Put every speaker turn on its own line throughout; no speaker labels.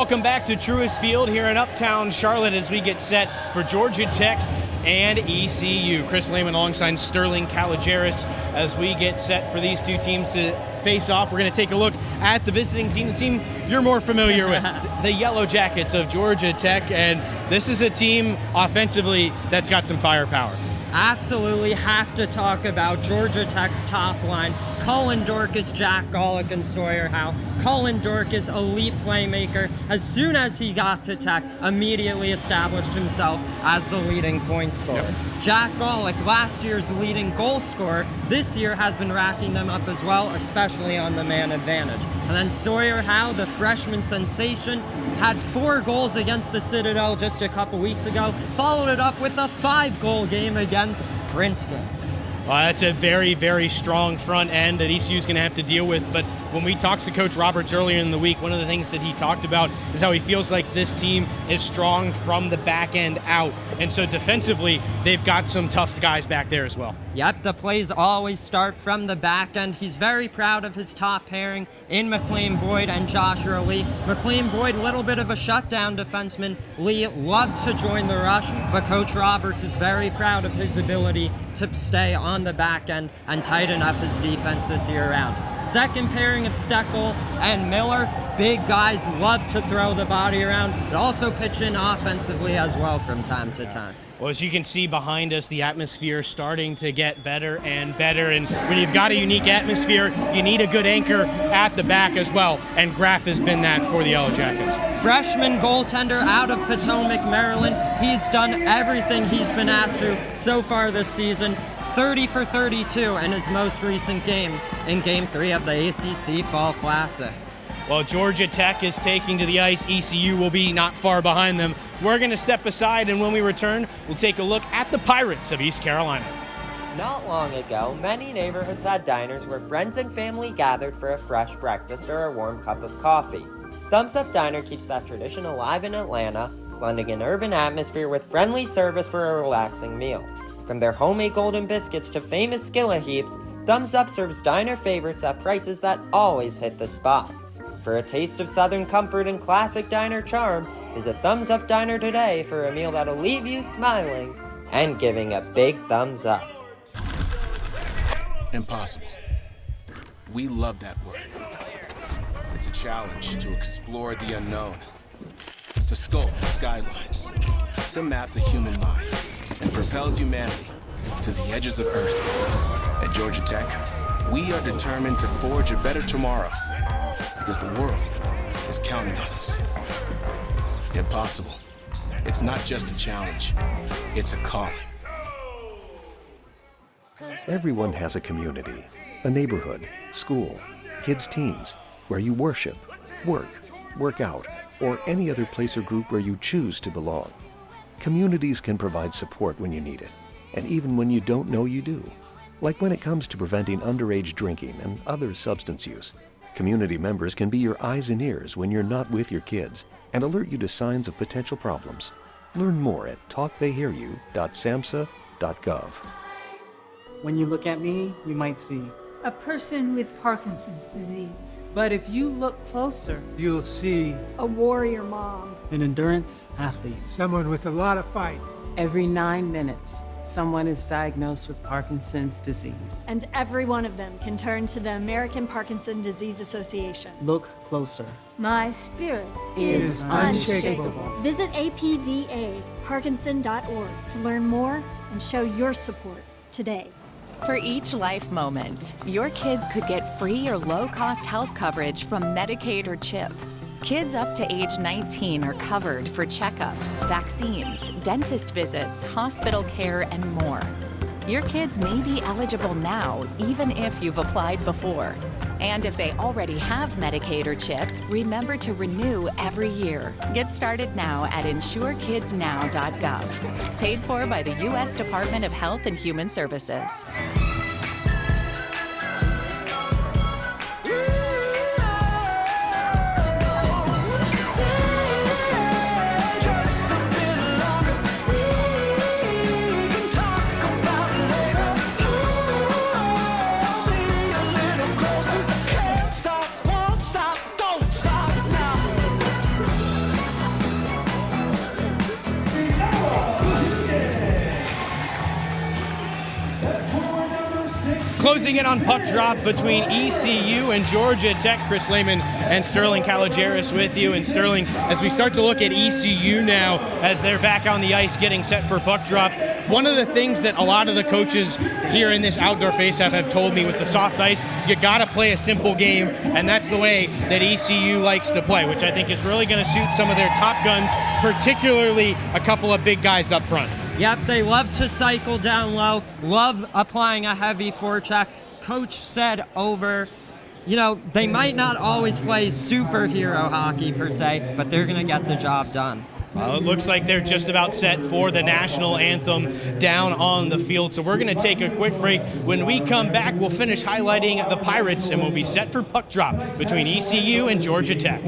welcome back to Truist Field here in Uptown Charlotte as we get set for Georgia Tech and ECU. Chris Lehman alongside Sterling Caligeris as we get set for these two teams to face off. We're going to take a look at the visiting team, the team you're more familiar with, the Yellow Jackets of Georgia Tech, and this is a team offensively that's got some firepower.
Absolutely have to talk about Georgia Tech's top line. Cullen Dorcas, Jack Golick, and Sawyer Howe. Cullen Dorcas, elite playmaker. As soon as he got to Tech, immediately established himself as the leading point scorer. Yep. Jack Golick, last year's leading goal scorer, this year has been racking them up as well, especially on the man advantage. And then Sawyer Howe, the freshman sensation, had 4 goals against the Citadel just a couple weeks ago, followed it up with a 5-goal game against Princeton.
Well, that's a very, very strong front end that ECU is going to have to deal with. But when we talked to Coach Roberts earlier in the week, one of the things that he talked about is how he feels like this team is strong from the back end out. And so defensively, they've got some tough guys back there as well.
Yep, the plays always start from the back end. He's very proud of his top pairing in McLean Boyd and Joshua Lee. McLean Boyd, a little bit of a shutdown defenseman. Lee loves to join the rush, but Coach Roberts is very proud of his ability to stay on the back end and tighten up his defense this year round. Second pairing of Steckel and Miller. Big guys love to throw the body around, but also pitch in offensively as well from time to time.
Well, as you can see behind us, the atmosphere is starting to get better and better. And when you've got a unique atmosphere, you need a good anchor at the back as well. And Graff has been that for the Yellow Jackets.
Freshman goaltender out of Potomac, Maryland. He's done everything he's been asked to so far this season. 30 for 32 in his most recent game in Game 3 of the ACC Fall Classic.
Well, Georgia Tech is taking to the ice. ECU will be not far behind them. We're going to step aside, and when we return, we'll take a look at the Pirates of East Carolina.
Not long ago, many neighborhoods had diners where friends and family gathered for a fresh breakfast or a warm cup of coffee. Thumbs Up Diner keeps that tradition alive in Atlanta, blending an urban atmosphere with friendly service for a relaxing meal. From their homemade golden biscuits to famous skillet heaps, Thumbs Up serves diner favorites at prices that always hit the spot. For a taste of Southern comfort and classic diner charm, visit Thumbs Up Diner today for a meal that'll leave you smiling and giving a big thumbs up.
Impossible. We love that word. It's a challenge to explore the unknown, to sculpt the skylines, to map the human mind, and propel humanity to the edges of Earth. At Georgia Tech, we are determined to forge a better tomorrow because the world is counting on us. Impossible. It's not just a challenge, it's a calling.
Everyone has a community, a neighborhood, school, kids' teams, where you worship, work out, or any other place or group where you choose to belong. Communities can provide support when you need it, and even when you don't know you do. Like when it comes to preventing underage drinking and other substance use. Community members can be your eyes and ears when you're not with your kids and alert you to signs of potential problems. Learn more at talktheyhearyou.samhsa.gov.
When you look at me, you might see
a person with Parkinson's disease.
But if you look closer,
you'll see
a warrior mom,
an endurance athlete,
someone with a lot of fight.
Every 9 minutes, someone is diagnosed with Parkinson's disease.
And every one of them can turn to the American Parkinson Disease Association.
Look closer.
My spirit
is unshakable.
Visit apdaparkinson.org to learn more and show your support today.
For each life moment, your kids could get free or low-cost health coverage from Medicaid or CHIP. Kids up to age 19 are covered for checkups, vaccines, dentist visits, hospital care, and more. Your kids may be eligible now, even if you've applied before. And if they already have Medicaid or CHIP, remember to renew every year. Get started now at insurekidsnow.gov. Paid for by the U.S. Department of Health and Human Services.
closing in on puck drop between ECU and Georgia Tech. Chris Lehman and Sterling Kalogeris with you. And Sterling, as we start to look at ECU now, as they're back on the ice getting set for puck drop, one of the things that a lot of the coaches here in this outdoor faceoff have told me with the soft ice, you got to play a simple game, and that's the way that ECU likes to play, which I think is really going to suit some of their top guns, particularly a couple of big guys up front.
Yep, they love to cycle down low, love applying a heavy forecheck. Coach said over, they might not always play superhero hockey per se, but they're going to get the job done.
Well, it looks like they're just about set for the national anthem down on the field. So we're going to take a quick break. When we come back, we'll finish highlighting the Pirates, and we'll be set for puck drop between ECU and Georgia Tech.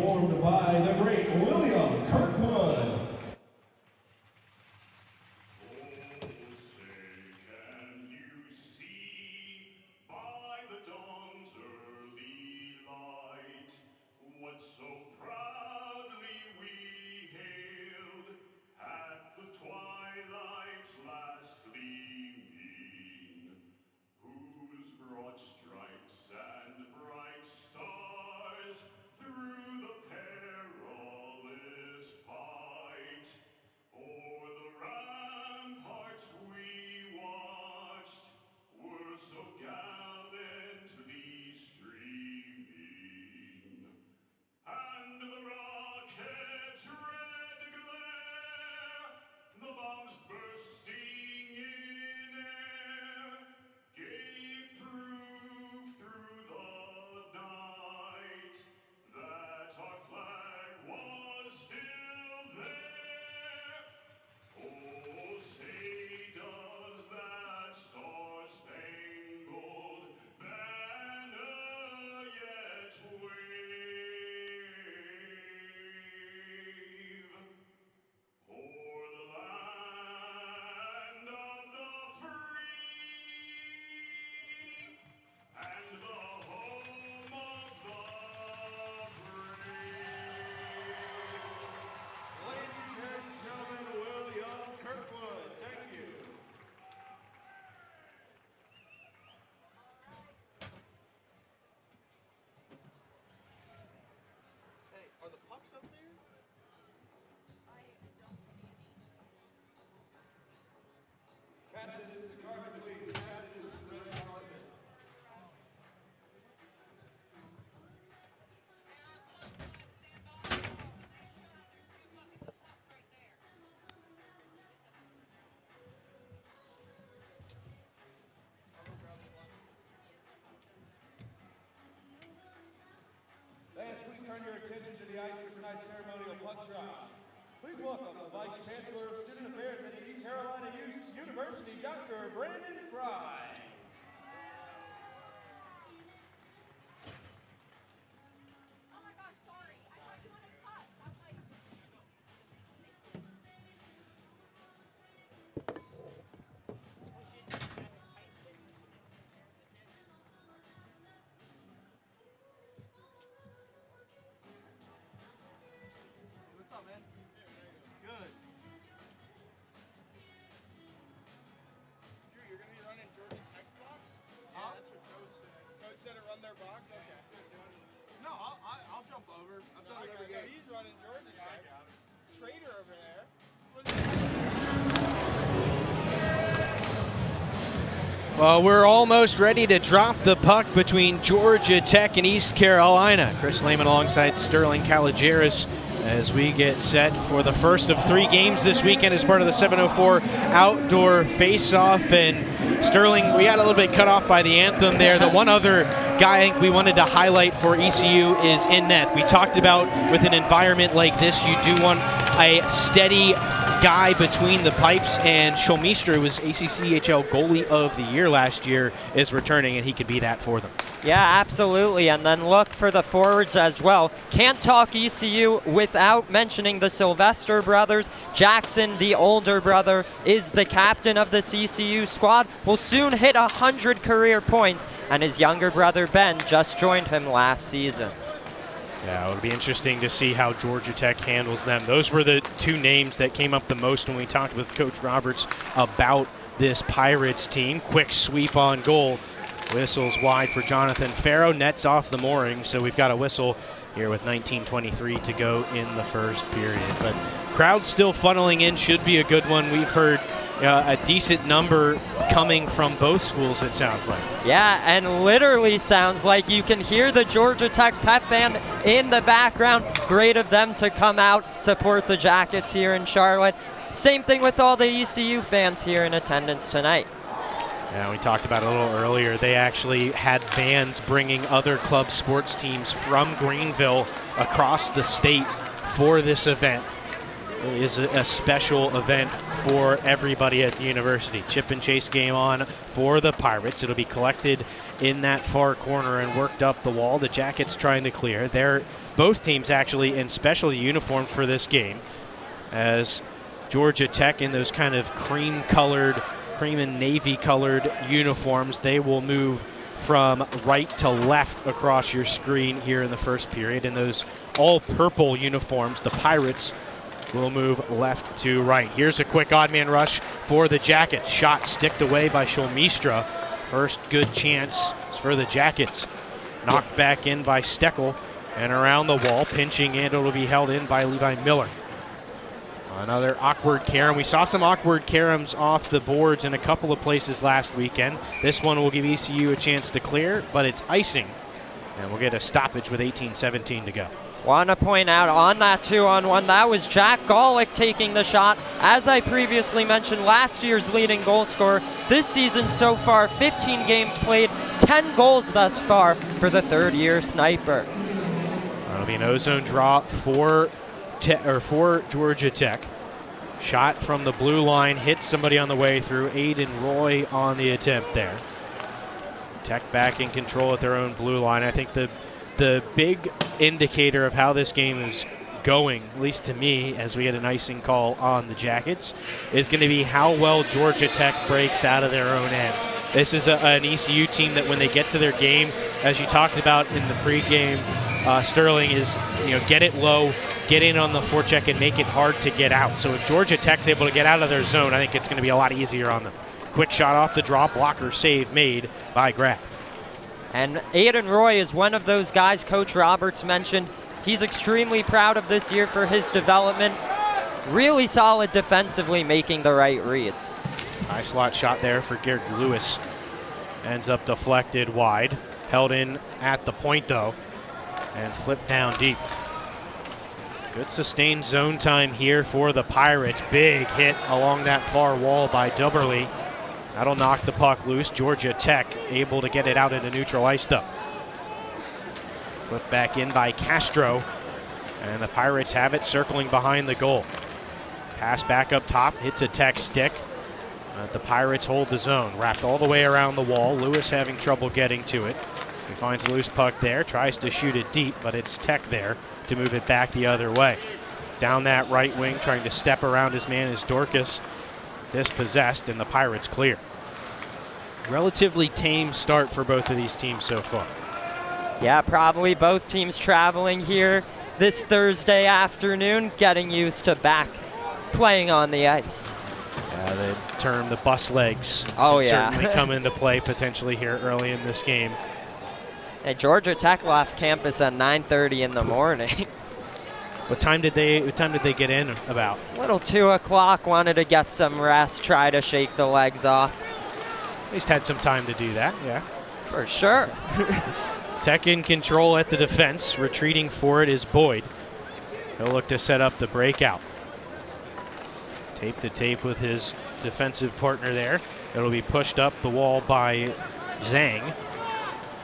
Please turn your attention to the ice for tonight's ceremonial puck drop. Please welcome the Vice Chancellor of Student Affairs at East Carolina University, Dr. Brandon Fry.
Well, we're almost ready to drop the puck between Georgia Tech and East Carolina. Chris Lehman alongside Sterling Kalogeris as we get set for the first of 3 games this weekend as part of the 704 outdoor face-off. And Sterling, we got a little bit cut off by the anthem there. The one other guy I think we wanted to highlight for ECU is in net. We talked about with an environment like this, you do want a steady guy between the pipes, and Schulmeister, who was ACCHL Goalie of the Year last year, is returning, and he could be that for them.
Yeah, absolutely. And then look for the forwards as well. Can't talk ECU without mentioning the Sylvester brothers. Jackson, the older brother, is the captain of this ECU squad, will soon hit 100 career points, and his younger brother Ben just joined him last season.
Yeah, it would be interesting to see how Georgia Tech handles them. Those were the 2 names that came up the most when we talked with Coach Roberts about this Pirates team. Quick sweep on goal. Whistles wide for Jonathan Farrow. Nets off the mooring, so we've got a whistle here with 19:23 to go in the first period. But crowd still funneling in, should be a good one. We've heard a decent number coming from both schools, it sounds like.
Yeah, and literally sounds like you can hear the Georgia Tech pep band in the background. Great of them to come out, support the Jackets here in Charlotte. Same thing with all the ECU fans here in attendance tonight.
Yeah, we talked about it a little earlier. They actually had vans bringing other club sports teams from Greenville across the state for this event. It is a special event for everybody at the university. Chip and chase game on for the Pirates. It'll be collected in that far corner and worked up the wall. The Jackets trying to clear. They're both teams actually in special uniforms for this game, as Georgia Tech in those kind of cream and navy colored uniforms. They will move from right to left across your screen here in the first period. In those all purple uniforms, the Pirates will move left to right. Here's a quick odd man rush for the Jackets. Shot sticked away by Shulmistra. First good chance for the Jackets. Knocked back in by Steckel and around the wall. Pinching in, it'll be held in by Levi Miller. Another awkward carom. We saw some awkward caroms off the boards in a couple of places last weekend. This one will give ECU a chance to clear, but it's icing. And we'll get a stoppage with 18:17 to go.
Want to point out on that 2-on-1, that was Jack Golick taking the shot. As I previously mentioned, last year's leading goal scorer. This season so far, 15 games played, 10 goals thus far for the third-year sniper.
That'll be an ozone draw for Georgia Tech. Shot from the blue line, hits somebody on the way through. Aiden Roy on the attempt there. Tech back in control at their own blue line. I think the big indicator of how this game is going, at least to me, as we get an icing call on the Jackets, is going to be how well Georgia Tech breaks out of their own end. This is an ECU team that when they get to their game, as you talked about in the pregame, Sterling, is get it low, get in on the forecheck, and make it hard to get out. So if Georgia Tech's able to get out of their zone, I think it's going to be a lot easier on them. Quick shot off the draw, blocker save made by Graff.
And Aiden Roy is one of those guys Coach Roberts mentioned. He's extremely proud of this year for his development. Really solid defensively, making the right reads.
High slot shot there for Garrett Lewis. Ends up deflected wide. Held in at the point, though, and flipped down deep. Good sustained zone time here for the Pirates. Big hit along that far wall by Dubberly. That'll knock the puck loose. Georgia Tech able to get it out into neutral ice, though. Flip back in by Castro, and the Pirates have it circling behind the goal. Pass back up top, hits a Tech stick. The Pirates hold the zone, wrapped all the way around the wall. Lewis having trouble getting to it. He finds a loose puck there, tries to shoot it deep, but it's Tech there to move it back the other way. Down that right wing, trying to step around his man is Dorcas. Dispossessed, and the Pirates clear. Relatively tame start for both of these teams so far.
Yeah, probably both teams traveling here this Thursday afternoon, getting used to back playing on the ice.
Yeah, the term the bus legs certainly come into play potentially here early in this game.
Hey, Georgia Tech left campus at 9:30 in the morning.
What time did they get in about?
Little 2 o'clock, wanted to get some rest, try to shake the legs off.
At least had some time to do that, yeah.
For sure.
Tech in control at the defense. Retreating for it is Boyd. He'll look to set up the breakout. Tape to tape with his defensive partner there. It'll be pushed up the wall by Zhang.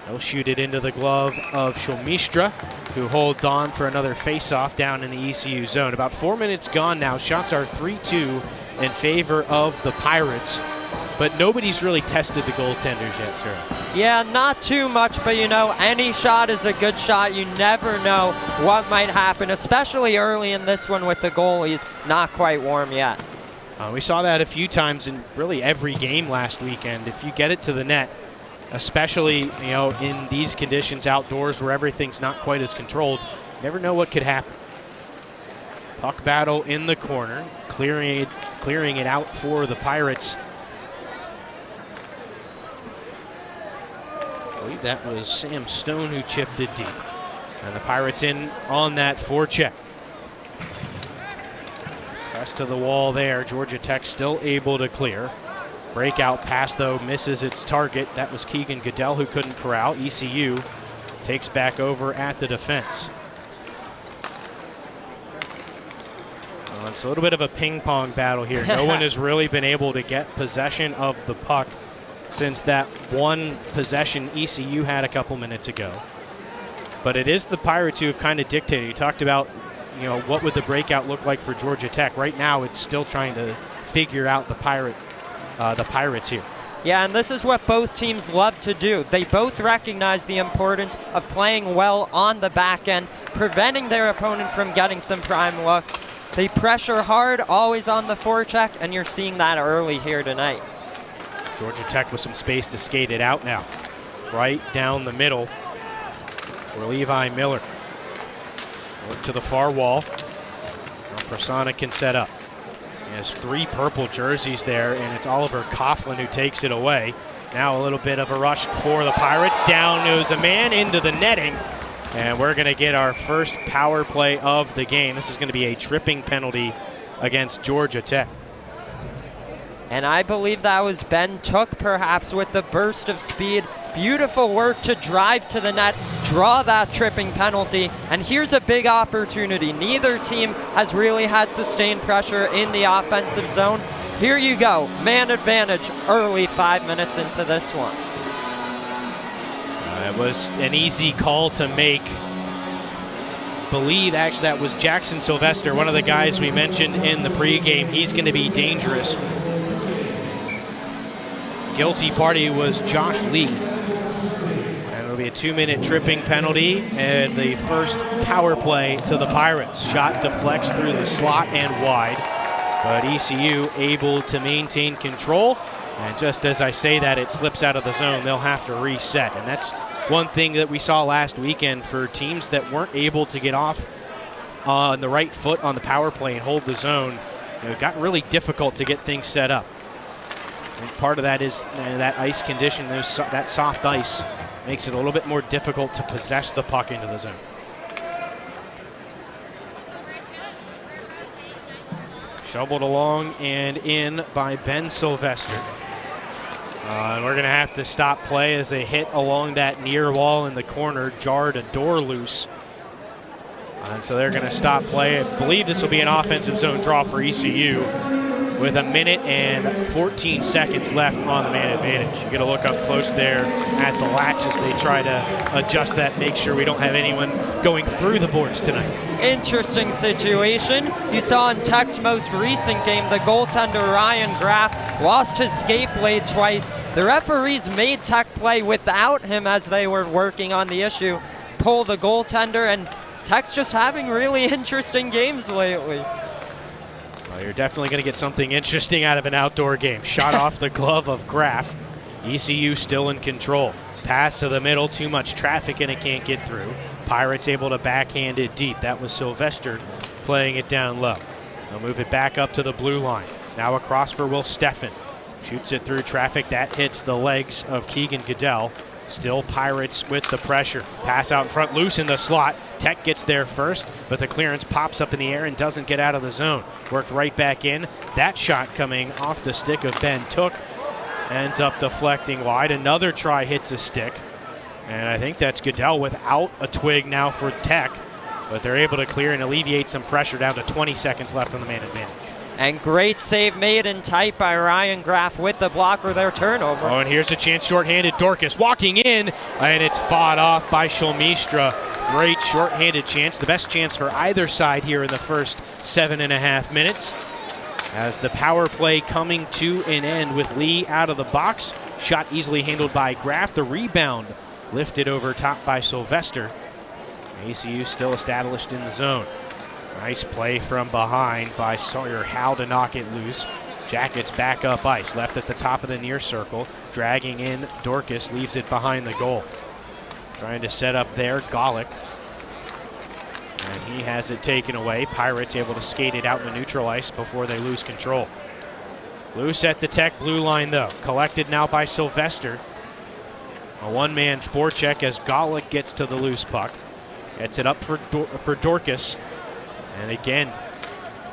He'll shoot it into the glove of Shulmistra, who holds on for another face-off down in the ECU zone. About 4 minutes gone now. Shots are 3-2 in favor of the Pirates, but nobody's really tested the goaltenders yet, sir.
Yeah, not too much, but any shot is a good shot. You never know what might happen, especially early in this one with the goalies not quite warm yet.
We saw that a few times in really every game last weekend. If you get it to the net, especially in these conditions outdoors where everything's not quite as controlled, you never know what could happen. Puck battle in the corner, clearing it out for the Pirates. believe that was Sam Stone who chipped it deep. And the Pirates in on that forecheck. Press to the wall there. Georgia Tech still able to clear. Breakout pass, though, misses its target. That was Keegan Goodell who couldn't corral. ECU takes back over at the defense. It's a little bit of a ping-pong battle here. No one has really been able to get possession of the puck since that one possession ECU had a couple minutes ago. But it is the Pirates who have kind of dictated. You talked about, what would the breakout look like for Georgia Tech. Right now, it's still trying to figure out the Pirates here.
Yeah, and this is what both teams love to do. They both recognize the importance of playing well on the back end, preventing their opponent from getting some prime looks. They pressure hard, always on the forecheck, and you're seeing that early here tonight.
Georgia Tech with some space to skate it out now. Right down the middle for Levi Miller. Work to the far wall. Now Prasanna can set up. He has 3 purple jerseys there, and it's Oliver Coughlin who takes it away. Now a little bit of a rush for the Pirates. Down goes a man into the netting. And we're going to get our first power play of the game. This is going to be a tripping penalty against Georgia Tech.
And I believe that was Ben Took, perhaps, with the burst of speed. Beautiful work to drive to the net, draw that tripping penalty. And here's a big opportunity. Neither team has really had sustained pressure in the offensive zone. Here you go, man advantage early 5 minutes into this one.
It was an easy call to make. Believe actually that was Jackson Sylvester, one of the guys we mentioned in the pregame. He's going to be dangerous. Guilty party was Josh Lee. And it'll be a 2-minute tripping penalty and the first power play to the Pirates. Shot deflects through the slot and wide, but ECU able to maintain control. And just as I say that, it slips out of the zone. They'll have to reset. And that's one thing that we saw last weekend for teams that weren't able to get off on the right foot on the power play and hold the zone. It got really difficult to get things set up. And part of that is that ice condition, that soft ice makes it a little bit more difficult to possess the puck into the zone. Shoveled along and in by Ben Sylvester. And we're going to have to stop play as a hit along that near wall in the corner jarred a door loose. And so they're going to stop play. I believe this will be an offensive zone draw for ECU with 1 minute and 14 seconds left on the man advantage. You got to look up close there at the latch as they try to adjust that, make sure we don't have anyone going through the boards tonight.
Interesting situation. You saw in Tech's most recent game, the goaltender Ryan Graff lost his skate blade twice. The referees made Tech play without him as they were working on the issue, pull the goaltender, and Tech's just having really interesting games lately.
Well, you're definitely going to get something interesting out of an outdoor game. Shot off the glove of Graff. ECU still in control. Pass to the middle, too much traffic and it can't get through. Pirates able to backhand it deep. That was Sylvester playing it down low. They'll move it back up to the blue line. Now across for Will Steffen. Shoots it through traffic. That hits the legs of Keegan Goodell. Still Pirates with the pressure. Pass out in front, loose in the slot. Tech gets there first, but the clearance pops up in the air and doesn't get out of the zone. Worked right back in. That shot coming off the stick of Ben Took ends up deflecting wide. Another try hits a stick. And I think that's Goodell without a twig now for Tech. But they're able to clear and alleviate some pressure down to 20 seconds left on the man advantage.
And great save made in tight by Ryan Graff with the blocker, their turnover.
Oh, and here's a chance shorthanded. Dorcas walking in, and it's fought off by Shulmistra. Great shorthanded chance, the best chance for either side here in the first 7.5 minutes. As the power play coming to an end with Lee out of the box. Shot easily handled by Graff. The rebound lifted over top by Sylvester. ACU still established in the zone. Nice play from behind by Sawyer Howe to knock it loose. Jackets back up ice, left at the top of the near circle. Dragging in Dorcas, leaves it behind the goal. Trying to set up there, Golick. And he has it taken away. Pirates able to skate it out in the neutral ice before they lose control. Loose at the Tech blue line though. Collected now by Sylvester. A one-man forecheck as Golick gets to the loose puck. Gets it up for Dorcas. And again,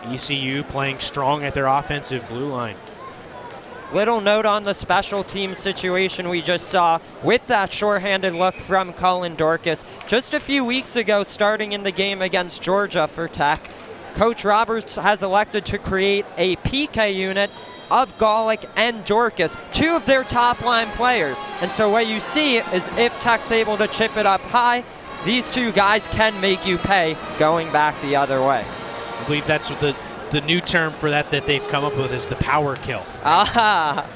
ECU playing strong at their offensive blue line.
Little note on the special team situation we just saw with that shorthanded look from Cullen Dorcas. Just a few weeks ago, starting in the game against Georgia for Tech, Coach Roberts has elected to create a PK unit of Golick and Dorcas, two of their top line players. And so what you see is if Tech's able to chip it up high, these two guys can make you pay going back the other way.
I believe that's what the new term for that they've come up with is the power kill.
Ah.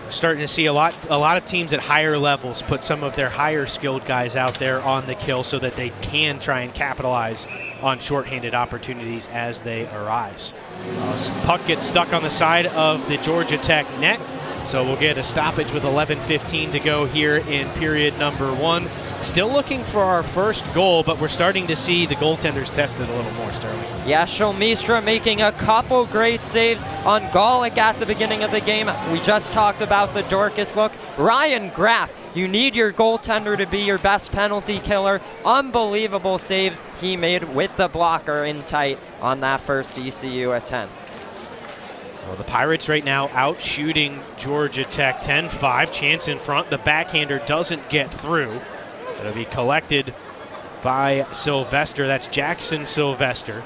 Starting to see a lot of teams at higher levels put some of their higher skilled guys out there on the kill so that they can try and capitalize on shorthanded opportunities as they arise. Puck gets stuck on the side of the Georgia Tech net, so we'll get a stoppage with 11:15 to go here in period number 1. Still looking for our first goal, but we're starting to see the goaltenders tested a little more, Sterling.
Yeah, Shulmistra making a couple great saves on Golick at the beginning of the game. We just talked about the Dorcas look. Ryan Graff, you need your goaltender to be your best penalty killer. Unbelievable save he made with the blocker in tight on that first ECU at 10.
Well, the Pirates right now out shooting Georgia Tech 10-5. Chance in front. The backhander doesn't get through. It'll be collected by Sylvester. That's Jackson Sylvester,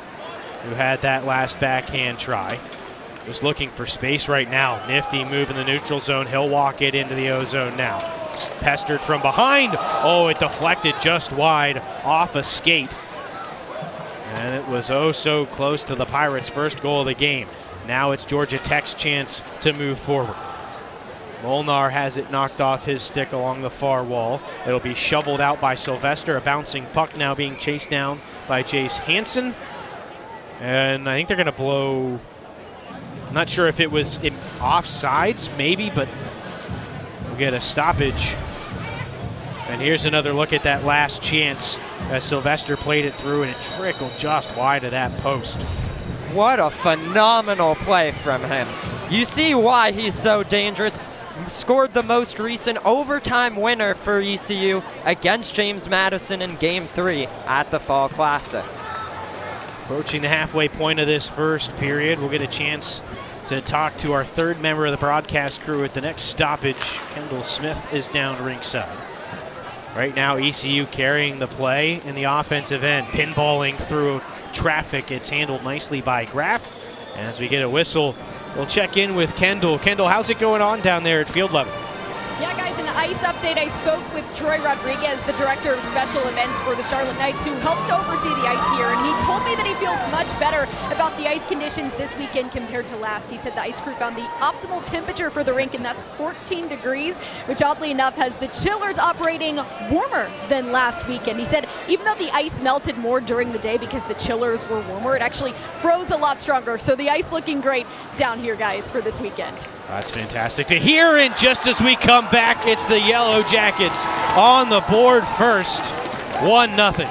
who had that last backhand try. Just looking for space right now. Nifty move in the neutral zone. He'll walk it into the O-zone now. Pestered from behind. Oh, it deflected just wide off a skate. And it was oh so close to the Pirates' first goal of the game. Now it's Georgia Tech's chance to move forward. Molnar has it knocked off his stick along the far wall. It'll be shoveled out by Sylvester. A bouncing puck now being chased down by Jace Hansen. And I think they're going to blow. I'm not sure if it was offsides, maybe, but we'll get a stoppage. And here's another look at that last chance as Sylvester played it through and it trickled just wide of that post.
What a phenomenal play from him. You see why he's so dangerous. Scored the most recent overtime winner for ECU against James Madison in Game 3 at the Fall Classic.
Approaching the halfway point of this first period, we'll get a chance to talk to our third member of the broadcast crew at the next stoppage. Kendall Smith is down ringside. Right now, ECU carrying the play in the offensive end, pinballing through traffic. It's handled nicely by Graff. And as we get a whistle, we'll check in with Kendall. Kendall, how's it going on down there at field level?
Yeah, guys, an ice update. I spoke with Troy Rodriguez, the director of special events for the Charlotte Knights, who helps to oversee the ice here, and he told me that he feels much better about the ice conditions this weekend compared to last. He said the ice crew found the optimal temperature for the rink, and that's 14 degrees, which oddly enough has the chillers operating warmer than last weekend. He said even though the ice melted more during the day because the chillers were warmer, it actually froze a lot stronger. So the ice looking great down here, guys, for this weekend.
That's fantastic to hear, and just as we come back, it's the Yellow Jackets on the board first, 1-0.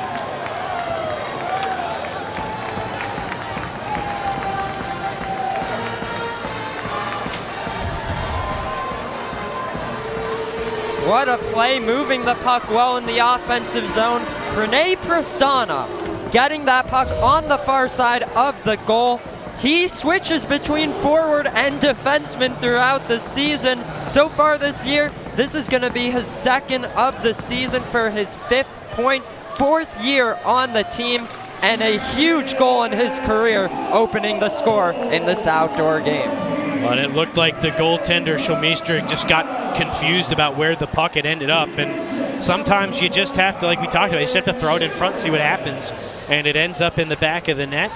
What a play, moving the puck well in the offensive zone. Rene Prasanna getting that puck on the far side of the goal. He switches between forward and defenseman throughout the season. So far this year, this is going to be his second of the season for his 5th point, 4th year on the team, and a huge goal in his career, opening the score in this outdoor game.
But it looked like the goaltender, Shulmistra, just got confused about where the puck had ended up. And sometimes you just have to, like we talked about, you just have to throw it in front and see what happens. And it ends up in the back of the net.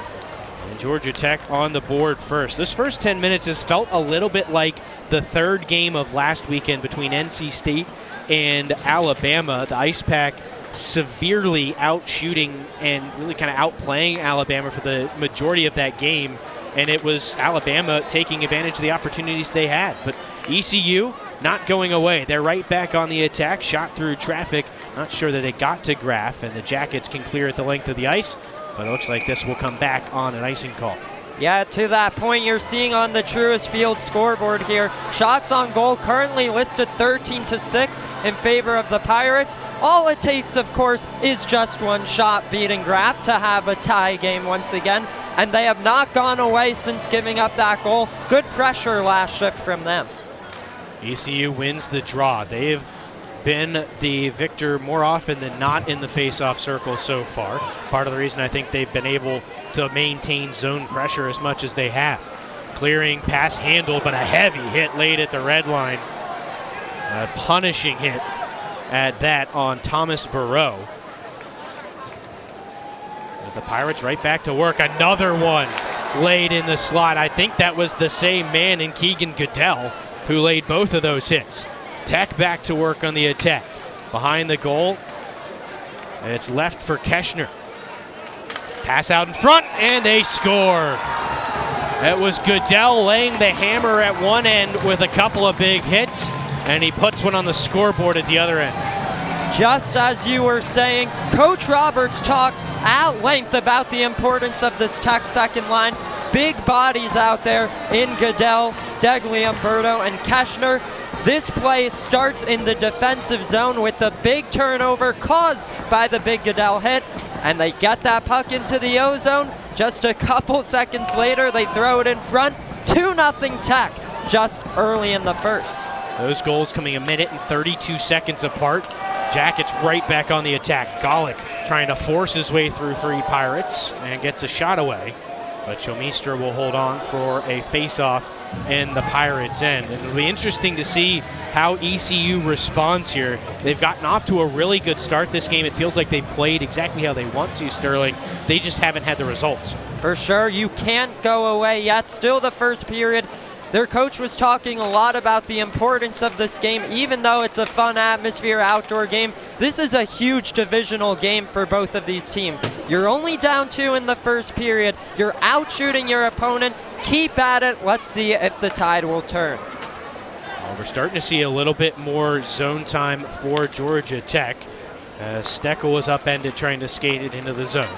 And Georgia Tech on the board first. This first 10 minutes has felt a little bit like the third game of last weekend between NC State and Alabama. The Ice Pack severely out-shooting and really kind of outplaying Alabama for the majority of that game. And it was Alabama taking advantage of the opportunities they had. But ECU not going away. They're right back on the attack. Shot through traffic. Not sure that it got to Graff, and the Jackets can clear at the length of the ice. But it looks like this will come back on an icing call.
Yeah, to that point, you're seeing on the Truist Field scoreboard here, shots on goal currently listed 13-6 in favor of the Pirates. All it takes, of course, is just one shot beating Graff to have a tie game once again, and they have not gone away since giving up that goal. Good pressure last shift from them.
ECU wins the draw. They've been the victor more often than not in the face-off circle so far. Part of the reason I think they've been able to maintain zone pressure as much as they have. Clearing, pass handled, but a heavy hit late at the red line. A punishing hit at that on Thomas Verreau. The Pirates right back to work. Another one laid in the slot. I think that was the same man in Keegan Goodell who laid both of those hits. Tech back to work on the attack. Behind the goal, it's left for Keshner. Pass out in front, and they score. It was Goodell laying the hammer at one end with a couple of big hits, and he puts one on the scoreboard at the other end.
Just as you were saying, Coach Roberts talked at length about the importance of this Tech second line. Big bodies out there in Goodell, Degli, Umberto, and Keshner. This play starts in the defensive zone with the big turnover caused by the big Goodell hit, and they get that puck into the O-zone. Just a couple seconds later, they throw it in front. 2-0 Tech just early in the first.
Those goals coming 1 minute and 32 seconds apart. Jackets right back on the attack. Golick trying to force his way through 3 Pirates and gets a shot away. But Shomistra will hold on for a face-off in the Pirates' end. And it'll be interesting to see how ECU responds here. They've gotten off to a really good start this game. It feels like they played exactly how they want to, Sterling. They just haven't had the results.
For sure, you can't go away yet. Still the first period. Their coach was talking a lot about the importance of this game, even though it's a fun atmosphere outdoor game. This is a huge divisional game for both of these teams. You're only down 2 in the first period. You're out shooting your opponent. Keep at it. Let's see if the tide will turn.
Well, we're starting to see a little bit more zone time for Georgia Tech. Steckel was upended trying to skate it into the zone.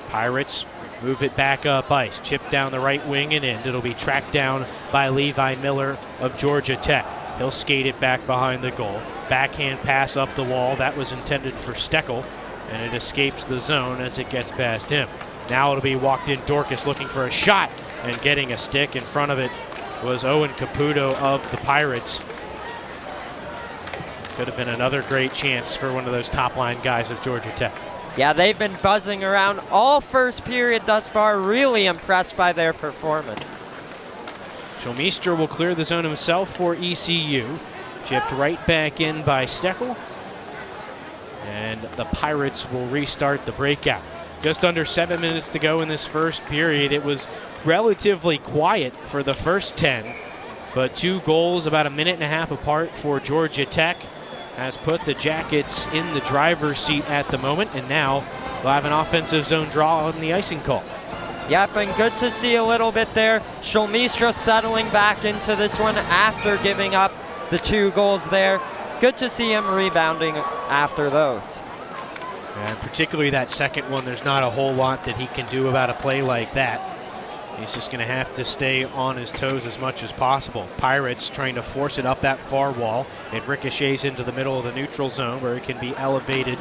Pirates move it back up ice, chip down the right wing and in. It'll be tracked down by Levi Miller of Georgia Tech. He'll skate it back behind the goal. Backhand pass up the wall. That was intended for Steckel, and it escapes the zone as it gets past him. Now it'll be walked in Dorcas looking for a shot and getting a stick. In front of it was Owen Caputo of the Pirates. Could have been another great chance for one of those top line guys of Georgia Tech.
Yeah, they've been buzzing around all first period thus far. Really impressed by their performance.
Shomistra will clear the zone himself for ECU. Chipped right back in by Steckel. And the Pirates will restart the breakout. Just under 7 minutes to go in this first period. It was relatively quiet for the first 10, but 2 goals about 1.5 minutes apart for Georgia Tech has put the Jackets in the driver's seat at the moment, and now they'll have an offensive zone draw on the icing call.
Yep, and good to see a little bit there. Shomistra settling back into this one after giving up the 2 goals there. Good to see him rebounding after those.
And particularly that second one, there's not a whole lot that he can do about a play like that. He's just going to have to stay on his toes as much as possible. Pirates trying to force it up that far wall. It ricochets into the middle of the neutral zone where it can be elevated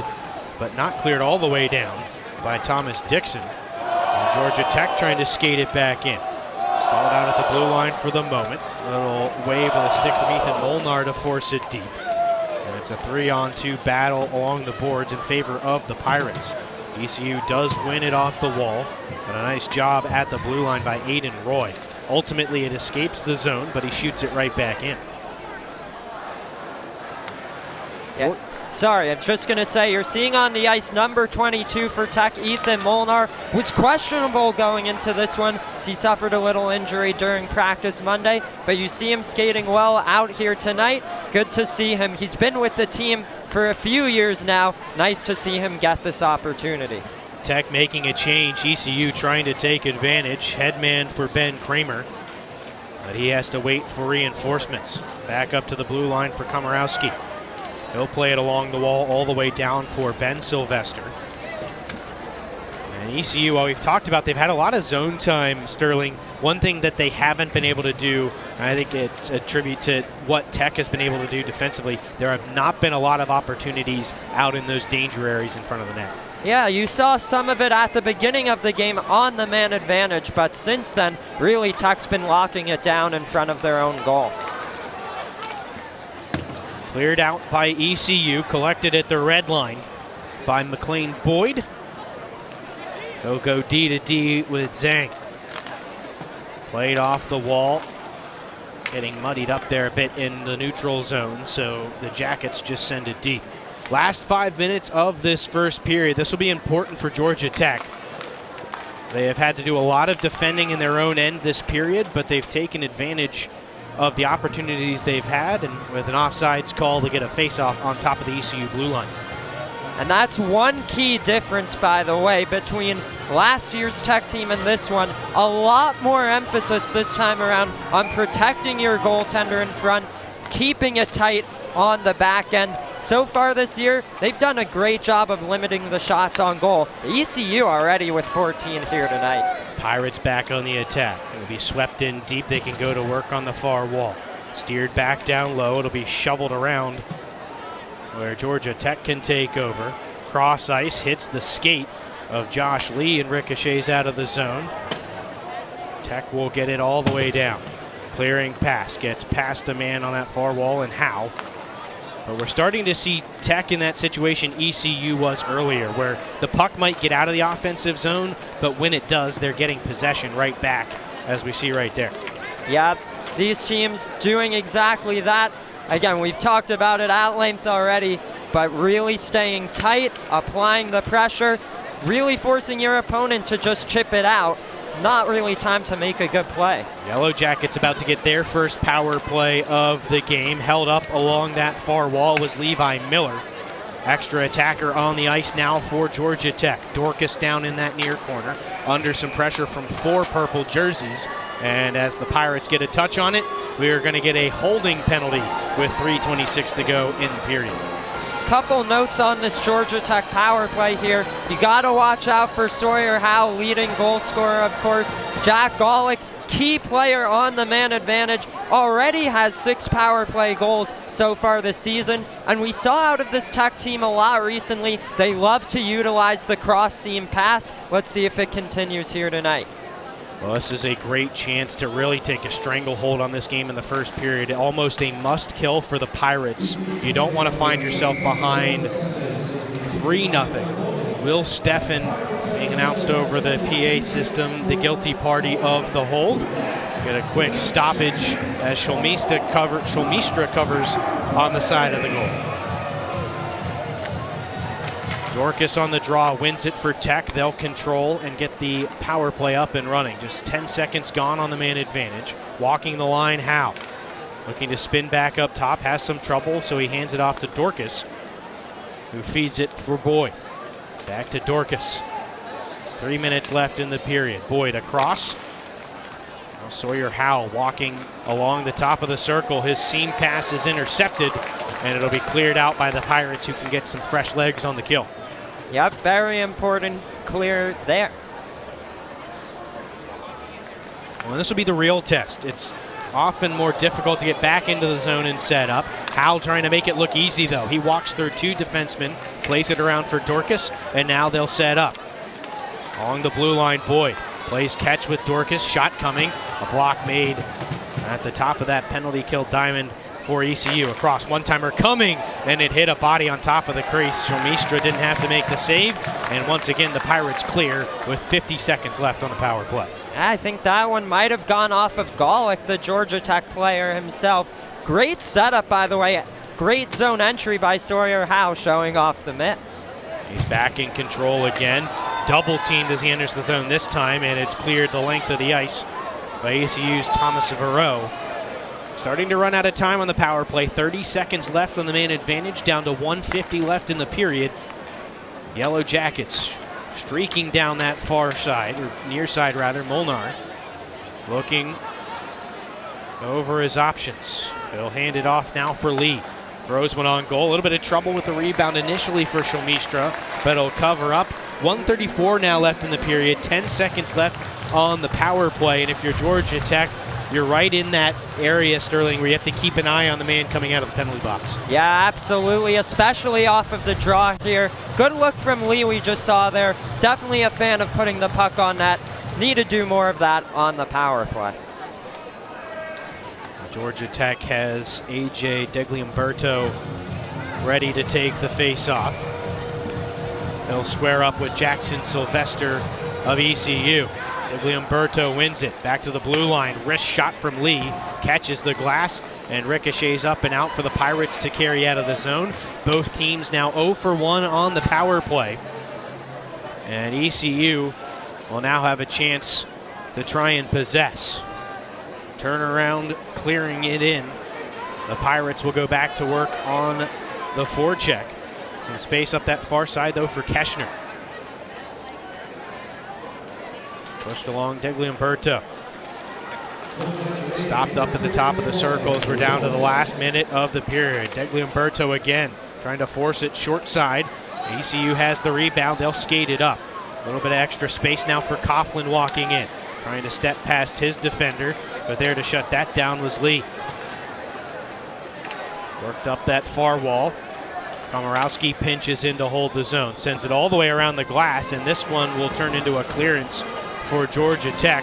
but not cleared all the way down by Thomas Dixon. And Georgia Tech trying to skate it back in. Stalled out at the blue line for the moment. A little wave of the stick from Ethan Molnar to force it deep. And it's a 3-on-2 battle along the boards in favor of the Pirates. ECU does win it off the wall, but a nice job at the blue line by Aiden Roy. Ultimately, it escapes the zone, but he shoots it right back in.
Yeah. Sorry, I'm just going to say, you're seeing on the ice number 22 for Tech, Ethan Molnar, was questionable going into this one as he suffered a little injury during practice Monday, but you see him skating well out here tonight. Good to see him. He's been with the team for a few years now. Nice to see him get this opportunity.
Tech making a change. ECU trying to take advantage. Headman for Ben Kramer, but he has to wait for reinforcements. Back up to the blue line for Komorowski. He'll play it along the wall all the way down for Ben Sylvester. And ECU, while we've talked about, they've had a lot of zone time, Sterling. One thing that they haven't been able to do, and I think it's a tribute to what Tech has been able to do defensively, there have not been a lot of opportunities out in those danger areas in front of the net.
Yeah, you saw some of it at the beginning of the game on the man advantage, but since then, really Tech's been locking it down in front of their own goal.
Cleared out by ECU, collected at the red line by McLean Boyd. They'll go D to D with Zhang. Played off the wall. Getting muddied up there a bit in the neutral zone, so the Jackets just send it deep. Last 5 minutes of this first period. This will be important for Georgia Tech. They have had to do a lot of defending in their own end this period, but they've taken advantage of the opportunities they've had, and with an offsides call to get a face-off on top of the ECU blue line.
And that's one key difference, by the way, between last year's Tech team and this one. A lot more emphasis this time around on protecting your goaltender in front, keeping it tight on the back end. So far this year, they've done a great job of limiting the shots on goal. ECU already with 14 here tonight.
Pirates back on the attack. It'll be swept in deep. They can go to work on the far wall. Steered back down low. It'll be shoveled around where Georgia Tech can take over. Cross ice hits the skate of Josh Lee and ricochets out of the zone. Tech will get it all the way down. Clearing pass, gets past a man on that far wall, and Howe. But we're starting to see Tech in that situation ECU was earlier, where the puck might get out of the offensive zone, but when it does, they're getting possession right back, as we see right there.
Yeah, these teams doing exactly that. Again, we've talked about it at length already, but really staying tight, applying the pressure, really forcing your opponent to just chip it out. Not really time to make a good play.
Yellow Jackets about to get their first power play of the game. Held up along that far wall was Levi Miller. Extra attacker on the ice now for Georgia Tech. Dorcas down in that near corner, under some pressure from 4 purple jerseys. And as the Pirates get a touch on it, we are going to get a holding penalty with 3:26 to go in the period.
Couple notes on this Georgia Tech power play here. You got to watch out for Sawyer Howe, leading goal scorer, of course. Jack Golick, key player on the man advantage, already has 6 power play goals so far this season. And we saw out of this Tech team a lot recently. They love to utilize the cross-seam pass. Let's see if it continues here tonight.
Well, this is a great chance to really take a stranglehold on this game in the first period. Almost a must-kill for the Pirates. You don't want to find yourself behind 3-0. Will Steffen being announced over the PA system, the guilty party of the hold. Get a quick stoppage as Shulmistra covers on the side of the goal. Dorcas on the draw, wins it for Tech. They'll control and get the power play up and running. Just 10 seconds gone on the man advantage. Walking the line, Howe. Looking to spin back up top, has some trouble, so he hands it off to Dorcas, who feeds it for Boyd. Back to Dorcas. 3 minutes left in the period. Boyd across. Now Sawyer Howe walking along the top of the circle. His seam pass is intercepted, and it'll be cleared out by the Pirates, who can get some fresh legs on the kill.
Yep, very important clear there.
Well, this will be the real test. It's often more difficult to get back into the zone and set up. Howe trying to make it look easy, though. He walks through 2 defensemen, plays it around for Dorcas, and now they'll set up. Along the blue line, Boyd plays catch with Dorcas. Shot coming. A block made at the top of that penalty kill diamond for ECU. Across, one-timer coming, and it hit a body on top of the crease. Shulmistra didn't have to make the save, and once again the Pirates clear with 50 seconds left on the power play.
I think that one might have gone off of Golick, the Georgia Tech player himself. Great setup, by the way. Great zone entry by Sawyer Howe, showing off the mitts.
He's back in control again. Double teamed as he enters the zone this time, and it's cleared the length of the ice by ECU's Thomas Varro. Starting to run out of time on the power play. 30 seconds left on the man advantage, down to 1:50 left in the period. Yellow Jackets streaking down that far side, or near side rather. Molnar looking over his options. He'll hand it off now for Lee. Throws one on goal. A little bit of trouble with the rebound initially for Shulmistra, but he'll cover up 1:34 now left in the period, 10 seconds left on the power play. And if you're Georgia Tech, you're right in that area, Sterling, where you have to keep an eye on the man coming out of the penalty box.
Yeah, absolutely, especially off of the draw here. Good look from Lee we just saw there. Definitely a fan of putting the puck on net. Need to do more of that on the power play.
Georgia Tech has A.J. Degliumberto ready to take the face-off. He'll square up with Jackson Sylvester of ECU. Degliumberto wins it. Back to the blue line. Wrist shot from Lee. Catches the glass and ricochets up and out for the Pirates to carry out of the zone. Both teams now 0 for 1 on the power play. And ECU will now have a chance to try and possess. Turnaround, clearing it in. The Pirates will go back to work on the forecheck. Some space up that far side, though, for Keshner. Pushed along Degliumberto. Stopped up at the top of the circles. We're down to the last minute of the period. Degliumberto again, trying to force it short side. ECU has the rebound. They'll skate it up. A little bit of extra space now for Coughlin walking in. Trying to step past his defender, but there to shut that down was Lee. Worked up that far wall. Komorowski pinches in to hold the zone. Sends it all the way around the glass, and this one will turn into a clearance for Georgia Tech.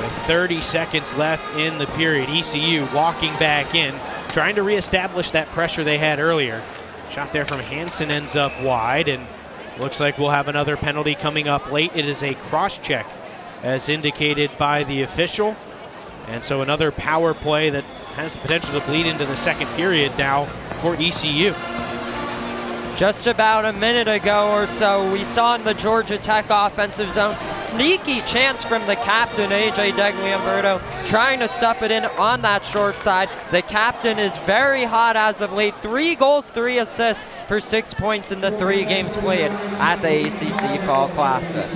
With 30 seconds left in the period, ECU walking back in, trying to reestablish that pressure they had earlier. Shot there from Hansen ends up wide, and looks like we'll have another penalty coming up late. It is a cross-check, as indicated by the official. And so another power play that has the potential to bleed into the second period now for ECU.
Just about a minute ago or so, we saw in the Georgia Tech offensive zone, sneaky chance from the captain, A.J. Degliumberto, trying to stuff it in on that short side. The captain is very hot as of late. 3 goals, 3 assists for 6 points in the 3 games played at the ACC Fall Classic.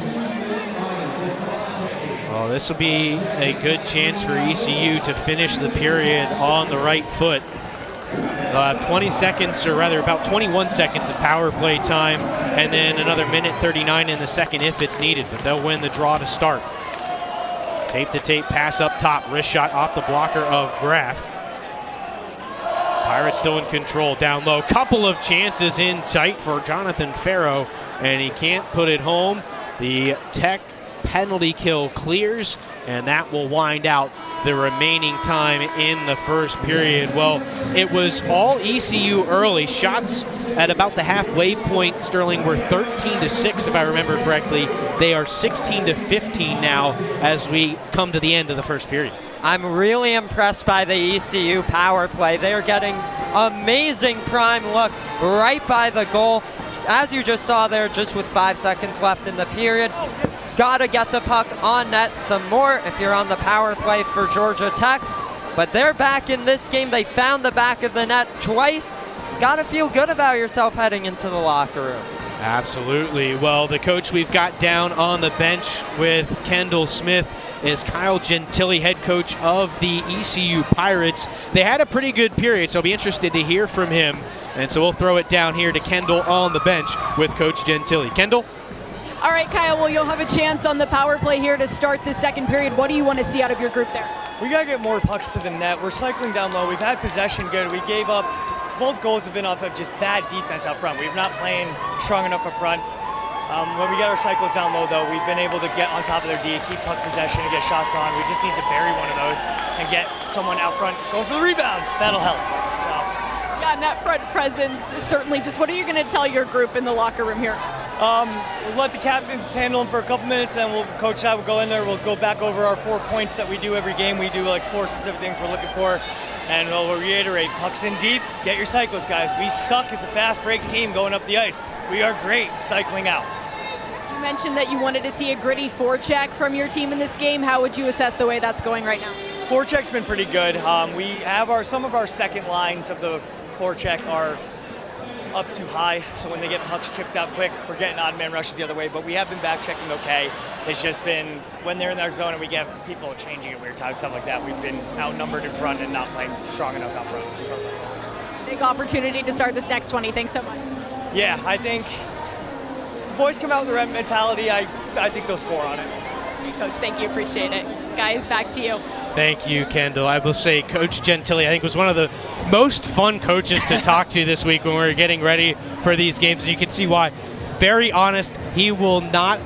Well, this will be a good chance for ECU to finish the period on the right foot. They'll have 20 seconds, or rather about 21 seconds of power play time, and then another minute 39 in the second if it's needed, but they'll win the draw to start. Tape-to-tape pass up top, wrist shot off the blocker of Graff. Pirates still in control, down low. Couple of chances in tight for Jonathan Farrow, and he can't put it home. The Tech penalty kill clears, and that will wind out the remaining time in the first period. Well, it was all ECU early. Shots at about the halfway point, Sterling, were 13-6, if I remember correctly. They are 16-15 now as we come to the end of the first period.
I'm really impressed by the ECU power play. They are getting amazing prime looks right by the goal. As you just saw there, just with 5 seconds left in the period. Gotta get the puck on net some more if you're on the power play for Georgia Tech. But they're back in this game. They found the back of the net twice. Gotta feel good about yourself heading into the locker room.
Absolutely. Well, the coach we've got down on the bench with Kendall Smith is Kyle Gentile, head coach of the ECU Pirates. They had a pretty good period, so I'll be interested to hear from him. And so we'll throw it down here to Kendall on the bench with Coach Gentile. Kendall?
All right, Kyle, well, you'll have a chance on the power play here to start the second period. What do you want to see out of your group there?
We got to get more pucks to the net. We're cycling down low. We've had possession good. We gave up. Both goals have been off of just bad defense up front. We're not playing strong enough up front. When we get our cycles down low, though, we've been able to get on top of their D, keep puck possession, and get shots on. We just need to bury one of those and get someone out front going for the rebounds. That'll help.
Yeah, net front presence, certainly. Just what are you going to tell your group in the locker room here?
We'll let the captains handle them for a couple minutes, then Coach and I will go in there. We'll go back over our 4 points that we do every game. We do like 4 specific things we're looking for, and we'll reiterate, pucks in deep, get your cycles, guys. We suck as a fast break team going up the ice. We are great cycling out.
You mentioned that you wanted to see a gritty forecheck from your team in this game. How would you assess the way that's going right now?
Forecheck's been pretty good. We have some of our second lines of the forecheck are up too high, so when they get pucks chipped out quick, we're getting odd man rushes the other way, but we have been back checking okay. It's just been when they're in their zone and we get people changing at weird times, stuff like that, we've been outnumbered in front and not playing strong enough out front.
Big opportunity to start this next 20. Thanks so much.
Yeah, I think the boys come out with the right mentality, I think they'll score on it.
Coach, thank you. Appreciate it. Guys, back to you.
Thank you, Kendall. I will say Coach Gentili, I think, was one of the most fun coaches to talk to this week when we were getting ready for these games, and you can see why. Very honest. He will not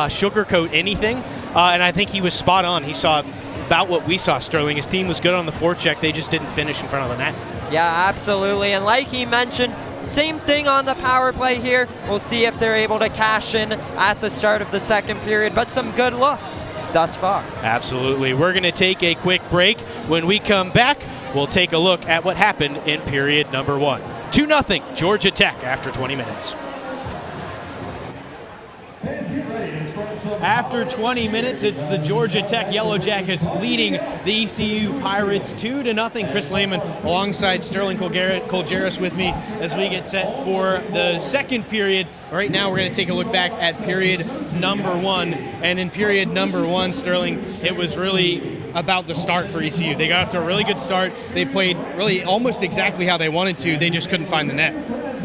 sugarcoat anything, and I think he was spot on. He saw about what we saw, Sterling. His team was good on the forecheck. They just didn't finish in front of the net.
Yeah, absolutely. And like he mentioned, same thing on the power play here. We'll see if they're able to cash in at the start of the second period, but some good looks thus far.
Absolutely. We're going to take a quick break. When we come back, we'll take a look at what happened in period number 1. 2-0 Georgia Tech after 20 minutes. After 20 minutes, it's the Georgia Tech Yellow Jackets leading the ECU Pirates 2-0. Chris Lehman alongside Sterling Colgeris with me as we get set for the second period. Right now, we're going to take a look back at period number 1. And in period number 1, Sterling, it was really about the start for ECU. They got off to a really good start. They played really almost exactly how they wanted to. They just couldn't find the net.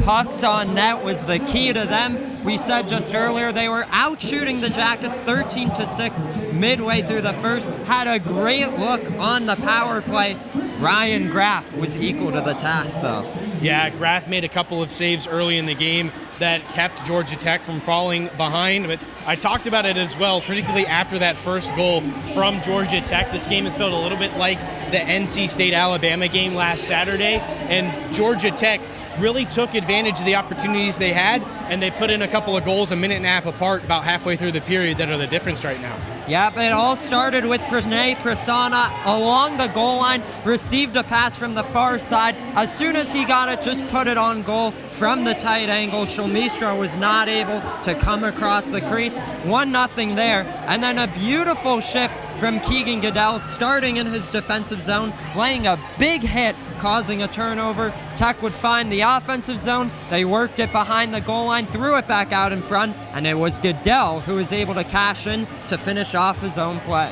Pucks on net was the key to them. We said just earlier they were out shooting the Jackets 13-6 midway through the first. Had a great look on the power play. Ryan Graff was equal to the task, though.
Yeah, Graff made a couple of saves early in the game that kept Georgia Tech from falling behind. But I talked about it as well, particularly after that first goal from Georgia Tech. This game has felt a little bit like the NC State-Alabama game last Saturday, and Georgia Tech really took advantage of the opportunities they had, and they put in a couple of goals a minute and a half apart about halfway through the period that are the difference right now.
Yep, it all started with Pranay Prasanna along the goal line, received a pass from the far side. As soon as he got it, just put it on goal from the tight angle. Shulmistra was not able to come across the crease. 1-0 there, and then a beautiful shift from Keegan Goodell, starting in his defensive zone, laying a big hit, causing a turnover. Tech would find the offensive zone. They worked it behind the goal line, threw it back out in front, and it was Goodell who was able to cash in to finish off his own play.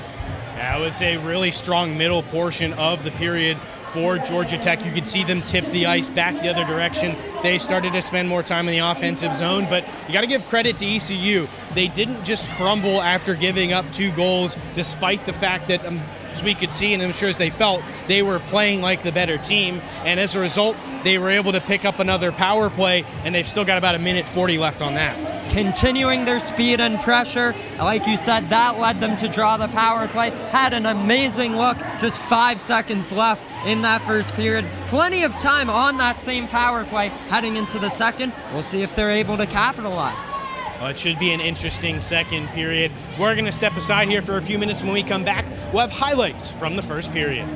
Yeah, I would say really strong middle portion of the period for Georgia Tech. You could see them tip the ice back the other direction. They started to spend more time in the offensive zone, but you got to give credit to ECU. They didn't just crumble after giving up 2 goals, despite the fact that, as we could see, and I'm sure as they felt, they were playing like the better team, and as a result, they were able to pick up another power play, and they've still got about 1:40 left on that.
Continuing their speed and pressure, like you said, that led them to draw the power play. Had an amazing look, just 5 seconds left in that first period. Plenty of time on that same power play heading into the second. We'll see if they're able to capitalize.
Well, it should be an interesting second period. We're going to step aside here for a few minutes. When we come back, we'll have highlights from the first period.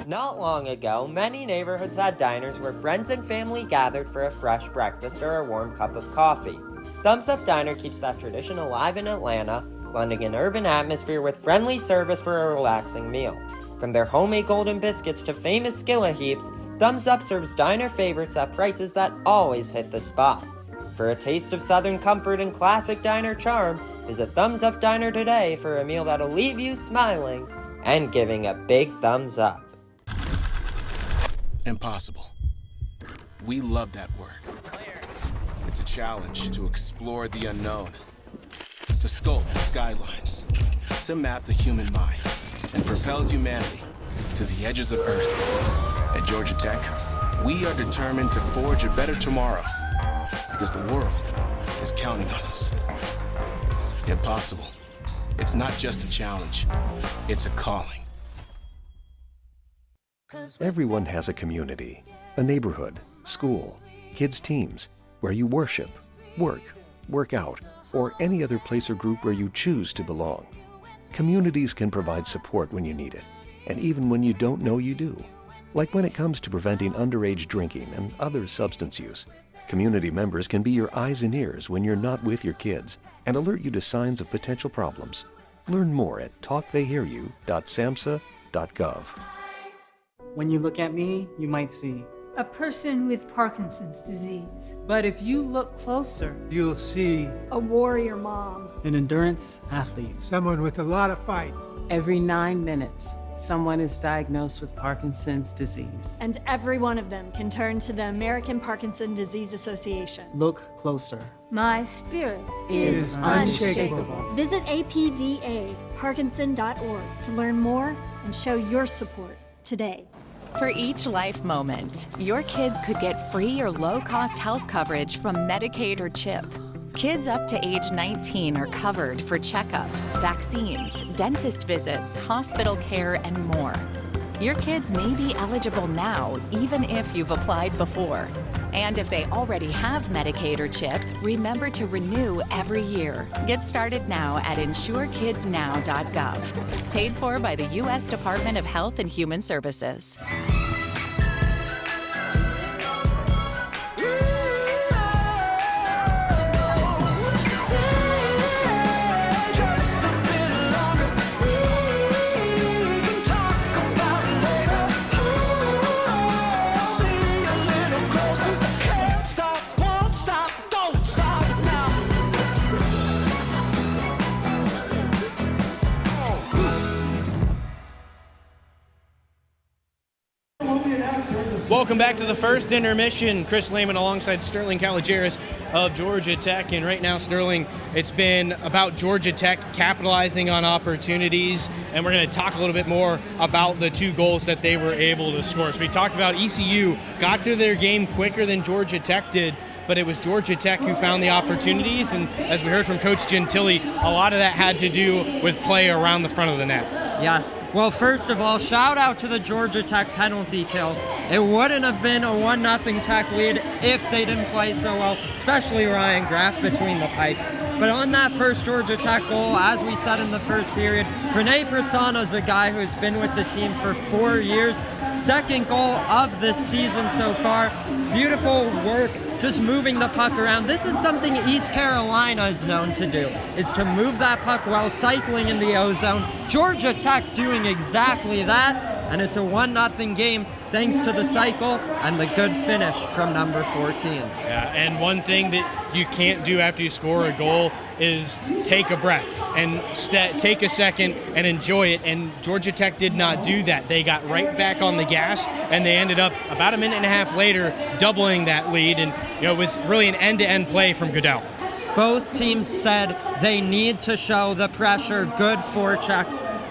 Not long ago, many neighborhoods had diners where friends and family gathered for a fresh breakfast or a warm cup of coffee. Thumbs Up Diner keeps that tradition alive in Atlanta, blending an urban atmosphere with friendly service for a relaxing meal. From their homemade golden biscuits to famous skillet heaps, Thumbs Up serves diner favorites at prices that always hit the spot. For a taste of Southern comfort and classic diner charm, visit Thumbs Up Diner today for a meal that'll leave you smiling and giving a big thumbs up.
Impossible. We love that word. It's a challenge to explore the unknown, to sculpt skylines, to map the human mind, and propel humanity to the edges of Earth. At Georgia Tech, we are determined to forge a better tomorrow, because the world is counting on us. Impossible. It's not just a challenge, it's a calling.
Everyone has a community, a neighborhood, school, kids' teams, where you worship, work out, or any other place or group where you choose to belong. Communities can provide support when you need it, and even when you don't know you do. Like when it comes to preventing underage drinking and other substance use. Community members can be your eyes and ears when you're not with your kids and alert you to signs of potential problems. Learn more at talktheyhearyou.samhsa.gov.
When you look at me, you might see
a person with Parkinson's disease.
But if you look closer,
You'll see
A warrior mom.
an endurance athlete.
someone with a lot of fight.
every 9 minutes, someone is diagnosed with Parkinson's disease.
And every one of them can turn to the American Parkinson's Disease Association.
Look closer.
My spirit
is unshakable.
Visit apdaparkinson.org to learn more and show your support today.
For each life moment, your kids could get free or low-cost health coverage from Medicaid or CHIP. Kids up to age 19 are covered for checkups, vaccines, dentist visits, hospital care, and more. Your kids may be eligible now, even if you've applied before. And if they already have Medicaid or CHIP, remember to renew every year. Get started now at insurekidsnow.gov. Paid for by the U.S. Department of Health and Human Services.
Welcome back to the first intermission. Chris Lehman alongside Sterling Calageris of Georgia Tech. And right now, Sterling, it's been about Georgia Tech capitalizing on opportunities. And we're going to talk a little bit more about the 2 goals that they were able to score. So we talked about ECU got to their game quicker than Georgia Tech did, but it was Georgia Tech who found the opportunities. And as we heard from Coach Gentili, a lot of that had to do with play around the front of the net.
Yes. Well, first of all, shout out to the Georgia Tech penalty kill. It wouldn't have been a 1-0 Tech lead if they didn't play so well, especially Ryan Graff between the pipes. But on that first Georgia Tech goal, as we said in the first period, Rene Persano is a guy who's been with the team for 4 years. Second goal of this season so far. Beautiful work, just moving the puck around. This is something East Carolina is known to do, is to move that puck well, cycling in the O-zone. Georgia Tech doing exactly that, and it's a 1-0 game thanks to the cycle and the good finish from number 14.
Yeah, and one thing that you can't do after you score a goal is take a breath and take a second and enjoy it. And Georgia Tech did not do that. They got right back on the gas, and they ended up about a minute and a half later doubling that lead. And it was really an end-to-end play from Goodell.
Both teams said they need to show the pressure, good forecheck.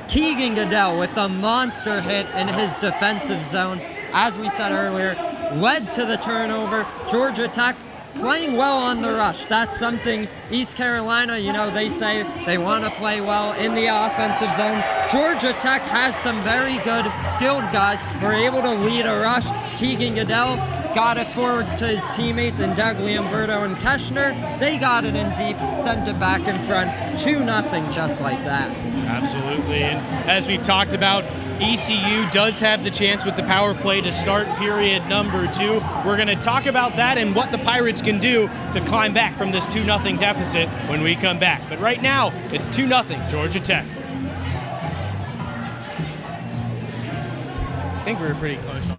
Keegan Goodell with a monster hit in his defensive zone, as we said earlier, led to the turnover. Georgia Tech playing well on the rush. That's something East Carolina, they say they want to play well in the offensive zone. Georgia Tech has some very good, skilled guys who are able to lead a rush. Keegan Goodell got it forwards to his teammates in Doug Lamberto and Keshner. They got it in deep, sent it back in front. 2-0 just like that.
Absolutely. And as we've talked about, ECU does have the chance with the power play to start period number 2. We're going to talk about that and what the Pirates can do to climb back from this 2-0 deficit when we come back. But right now, it's 2-0 Georgia Tech. I think we were pretty close on.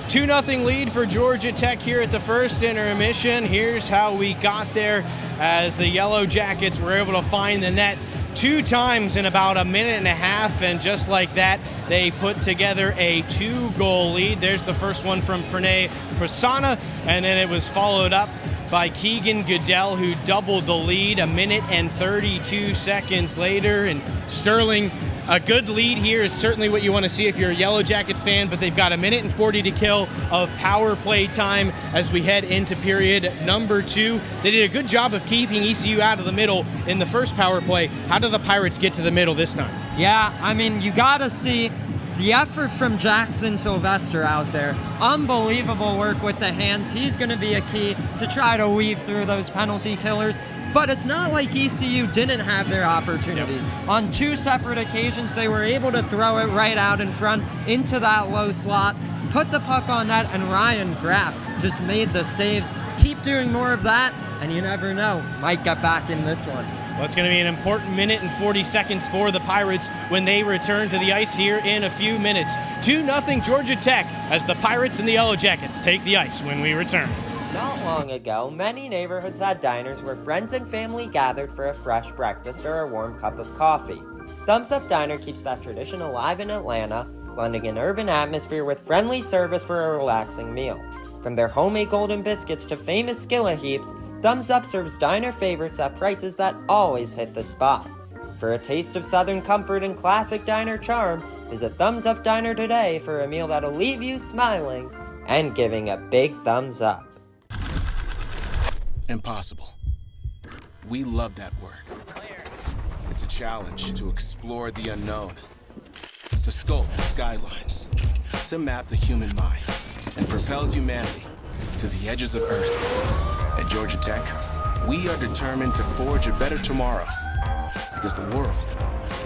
2-0 lead for Georgia Tech here at the first intermission. Here's how we got there as the Yellow Jackets were able to find the net 2 times in about a minute and a half, and just like that, they put together a 2-goal lead. There's the first one from Pranay Prasanna, and then it was followed up by Keegan Goodell, who doubled the lead a minute and 32 seconds later. And Sterling, a good lead here is certainly what you want to see if you're a Yellow Jackets fan, but they've got a minute and 40 to kill of power play time as we head into period number 2. They did a good job of keeping ECU out of the middle in the first power play. How do the Pirates get to the middle this time?
Yeah, I mean, you got to see the effort from Jackson Sylvester out there. Unbelievable work with the hands. He's going to be a key to try to weave through those penalty killers. But it's not like ECU didn't have their opportunities. Yep. On 2 separate occasions, they were able to throw it right out in front into that low slot, put the puck on net, and Ryan Graff just made the saves. Keep doing more of that, and you never know, might get back in this one.
Well, it's going to be an important minute and 40 seconds for the Pirates when they return to the ice here in a few minutes. 2-0 Georgia Tech as the Pirates and the Yellow Jackets take the ice when we return.
Not long ago, many neighborhoods had diners where friends and family gathered for a fresh breakfast or a warm cup of coffee. Thumbs Up Diner keeps that tradition alive in Atlanta, blending an urban atmosphere with friendly service for a relaxing meal. From their homemade golden biscuits to famous skillet heaps, Thumbs Up serves diner favorites at prices that always hit the spot. For a taste of Southern comfort and classic diner charm, visit Thumbs Up Diner today for a meal that'll leave you smiling and giving a big thumbs up.
Impossible. We love that word. It's a challenge to explore the unknown, to sculpt skylines, to map the human mind, and propel humanity to the edges of Earth. At Georgia Tech, we are determined to forge a better tomorrow because the world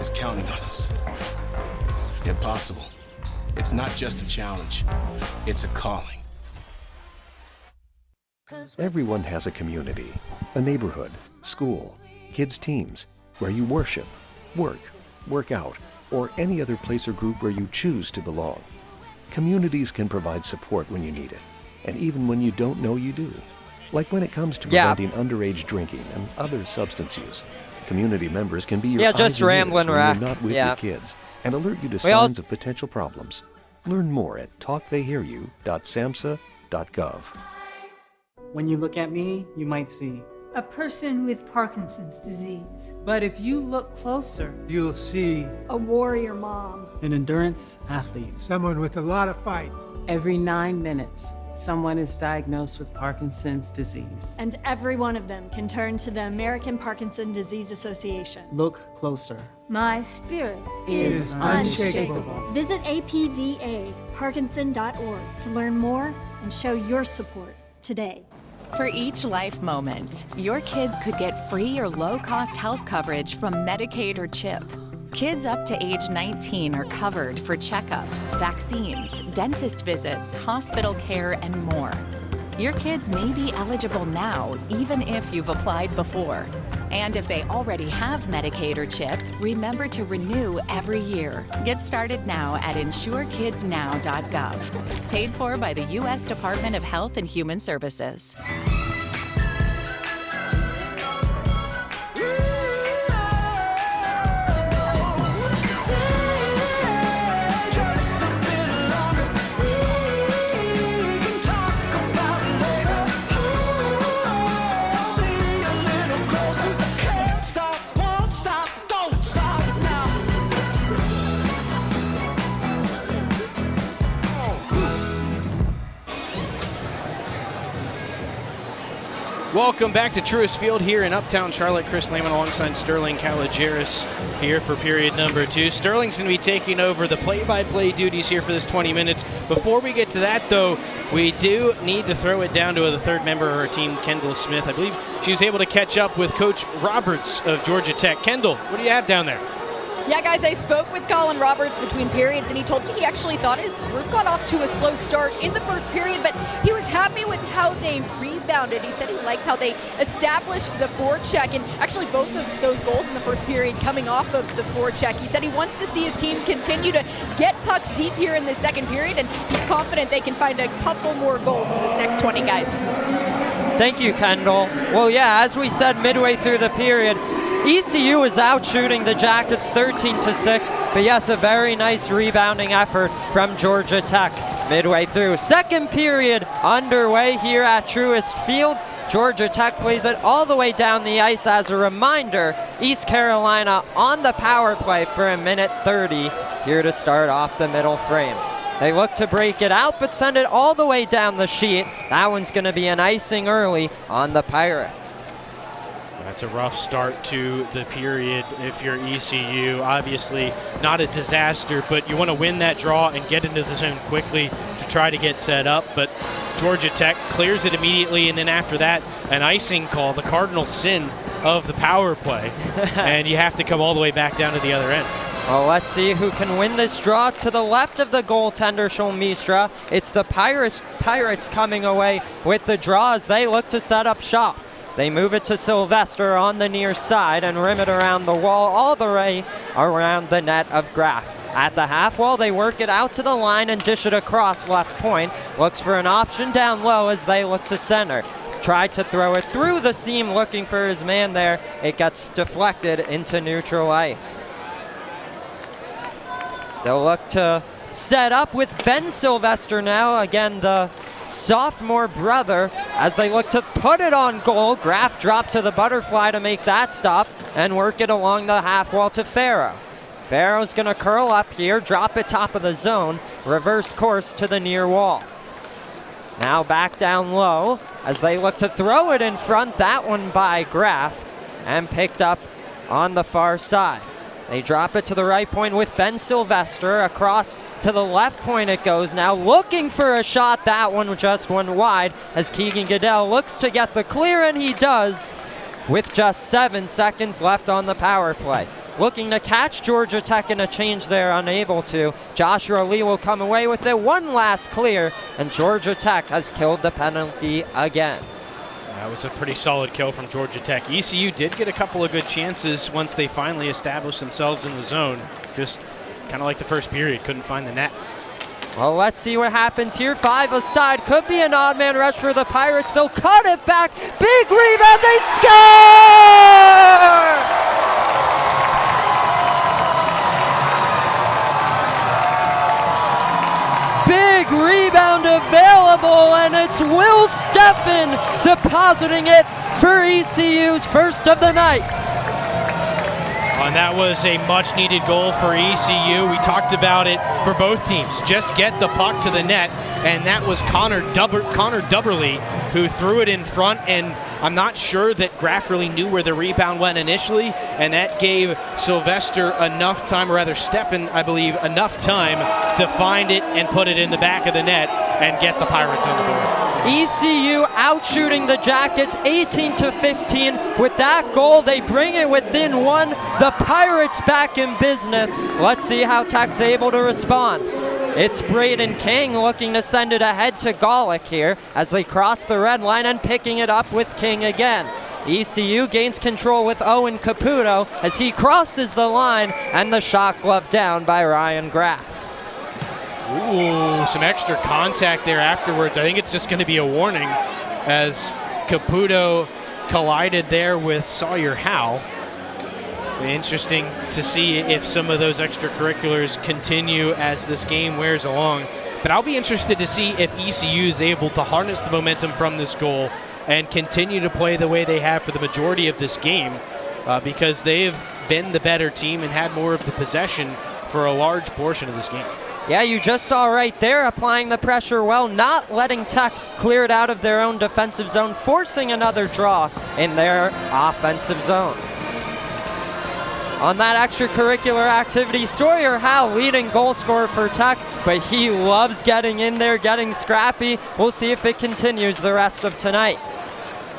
is counting on us. Impossible. It's not just a challenge, it's a calling.
Everyone has a community, a neighborhood, school, kids' teams, where you worship, work out, or any other place or group where you choose to belong. Communities can provide support when you need it, and even when you don't know you do. Like when it comes to preventing underage drinking and other substance use. Community members can be your eyes
just
and ears
rambling,
when
Rack.
you're not with your kids and alert you to signs of potential problems. Learn more at talktheyhearyou.samhsa.gov.
When you look at me, you might see
a person with Parkinson's disease.
But if you look closer,
You'll see
A warrior mom.
an endurance athlete.
someone with a lot of fight.
every 9 minutes, someone is diagnosed with Parkinson's disease.
And every one of them can turn to the American Parkinson Disease Association.
Look closer.
My spirit
Is
unshakable.
Visit apdaparkinson.org to learn more and show your support today.
For each life moment, your kids could get free or low-cost health coverage from Medicaid or CHIP. Kids up to age 19 are covered for checkups, vaccines, dentist visits, hospital care, and more. Your kids may be eligible now, even if you've applied before. And if they already have Medicaid or CHIP, remember to renew every year. Get started now at insurekidsnow.gov. Paid for by the U.S. Department of Health and Human Services.
Welcome back to Truist Field here in Uptown Charlotte. Chris Lehman alongside Sterling Calageris here for period number 2. Sterling's going to be taking over the play-by-play duties here for this 20 minutes. Before we get to that, though, we do need to throw it down to the third member of our team, Kendall Smith. I believe she was able to catch up with Coach Roberts of Georgia Tech. Kendall, what do you have down there?
Yeah, guys, I spoke with Colin Roberts between periods, and he told me he actually thought his group got off to a slow start in the first period, but he was happy with how they rebounded. He said he liked how they established the forecheck, and actually both of those goals in the first period coming off of the forecheck. He said he wants to see his team continue to get pucks deep here in the second period, and he's confident they can find a couple more goals in this next 20, guys.
Thank you, Kendall. Well, yeah, as we said midway through the period, ECU is out shooting the Jackets 13-6, but yes, a very nice rebounding effort from Georgia Tech midway through. Second period underway here at Truist Field. Georgia Tech plays it all the way down the ice. As a reminder, East Carolina on the power play for a minute 30 here to start off the middle frame. They look to break it out, but send it all the way down the sheet. That one's going to be an icing early on the Pirates.
That's a rough start to the period if you're ECU. Obviously not a disaster, but you want to win that draw and get into the zone quickly to try to get set up. But Georgia Tech clears it immediately, and then after that, an icing call, the cardinal sin of the power play. And you have to come all the way back down to the other end.
Well, let's see who can win this draw. To the left of the goaltender, Shulmistra, it's the Pirates coming away with the draw as they look to set up shop. They move it to Sylvester on the near side and rim it around the wall all the way around the net of Graff. At the half wall, they work it out to the line and dish it across left point. Looks for an option down low as they look to center. Tried to throw it through the seam looking for his man there. It gets deflected into neutral ice. They'll look to set up with Ben Sylvester now. Again, the sophomore brother, as they look to put it on goal. Graff dropped to the butterfly to make that stop and work it along the half wall to Farrow. Farrow's going to curl up here, drop it top of the zone, reverse course to the near wall. Now back down low as they look to throw it in front. That one by Graff and picked up on the far side. They drop it to the right point with Ben Sylvester. Across to the left point it goes now. Looking for a shot. That one just went wide as Keegan Goodell looks to get the clear, and he does with just 7 seconds left on the power play. Looking to catch Georgia Tech in a change there, unable to. Joshua Lee will come away with it. One last clear, and Georgia Tech has killed the penalty again.
That was a pretty solid kill from Georgia Tech. ECU did get a couple of good chances once they finally established themselves in the zone. Just kind of like the first period, couldn't find the net.
Well, let's see what happens here. 5 aside, could be an odd man rush for the Pirates. They'll cut it back. Big rebound, they score! Big rebound available, and it's Will Steffen depositing it for ECU's first of the night.
And that was a much-needed goal for ECU. We talked about it for both teams. Just get the puck to the net, and that was Connor Dubberly who threw it in front, and I'm not sure that Graff really knew where the rebound went initially, and that gave Sylvester enough time, or rather Steffen, I believe, enough time to find it and put it in the back of the net and get the Pirates on the board.
ECU outshooting the Jackets 18-15. With that goal, they bring it within one. The Pirates back in business. Let's see how Tech's able to respond. It's Braden King looking to send it ahead to Golick here as they cross the red line and picking it up with King again. ECU gains control with Owen Caputo as he crosses the line, and the shot glove down by Ryan Graff.
Ooh, some extra contact there afterwards. I think it's just going to be a warning as Caputo collided there with Sawyer Howe. Interesting to see if some of those extracurriculars continue as this game wears along. But I'll be interested to see if ECU is able to harness the momentum from this goal and continue to play the way they have for the majority of this game, because they've been the better team and had more of the possession for a large portion of this game.
Yeah, you just saw right there, applying the pressure well, not letting Tech clear it out of their own defensive zone, forcing another draw in their offensive zone. On that extracurricular activity, Sawyer Howe, leading goal scorer for Tech, but he loves getting in there, getting scrappy. We'll see if it continues the rest of tonight.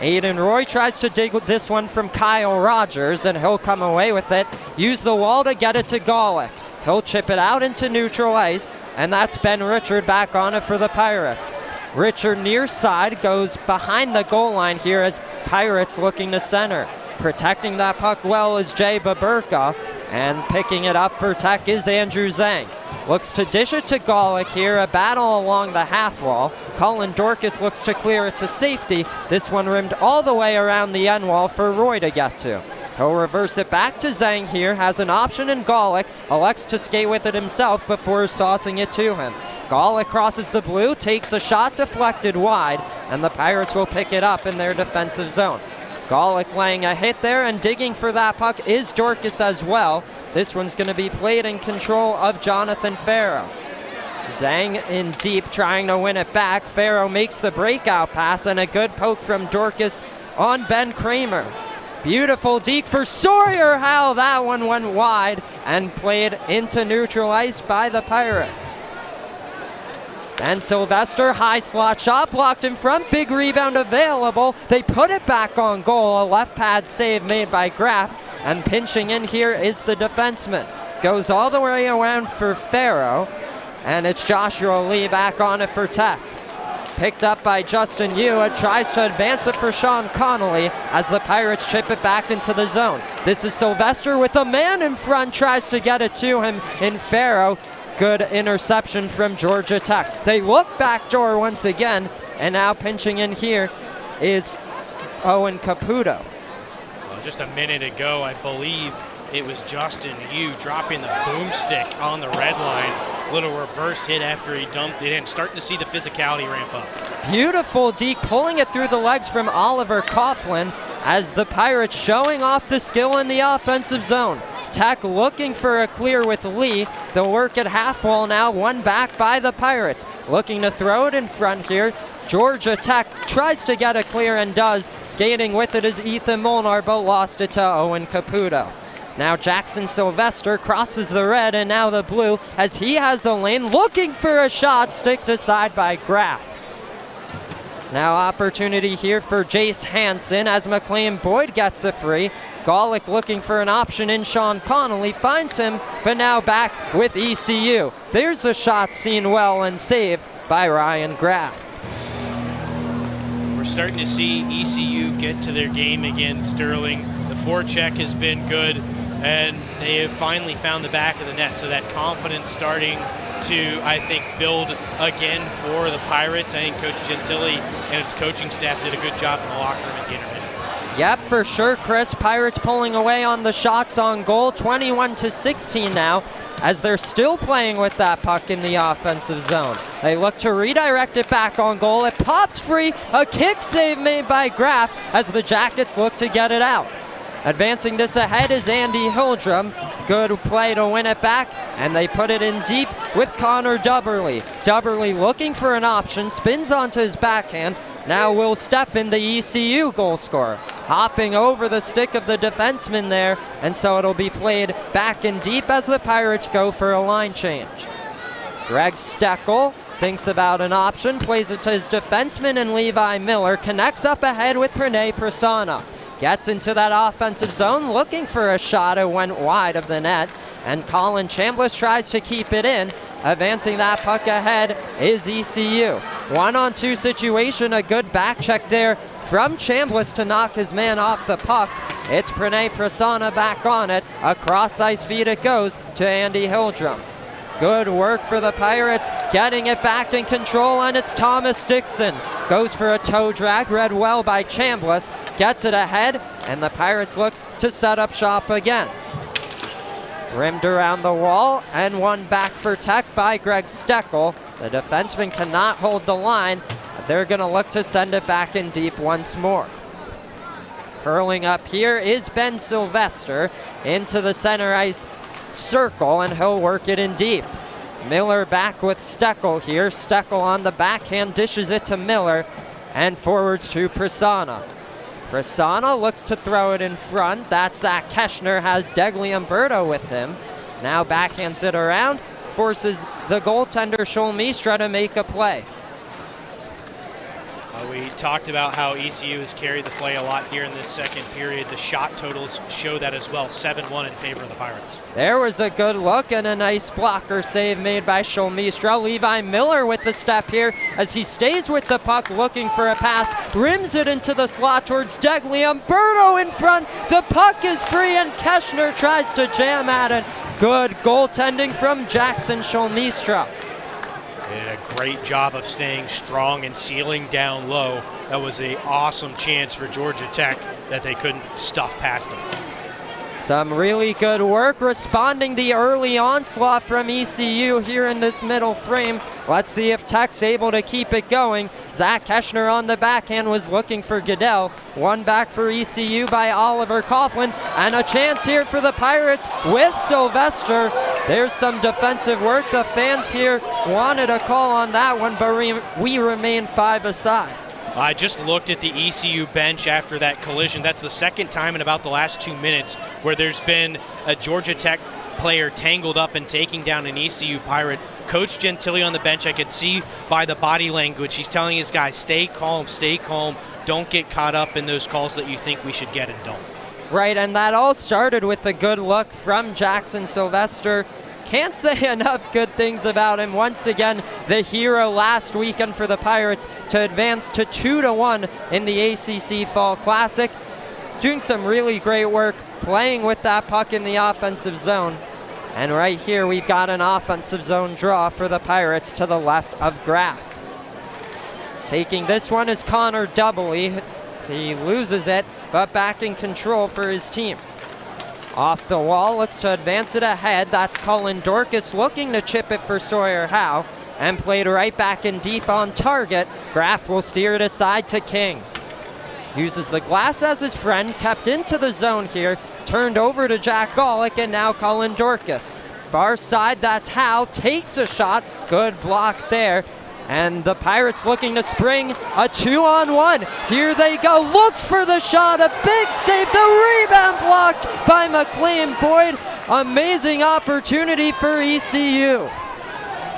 Aiden Roy tries to dig with this one from Kyle Rogers, and he'll come away with it. Use the wall to get it to Golick. He'll chip it out into neutral ice, and that's Ben Richard back on it for the Pirates. Richard near side goes behind the goal line here as Pirates looking to center. Protecting that puck well is Jay Baburka, and picking it up for Tech is Andrew Zhang. Looks to dish it to Golick here, a battle along the half wall. Colin Dorcas looks to clear it to safety. This one rimmed all the way around the end wall for Roy to get to. He'll reverse it back to Zhang here, has an option in Golick, elects to skate with it himself before saucing it to him. Golick crosses the blue, takes a shot deflected wide, and the Pirates will pick it up in their defensive zone. Golick laying a hit there, and digging for that puck is Dorcas as well. This one's going to be played in control of Jonathan Farrow. Zhang in deep, trying to win it back. Farrow makes the breakout pass, and a good poke from Dorcas on Ben Kramer. Beautiful deke for Sawyer. How that one went wide and played into neutral ice by the Pirates. And Sylvester, high slot shot, blocked in front, big rebound available. They put it back on goal, a left pad save made by Graff, and pinching in here is the defenseman. Goes all the way around for Farrow, and it's Joshua Lee back on it for Tech. Picked up by Justin Yu, tries to advance it for Sean Connolly as the Pirates chip it back into the zone. This is Sylvester with a man in front, tries to get it to him in Farrow. Good interception from Georgia Tech. They look backdoor once again, and now pinching in here is Owen Caputo.
Well, just a minute ago, I believe it was Justin Yu dropping the boomstick on the red line. Little reverse hit after he dumped it in. Starting to see the physicality ramp up.
Beautiful deke, pulling it through the legs from Oliver Coughlin as the Pirates showing off the skill in the offensive zone. Tech looking for a clear with Lee. They'll work at half wall now, one back by the Pirates. Looking to throw it in front here. Georgia Tech tries to get a clear and does. Skating with it is Ethan Molnar, but lost it to Owen Caputo. Now Jackson Sylvester crosses the red and now the blue as he has a lane, looking for a shot, sticked aside by Graff. Now opportunity here for Jace Hansen as McLean Boyd gets a free. Golick looking for an option in Sean Connolly, finds him, but now back with ECU. There's a shot seen well and saved by Ryan Graff.
We're starting to see ECU get to their game again, Sterling. The forecheck has been good, and they have finally found the back of the net, so that confidence starting to, I think, build again for the Pirates. I think Coach Gentili and his coaching staff did a good job in the locker room at the intermission.
Yep, for sure, Chris. Pirates pulling away on the shots on goal, 21-16 now, as they're still playing with that puck in the offensive zone. They look to redirect it back on goal. It pops free, a kick save made by Graff as the Jackets look to get it out. Advancing this ahead is Andy Hildrum. Good play to win it back, and they put it in deep with Connor Dubberly. Dubberly looking for an option, spins onto his backhand. Now Will Steffen, the ECU goal scorer, hopping over the stick of the defenseman there, and so it'll be played back in deep as the Pirates go for a line change. Greg Steckel thinks about an option, plays it to his defenseman and Levi Miller, connects up ahead with Pranay Prasanna. Gets into that offensive zone, looking for a shot. It went wide of the net, and Colin Chambliss tries to keep it in. Advancing that puck ahead is ECU. 1-on-2 situation, a good back check there from Chambliss to knock his man off the puck. It's Pranay Prasanna back on it. Across ice feed it goes to Andy Hildrum. Good work for the Pirates, getting it back in control, and it's Thomas Dixon. Goes for a toe drag, read well by Chambliss, gets it ahead, and the Pirates look to set up shop again. Rimmed around the wall, and one back for Tech by Greg Steckel. The defenseman cannot hold the line. They're going to look to send it back in deep once more. Curling up here is Ben Sylvester into the center ice circle, and he'll work it in deep. Miller back with Steckel here. Steckel on the backhand dishes it to Miller, and forwards to Prasanna. Prasanna looks to throw it in front. That's Zach Keschner, has Degli Umberto with him. Now backhands it around, forces the goaltender Shulmistra to make a play.
We talked about how ECU has carried the play a lot here in this second period. The shot totals show that as well, 7-1 in favor of the Pirates.
There was a good look and a nice blocker save made by Shulmistra. Levi Miller with the step here as he stays with the puck looking for a pass, rims it into the slot towards Degley. Umberto in front, the puck is free and Keshner tries to jam at it. Good goaltending from Jackson Shulmistra.
Did a great job of staying strong and sealing down low. That was an awesome chance for Georgia Tech that they couldn't stuff past them.
Some really good work responding the early onslaught from ECU here in this middle frame. Let's see if Tech's able to keep it going. Zach Keshner on the backhand was looking for Goodell. One back for ECU by Oliver Coughlin. And a chance here for the Pirates with Sylvester. There's some defensive work. The fans here wanted a call on that one, but we remain 5 aside.
I just looked at the ECU bench after that collision. That's the second time in about the last 2 minutes where there's been a Georgia Tech player tangled up and taking down an ECU Pirate. Coach Gentili on the bench, I could see by the body language, he's telling his guys, stay calm, don't get caught up in those calls that you think we should get and don't.
Right, and that all started with a good look from Jackson Sylvester. Can't say enough good things about him. Once again, the hero last weekend for the Pirates to advance to 2-1 in the ACC Fall Classic. Doing some really great work playing with that puck in the offensive zone. And right here, we've got an offensive zone draw for the Pirates to the left of Graff. Taking this one is Connor Doubley. He loses it, but back in control for his team. Off the wall, looks to advance it ahead. That's Cullen Dorcas looking to chip it for Sawyer Howe. And played right back in deep on target. Graff will steer it aside to King. Uses the glass as his friend, kept into the zone here. Turned over to Jack Golick, and now Cullen Dorcas. Far side, that's Howe. Takes a shot. Good block there. And the Pirates looking to spring a 2-on-1. Here they go. Looks for the shot. A big save. The rebound blocked by McLean Boyd. Amazing opportunity for ECU.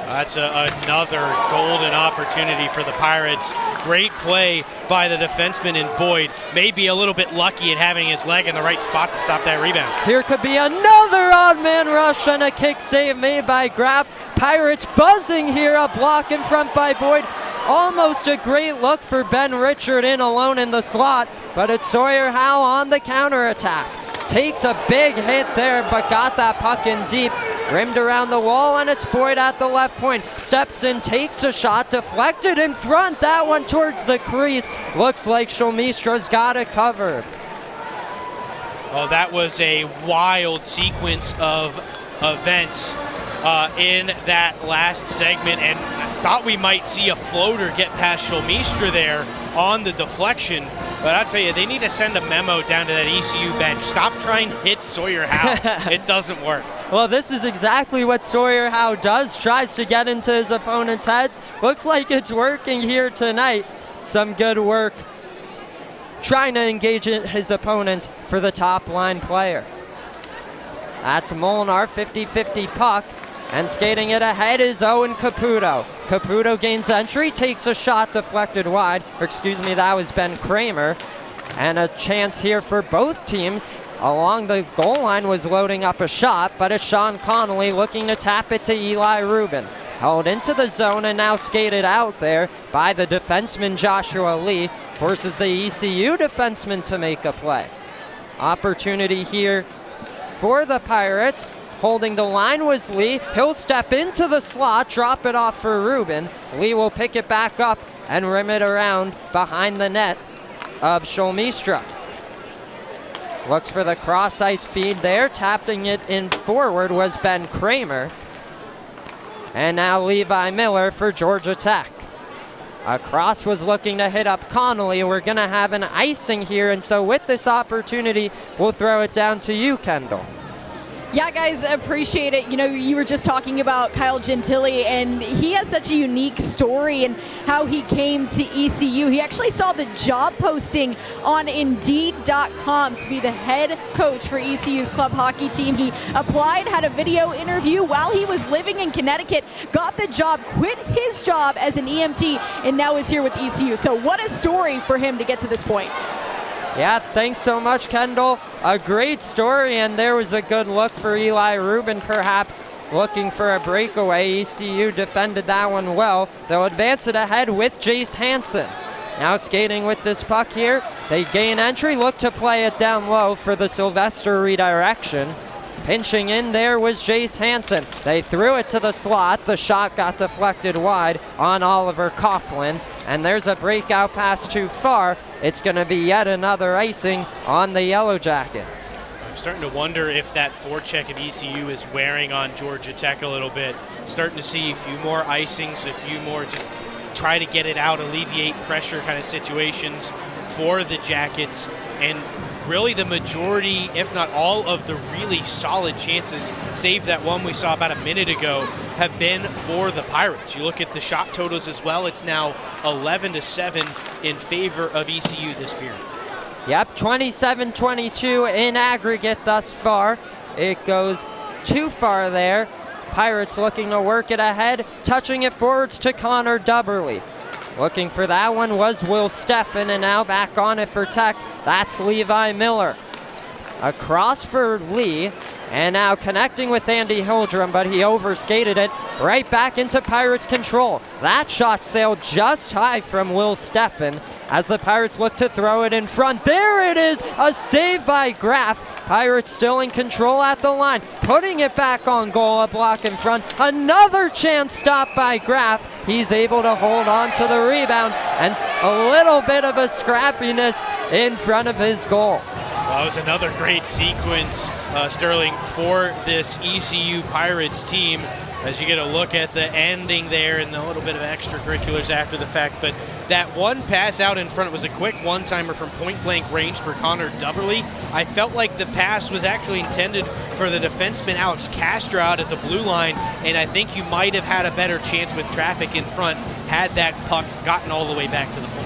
That's another golden opportunity for the Pirates. Great play by the defenseman in Boyd. Maybe a little bit lucky at having his leg in the right spot to stop that rebound.
Here could be another odd man rush and a kick save made by Graff. Pirates buzzing here. A block in front by Boyd. Almost a great look for Ben Richard in alone in the slot, but it's Sawyer Howe on the counterattack. Takes a big hit there, but got that puck in deep. Rimmed around the wall, and it's Boyd at the left point. Steps in, takes a shot, deflected in front. That one towards the crease. Looks like Shulmistra's got it covered.
Oh, that was a wild sequence of events in that last segment, and I thought we might see a floater get past Shulmistra there on the deflection. But I'll tell you, they need to send a memo down to that ECU bench. Stop trying to hit Sawyer Howe. It doesn't work.
Well, this is exactly what Sawyer Howe does. Tries to get into his opponent's heads. Looks like it's working here tonight. Some good work trying to engage his opponents for the top line player. That's Molinar, 50-50 puck. And skating it ahead is Owen Caputo. Caputo gains entry, takes a shot deflected wide. That was Ben Kramer. And a chance here for both teams. Along the goal line was loading up a shot, but it's Sean Connolly looking to tap it to Eli Rubin. Held into the zone and now skated out there by the defenseman Joshua Lee. Forces the ECU defenseman to make a play. Opportunity here for the Pirates. Holding the line was Lee. He'll step into the slot, drop it off for Rubin. Lee will pick it back up and rim it around behind the net of Shulmistra. Looks for the cross-ice feed there. Tapping it in forward was Ben Kramer. And now Levi Miller for Georgia Tech. Cross was looking to hit up Connolly. We're going to have an icing here, and so with this opportunity, we'll throw it down to you, Kendall.
Yeah, guys, appreciate it. You know, you were just talking about Kyle Gentile, and he has such a unique story and how he came to ECU. He actually saw the job posting on Indeed.com to be the head coach for ECU's club hockey team. He applied, had a video interview while he was living in Connecticut, got the job, quit his job as an EMT, and now is here with ECU. So what a story for him to get to this point.
Yeah, thanks so much, Kendall. A great story, and there was a good look for Eli Rubin, perhaps looking for a breakaway. ECU defended that one well. They'll advance it ahead with Jace Hansen. Now skating with this puck here. They gain entry, look to play it down low for the Sylvester redirection. Pinching in there was Jace Hansen. They threw it to the slot. The shot got deflected wide on Oliver Coughlin. And there's a breakout pass too far. It's going to be yet another icing on the Yellow Jackets.
I'm starting to wonder if that forecheck of ECU is wearing on Georgia Tech a little bit. Starting to see a few more icings, a few more just try to get it out, alleviate pressure kind of situations for the Jackets. And really the majority, if not all, of the really solid chances, save that one we saw about a minute ago, have been for the Pirates. You look at the shot totals as well, it's now 11-7 in favor of ECU this period.
Yep, 27-22 in aggregate thus far. It goes too far there. Pirates looking to work it ahead, touching it forwards to Connor Dubberly. Looking for that one was Will Steffen, and now back on it for Tech. That's Levi Miller. Across for Lee, and now connecting with Andy Hildrum, but he overskated it right back into Pirates control. That shot sailed just high from Will Steffen as the Pirates look to throw it in front. There it is, a save by Graff. Pirates still in control at the line, putting it back on goal, a block in front. Another chance stopped by Graff. He's able to hold on to the rebound, and a little bit of a scrappiness in front of his goal.
Well, that was another great sequence, Sterling, for this ECU Pirates team, as you get a look at the ending there and a little bit of extracurriculars after the fact. But that one pass out in front was a quick one-timer from point-blank range for Connor Dubberly. I felt like the pass was actually intended for the defenseman Alex Castro out at the blue line, and I think you might have had a better chance with traffic in front had that puck gotten all the way back to the point.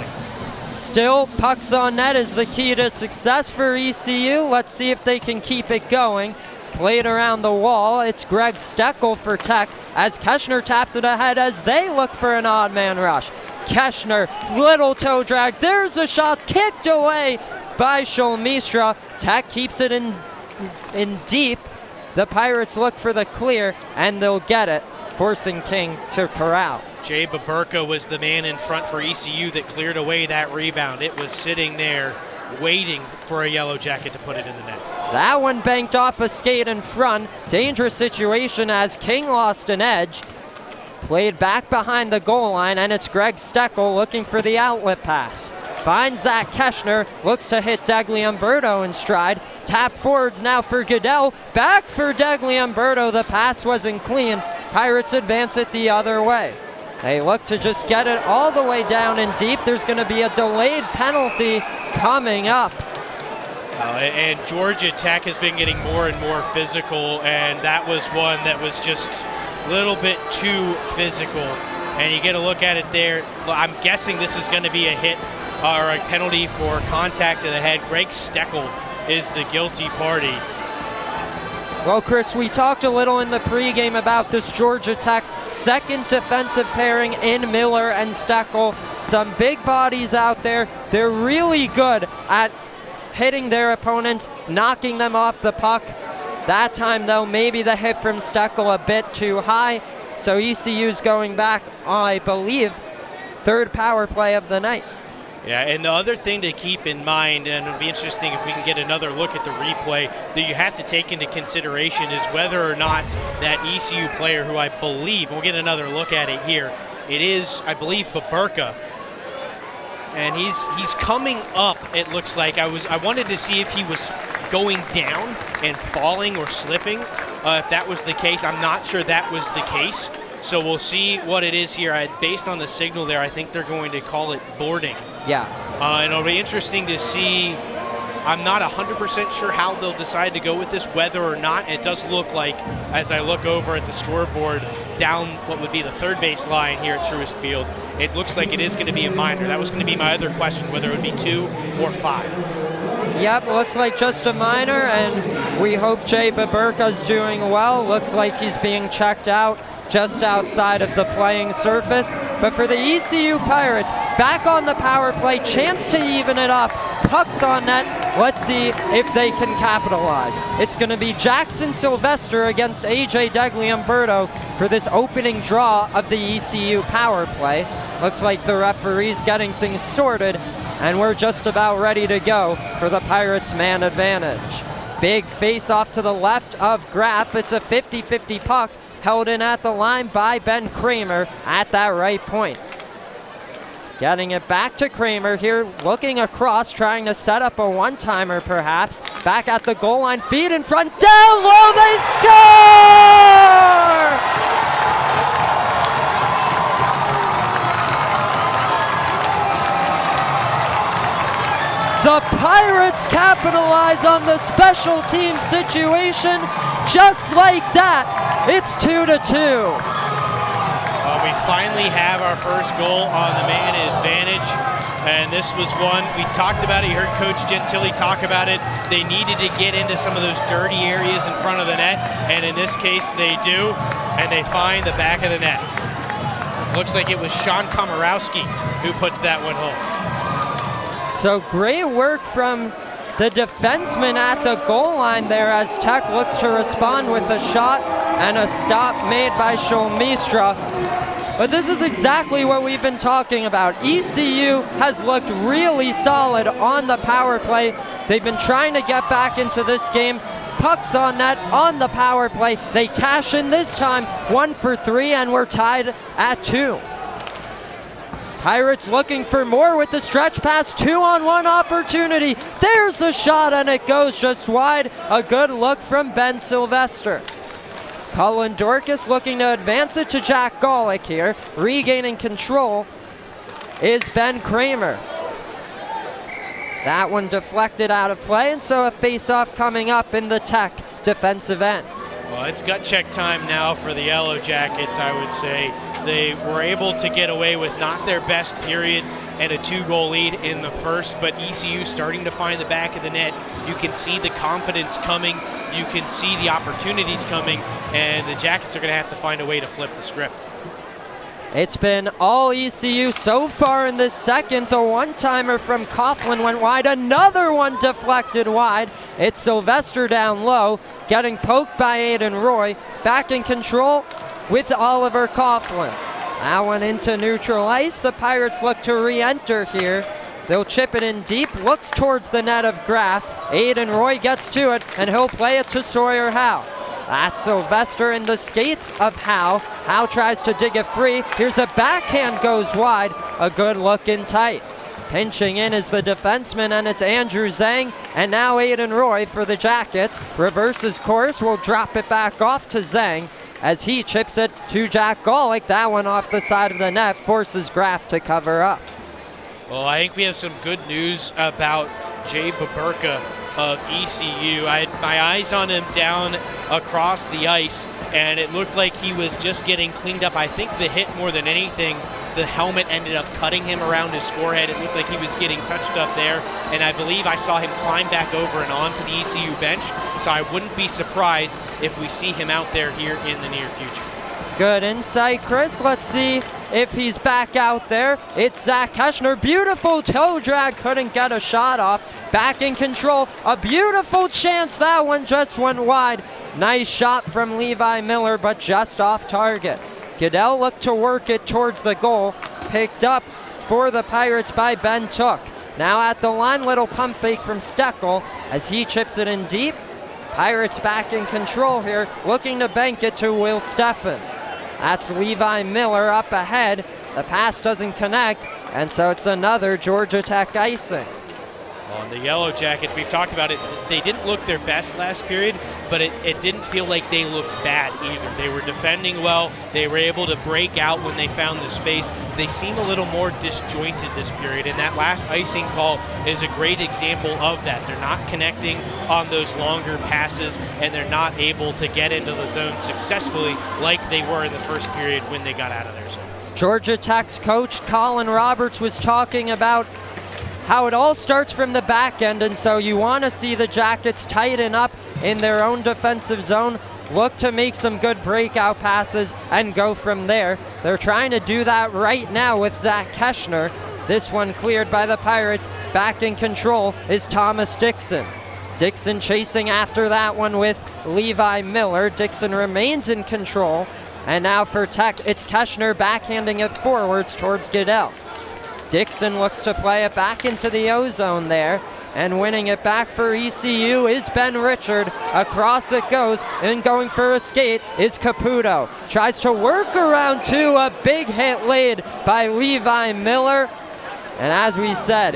Still, pucks on net is the key to success for ECU. Let's see if they can keep it going. Played around the wall. It's Greg Steckel for Tech as Keshner taps it ahead as they look for an odd man rush. Keshner, little toe drag. There's a shot kicked away by Sholmistra. Tech keeps it in deep. The Pirates look for the clear, and they'll get it, forcing King to corral.
Jay Baburka was the man in front for ECU that cleared away that rebound. It was sitting there waiting for a Yellow Jacket to put it in the net.
That one banked off a skate in front. Dangerous situation as King lost an edge. Played back behind the goal line, and it's Greg Steckel looking for the outlet pass. Finds Zach Keshner, looks to hit Degli Umberto in stride. Tap forwards now for Goodell. Back for Degli Umberto. The pass wasn't clean. Pirates advance it the other way. They look to just get it all the way down and deep. There's going to be a delayed penalty coming up.
And Georgia Tech has been getting more and more physical, and that was one that was just a little bit too physical. And you get a look at it there. I'm guessing this is going to be a hit or a penalty for contact to the head. Greg Steckel is the guilty party.
Well, Chris, we talked a little in the pregame about this Georgia Tech second defensive pairing in Miller and Steckel. Some big bodies out there. They're really good at hitting their opponents, knocking them off the puck. That time, though, maybe the hit from Steckel a bit too high. So ECU's going back, I believe, third power play of the night.
Yeah, and the other thing to keep in mind, and it'll be interesting if we can get another look at the replay, that you have to take into consideration is whether or not that ECU player, who I believe, we'll get another look at it here, it is, I believe, Baburka. And he's coming up, it looks like. I wanted to see if he was going down and falling or slipping. If that was the case, I'm not sure that was the case. So we'll see what it is here. Based on the signal there, I think they're going to call it boarding.
Yeah.
And it'll be interesting to see I'm not 100% sure how they'll decide to go with this, whether or not. It does look like, as I look over at the scoreboard down what would be the third base line here at Truist Field, it looks like it is going to be a minor. That was going to be my other question, whether it would be 2 or 5.
Yep, looks like just a minor, and we hope Jay Baburka's doing well. Looks like he's being checked out just outside of the playing surface. But for the ECU Pirates, back on the power play, chance to even it up. Pucks on net. Let's see if they can capitalize. It's going to be Jackson Sylvester against AJ Degliumberto for this opening draw of the ECU power play. Looks like the referee's getting things sorted, and we're just about ready to go for the Pirates' man advantage. Big face off to the left of Graff. It's a 50-50 puck held in at the line by Ben Kramer at that right point. Getting it back to Kramer here, looking across, trying to set up a one-timer perhaps. Back at the goal line, feed in front, down low, they score! The Pirates capitalize on the special team situation just like that. It's 2-2.
We finally have our first goal on the man advantage, and this was one, we talked about it, you heard Coach Gentili talk about it. They needed to get into some of those dirty areas in front of the net, and in this case they do, and they find the back of the net. Looks like it was Sean Komorowski who puts that one home.
So great work from the defenseman at the goal line there as Tech looks to respond with a shot and a stop made by Sholmistra. But this is exactly what we've been talking about. ECU has looked really solid on the power play. They've been trying to get back into this game. Pucks on net on the power play. They cash in this time, 1 for 3, and we're tied at 2. Pirates looking for more with the stretch pass, 2-on-1 opportunity. There's a shot and it goes just wide. A good look from Ben Sylvester. Cullen Dorcas looking to advance it to Jack Golick here. Regaining control is Ben Kramer. That one deflected out of play, and so a face-off coming up in the Tech defensive end.
Well, it's gut check time now for the Yellow Jackets, I would say. They were able to get away with not their best period and a 2-goal lead in the first, but ECU starting to find the back of the net. You can see the confidence coming. You can see the opportunities coming, and the Jackets are going to have to find a way to flip the script.
It's been all ECU so far in this second. The one-timer from Coughlin went wide. Another one deflected wide. It's Sylvester down low, getting poked by Aiden Roy. Back in control with Oliver Coughlin. That one into neutral ice. The Pirates look to re-enter here. They'll chip it in deep, looks towards the net of Graff. Aiden Roy gets to it, and he'll play it to Sawyer Howe. That's Sylvester in the skates of Howe. Howe tries to dig it free. Here's a backhand, goes wide. A good look in tight. Pinching in is the defenseman, and it's Andrew Zhang. And now Aiden Roy for the Jackets. Reverses course, will drop it back off to Zhang as he chips it to Jack Golick. That one off the side of the net, forces Graff to cover up.
Well, I think we have some good news about Jay Baburka of ECU. I had my eyes on him down across the ice, and it looked like he was just getting cleaned up. I think the hit more than anything, the helmet ended up cutting him around his forehead. It looked like he was getting touched up there, and I believe I saw him climb back over and onto the ECU bench, so I wouldn't be surprised if we see him out there here in the near future.
Good insight, Chris. Let's see if he's back out there. It's Zach Heschner. Beautiful toe drag. Couldn't get a shot off. Back in control. A beautiful chance. That one just went wide. Nice shot from Levi Miller, but just off target. Goodell looked to work it towards the goal. Picked up for the Pirates by Ben Took. Now at the line, little pump fake from Steckel as he chips it in deep. Pirates back in control here, looking to bank it to Will Steffen. That's Levi Miller up ahead. The pass doesn't connect, and so it's another Georgia Tech icing.
On the Yellow Jackets, we've talked about it. They didn't look their best last period, but it didn't feel like they looked bad either. They were defending well. They were able to break out when they found the space. They seem a little more disjointed this period, and that last icing call is a great example of that. They're not connecting on those longer passes, and they're not able to get into the zone successfully like they were in the first period when they got out of their zone.
Georgia Tech's coach Colin Roberts was talking about how it all starts from the back end, and so you want to see the Jackets tighten up in their own defensive zone, look to make some good breakout passes, and go from there. They're trying to do that right now with Zach Keschner. This one cleared by the Pirates. Back in control is Thomas Dixon. Dixon chasing after that one with Levi Miller. Dixon remains in control, and now for Tech, it's Keschner backhanding it forwards towards Goodell. Dixon looks to play it back into the O-zone there, and winning it back for ECU is Ben Richard. Across it goes, and going for a skate is Caputo. Tries to work around two, a big hit laid by Levi Miller. And as we said,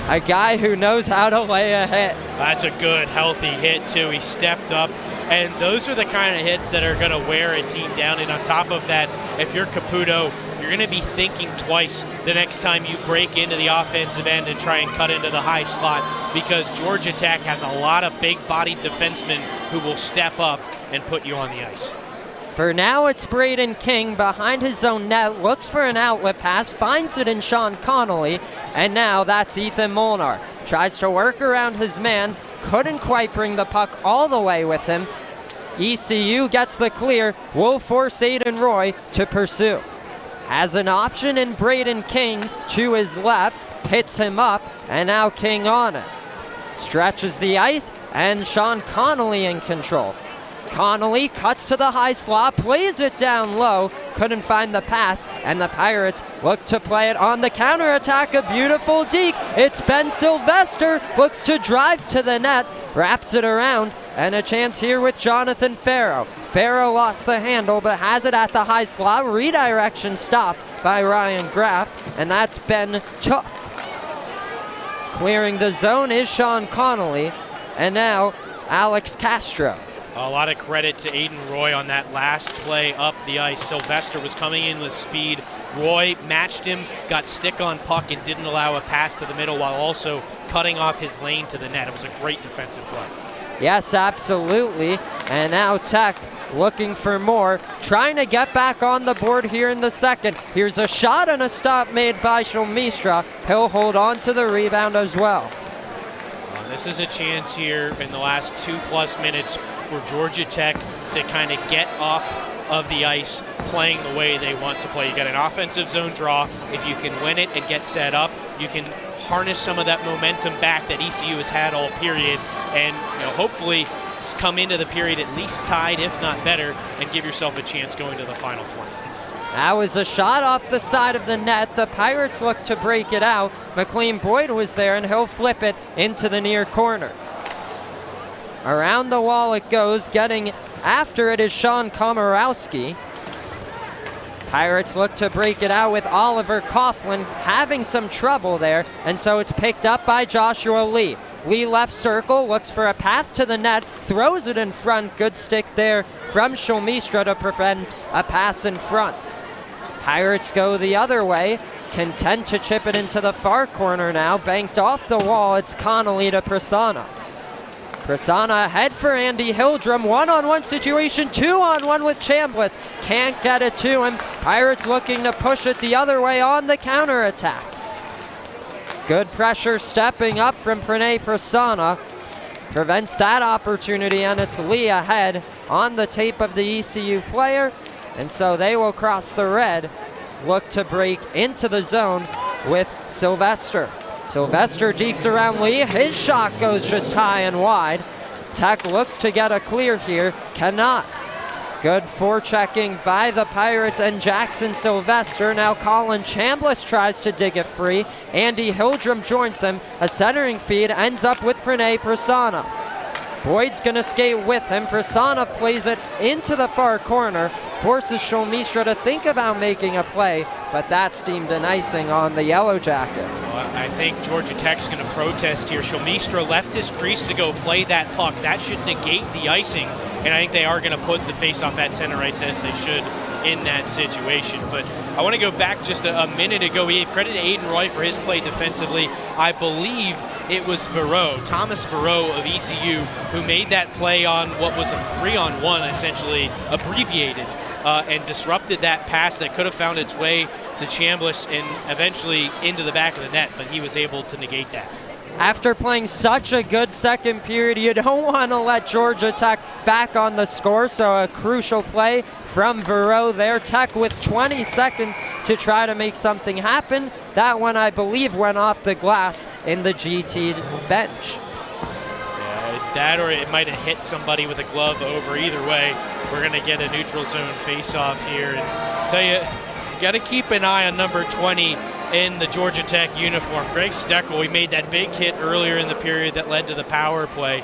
a guy who knows how to lay a hit.
That's a good, healthy hit, too. He stepped up, and those are the kind of hits that are going to wear a team down. And on top of that, if you're Caputo, you're going to be thinking twice the next time you break into the offensive end and try and cut into the high slot, because Georgia Tech has a lot of big-bodied defensemen who will step up and put you on the ice.
For now, it's Braden King behind his own net, looks for an outlet pass, finds it in Sean Connolly, and now that's Ethan Molnar. Tries to work around his man, couldn't quite bring the puck all the way with him. ECU gets the clear, will force Aiden Roy to pursue. Has an option in Braden King to his left, hits him up, and now King on it. Stretches the ice, and Sean Connolly in control. Connolly cuts to the high slot, plays it down low, couldn't find the pass, and the Pirates look to play it on the counterattack. A beautiful deke. It's Ben Sylvester, looks to drive to the net, wraps it around, and a chance here with Jonathan Farrow. Farrow lost the handle, but has it at the high slot. Redirection stop by Ryan Graff, and that's Ben Took. Clearing the zone is Sean Connolly, and now Alex Castro.
A lot of credit to Aiden Roy on that last play up the ice. Sylvester was coming in with speed. Roy matched him, got stick on puck, and didn't allow a pass to the middle while also cutting off his lane to the net. It was a great defensive play.
Yes, absolutely. And now Tech looking for more, trying to get back on the board here in the second. Here's a shot and a stop made by Shulmistra. He'll hold on to the rebound as well.
This is a chance here in the last 2+ minutes for Georgia Tech to kind of get off of the ice playing the way they want to play. You got an offensive zone draw. If you can win it and get set up, you can harness some of that momentum back that ECU has had all period, and hopefully come into the period at least tied, if not better, and give yourself a chance going to the final 20.
That was a shot off the side of the net. The Pirates look to break it out. McLean Boyd was there, and he'll flip it into the near corner. Around the wall it goes. Getting after it is Sean Komorowski. Pirates look to break it out with Oliver Coughlin having some trouble there, and so it's picked up by Joshua Lee. Lee left circle, looks for a path to the net, throws it in front. Good stick there from Shulmistra to prevent a pass in front. Pirates go the other way, content to chip it into the far corner now. Banked off the wall, it's Connolly to Prasanna. Prasanna ahead for Andy Hildrum. One-on-one situation, 2-on-1 with Chambliss. Can't get it to him. Pirates looking to push it the other way on the counterattack. Good pressure stepping up from Pranay Prasanna. Prevents that opportunity, and it's Lee ahead on the tape of the ECU player. And so they will cross the red, look to break into the zone with Sylvester. Sylvester dekes around Lee. His shot goes just high and wide. Tech looks to get a clear here, cannot. Good forechecking by the Pirates and Jackson Sylvester. Now Colin Chambliss tries to dig it free. Andy Hildrum joins him. A centering feed ends up with Pranay Prasanna. Boyd's gonna skate with him. Prasanna plays it into the far corner, forces Shulmistra to think about making a play, but that's deemed an icing on the Yellow Jackets.
Well, I think Georgia Tech's going to protest here. Shulmistra left his crease to go play that puck. That should negate the icing, and I think they are going to put the faceoff at center ice as they should in that situation. But I want to go back just a minute ago. We gave credit to Aiden Roy for his play defensively. I believe it was Verreau, Thomas Verreau of ECU, who made that play on what was a 3-on-1, essentially abbreviated, and disrupted that pass that could have found its way to Chambliss and eventually into the back of the net, but he was able to negate that.
After playing such a good second period, you don't want to let Georgia Tech back on the score, so a crucial play from Verreau there. Tech with 20 seconds to try to make something happen. That one, I believe, went off the glass in the GT bench.
Yeah, that or it might have hit somebody with a glove over. Either way, we're going to get a neutral zone face-off here. And tell you, got to keep an eye on number 20 in the Georgia Tech uniform. Greg Steckel, he made that big hit earlier in the period that led to the power play.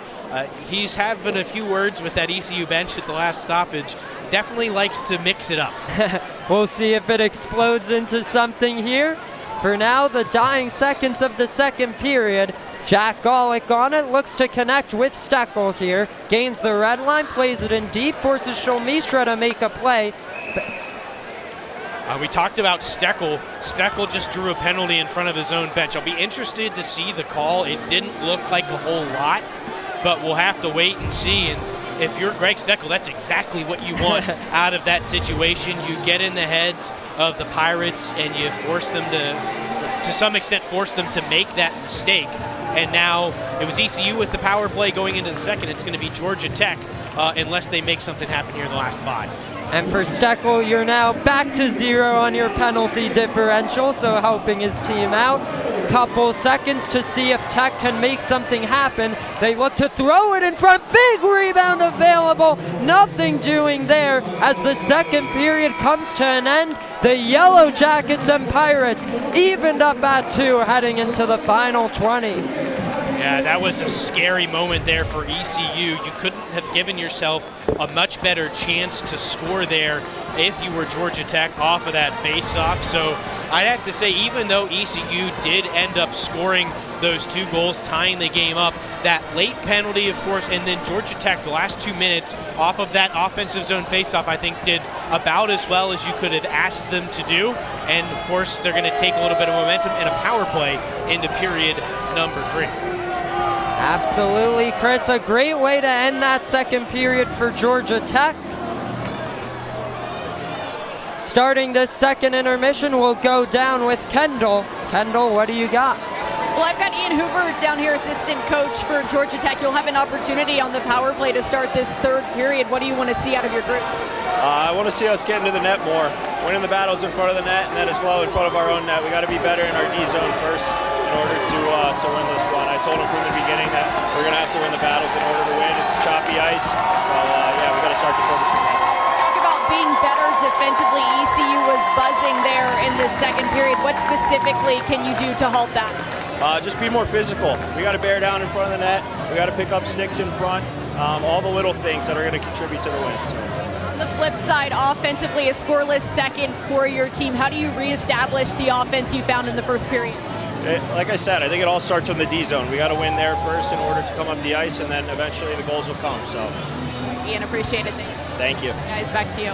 He's having a few words with that ECU bench at the last stoppage. Definitely likes to mix it up.
We'll see if it explodes into something here. For now, the dying seconds of the second period. Jack Golick on it, looks to connect with Steckel here. Gains the red line, plays it in deep, forces Shulmistra to make a play.
We talked about Steckel. Steckel just drew a penalty in front of his own bench. I'll be interested to see the call. It didn't look like a whole lot, but we'll have to wait and see. And if you're Greg Steckel, that's exactly what you want out of that situation. You get in the heads of the Pirates and you force them to some extent, force them to make that mistake. And now it was ECU with the power play going into the second. It's going to be Georgia Tech unless they make something happen here in the last 5.
And for Steckel, you're now back to 0 on your penalty differential, so helping his team out. Couple seconds to see if Tech can make something happen. They look to throw it in front. Big rebound available. Nothing doing there as the second period comes to an end. The Yellow Jackets and Pirates evened up at 2 heading into the final 20.
Yeah, that was a scary moment there for ECU. You couldn't have given yourself a much better chance to score there if you were Georgia Tech off of that face-off. So I'd have to say, even though ECU did end up scoring those 2 goals, tying the game up, that late penalty, of course, and then Georgia Tech, the last 2 minutes off of that offensive zone face-off, I think did about as well as you could have asked them to do. And, of course, they're going to take a little bit of momentum and a power play into period number 3.
Absolutely, Chris. A great way to end that second period for Georgia Tech. Starting this second intermission, we'll go down with Kendall. Kendall, what do you got?
Well, I've got Ian Hoover down here, assistant coach for Georgia Tech. You'll have an opportunity on the power play to start this third period. What do you want to see out of your group?
I want to see us get into the net more, winning the battles in front of the net, and then as well in front of our own net. We got to be better in our D zone first in order to win this one. I told him from the beginning that we're going to have to win the battles in order to win. It's choppy ice, so yeah, we got to start to focus from that.
Talk about being better defensively. ECU was buzzing there in the second period. What specifically can you do to halt that?
Just be more physical. We got to bear down in front of the net. We got to pick up sticks in front. All the little things that are going to contribute to the win. So.
On the flip side, offensively, a scoreless second for your team. How do you reestablish the offense you found in the first period?
Like I said, I think it all starts from the D zone. We got to win there first in order to come up the ice, and then eventually the goals will come. So,
Ian, appreciate it.
Thank you.
Guys, back to you.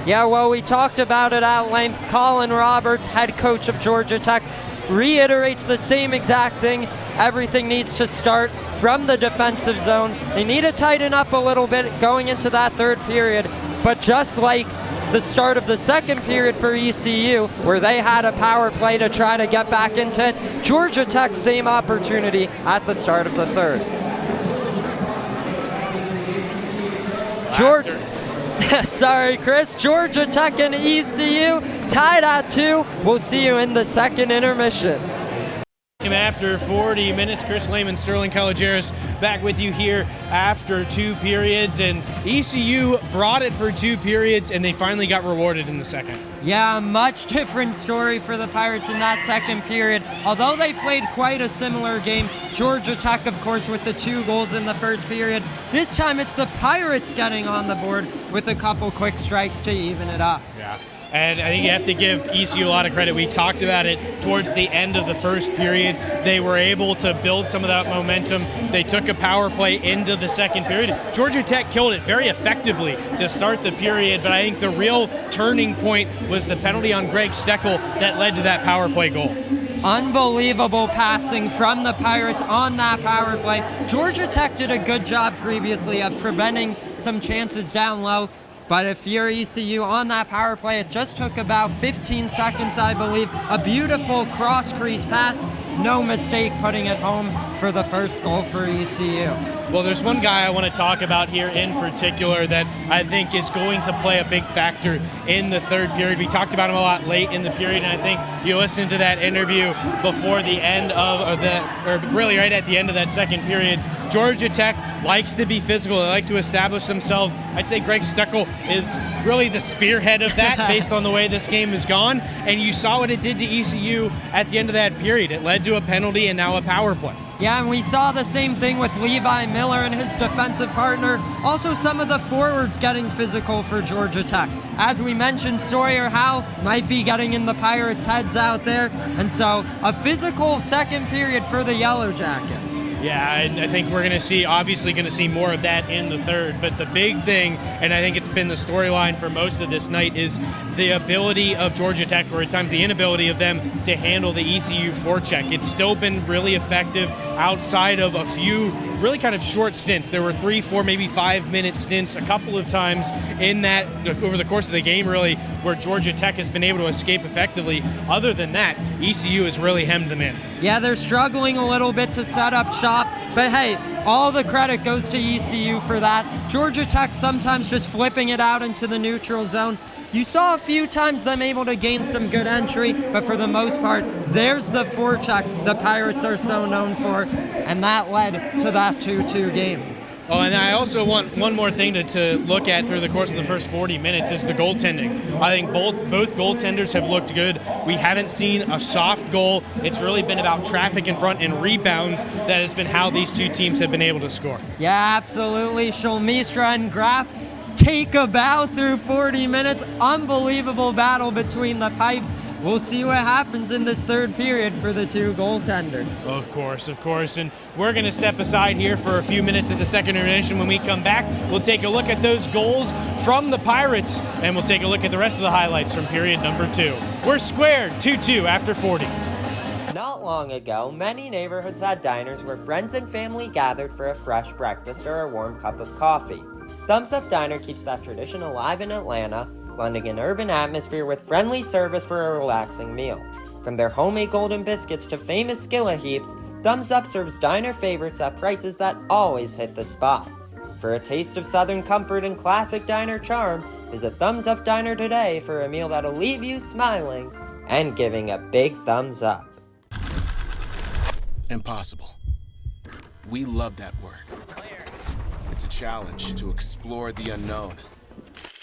Yeah, well, we talked about it at length. Colin Roberts, head coach of Georgia Tech, reiterates the same exact thing. Everything needs to start from the defensive zone. They need to tighten up a little bit going into that third period. But just like the start of the second period for ECU, where they had a power play to try to get back into it, Georgia Tech, same opportunity at the start of the third. Sorry, Chris. Georgia Tech and ECU tied at 2. We'll see you in the second intermission.
After 40 minutes, Chris Lehman, Sterling Calageris back with you here after 2 periods, and ECU brought it for 2 periods and they finally got rewarded in the second.
Yeah, much different story for the Pirates in that second period. Although they played quite a similar game, Georgia Tech, of course, with the 2 goals in the first period. This time it's the Pirates getting on the board with a couple quick strikes to even it up.
Yeah. And I think you have to give ECU a lot of credit. We talked about it towards the end of the first period. They were able to build some of that momentum. They took a power play into the second period. Georgia Tech killed it very effectively to start the period, but I think the real turning point was the penalty on Greg Steckel that led to that power play goal.
Unbelievable passing from the Pirates on that power play. Georgia Tech did a good job previously of preventing some chances down low. But if you're ECU on that power play, it just took about 15 seconds, I believe. A beautiful cross-crease pass. No mistake putting it home for the first goal for ECU.
Well, there's one guy I want to talk about here in particular that I think is going to play a big factor in the third period. We talked about him a lot late in the period, and I think you listened to that interview before the end of really right at the end of that second period. Georgia Tech likes to be physical. They like to establish themselves. I'd say Greg Steckel is really the spearhead of that based on the way this game has gone. And you saw what it did to ECU at the end of that period. It led to a penalty and now a power play.
Yeah, and we saw the same thing with Levi Miller and his defensive partner. Also, some of the forwards getting physical for Georgia Tech. As we mentioned, Sawyer Howe might be getting in the Pirates' heads out there. And so, a physical second period for the Yellow Jackets.
Yeah, and I think we're obviously going to see more of that in the third. But the big thing, and I think it's been the storyline for most of this night, is the ability of Georgia Tech, or at times the inability of them, to handle the ECU forecheck. It's still been really effective outside of a few really kind of short stints. There were 3, 4, maybe 5-minute stints a couple of times in that over the course of the game, really, where Georgia Tech has been able to escape effectively. Other than that, ECU has really hemmed them in.
Yeah, they're struggling a little bit to set up shop, but hey, all the credit goes to ECU for that. Georgia Tech sometimes just flipping it out into the neutral zone. You saw a few times them able to gain some good entry, but for the most part, there's the forecheck the Pirates are so known for, and that led to that 2-2 game.
Oh, and I also want one more thing to look at through the course of the first 40 minutes is the goaltending. I think both goaltenders have looked good. We haven't seen a soft goal. It's really been about traffic in front and rebounds that has been how these two teams have been able to score.
Yeah, absolutely. Scholmistra and Graf take a bow through 40 minutes. Unbelievable battle between the pipes. We'll see what happens in this third period for the two goaltenders.
Of course. And we're going to step aside here for a few minutes at the second intermission. When we come back, we'll take a look at those goals from the Pirates, and we'll take a look at the rest of the highlights from period number 2. We're squared 2-2 after 40.
Not long ago, many neighborhoods had diners where friends and family gathered for a fresh breakfast or a warm cup of coffee. Thumbs Up Diner keeps that tradition alive in Atlanta, blending an urban atmosphere with friendly service for a relaxing meal. From their homemade golden biscuits to famous skillet heaps, Thumbs Up serves diner favorites at prices that always hit the spot. For a taste of Southern comfort and classic diner charm, visit Thumbs Up Diner today for a meal that'll leave you smiling and giving a big thumbs up.
Impossible. We love that word. It's a challenge to explore the unknown,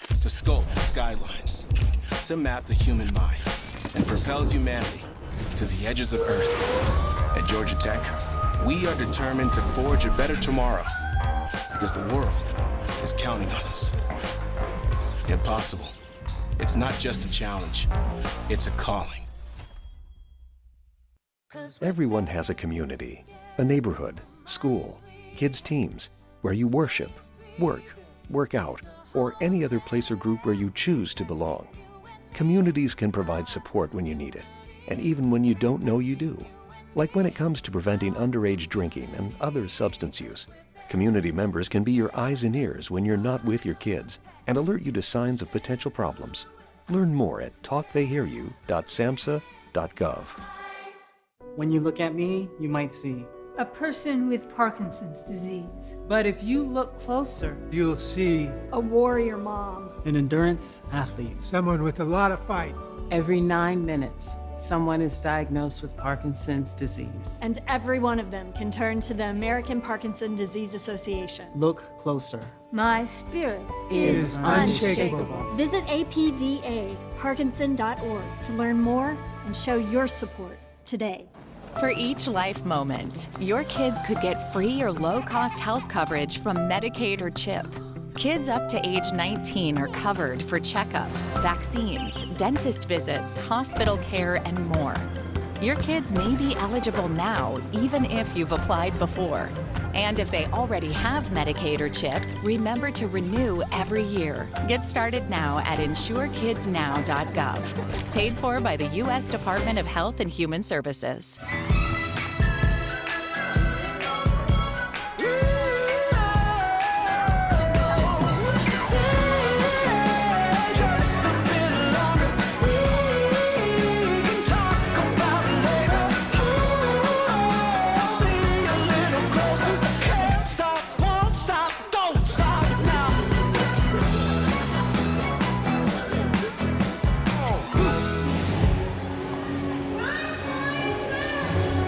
to sculpt skylines, to map the human mind, and propel humanity to the edges of Earth. At Georgia Tech, we are determined to forge a better tomorrow, because the world is counting on us. Impossible. It's not just a challenge, it's a calling.
Everyone has a community, a neighborhood, school, kids' teams, where you worship, work out, or any other place or group where you choose to belong. Communities can provide support when you need it, and even when you don't know you do. Like when it comes to preventing underage drinking and other substance use. Community members can be your eyes and ears when you're not with your kids and alert you to signs of potential problems. Learn more at talktheyhearyou.samhsa.gov.
When you look at me, you might see
a person with Parkinson's disease.
But if you look closer,
You'll see
A warrior mom.
an endurance athlete.
someone with a lot of fight.
every 9 minutes, someone is diagnosed with Parkinson's disease.
And every one of them can turn to the American Parkinson Disease Association.
Look closer.
My spirit
Is
unshakable.
Visit apdaparkinson.org to learn more and show your support today.
For each life moment, your kids could get free or low-cost health coverage from Medicaid or CHIP. Kids up to age 19 are covered for checkups, vaccines, dentist visits, hospital care, and more. Your kids may be eligible now, even if you've applied before. And if they already have Medicaid or CHIP, remember to renew every year. Get started now at insurekidsnow.gov. Paid for by the U.S. Department of Health and Human Services.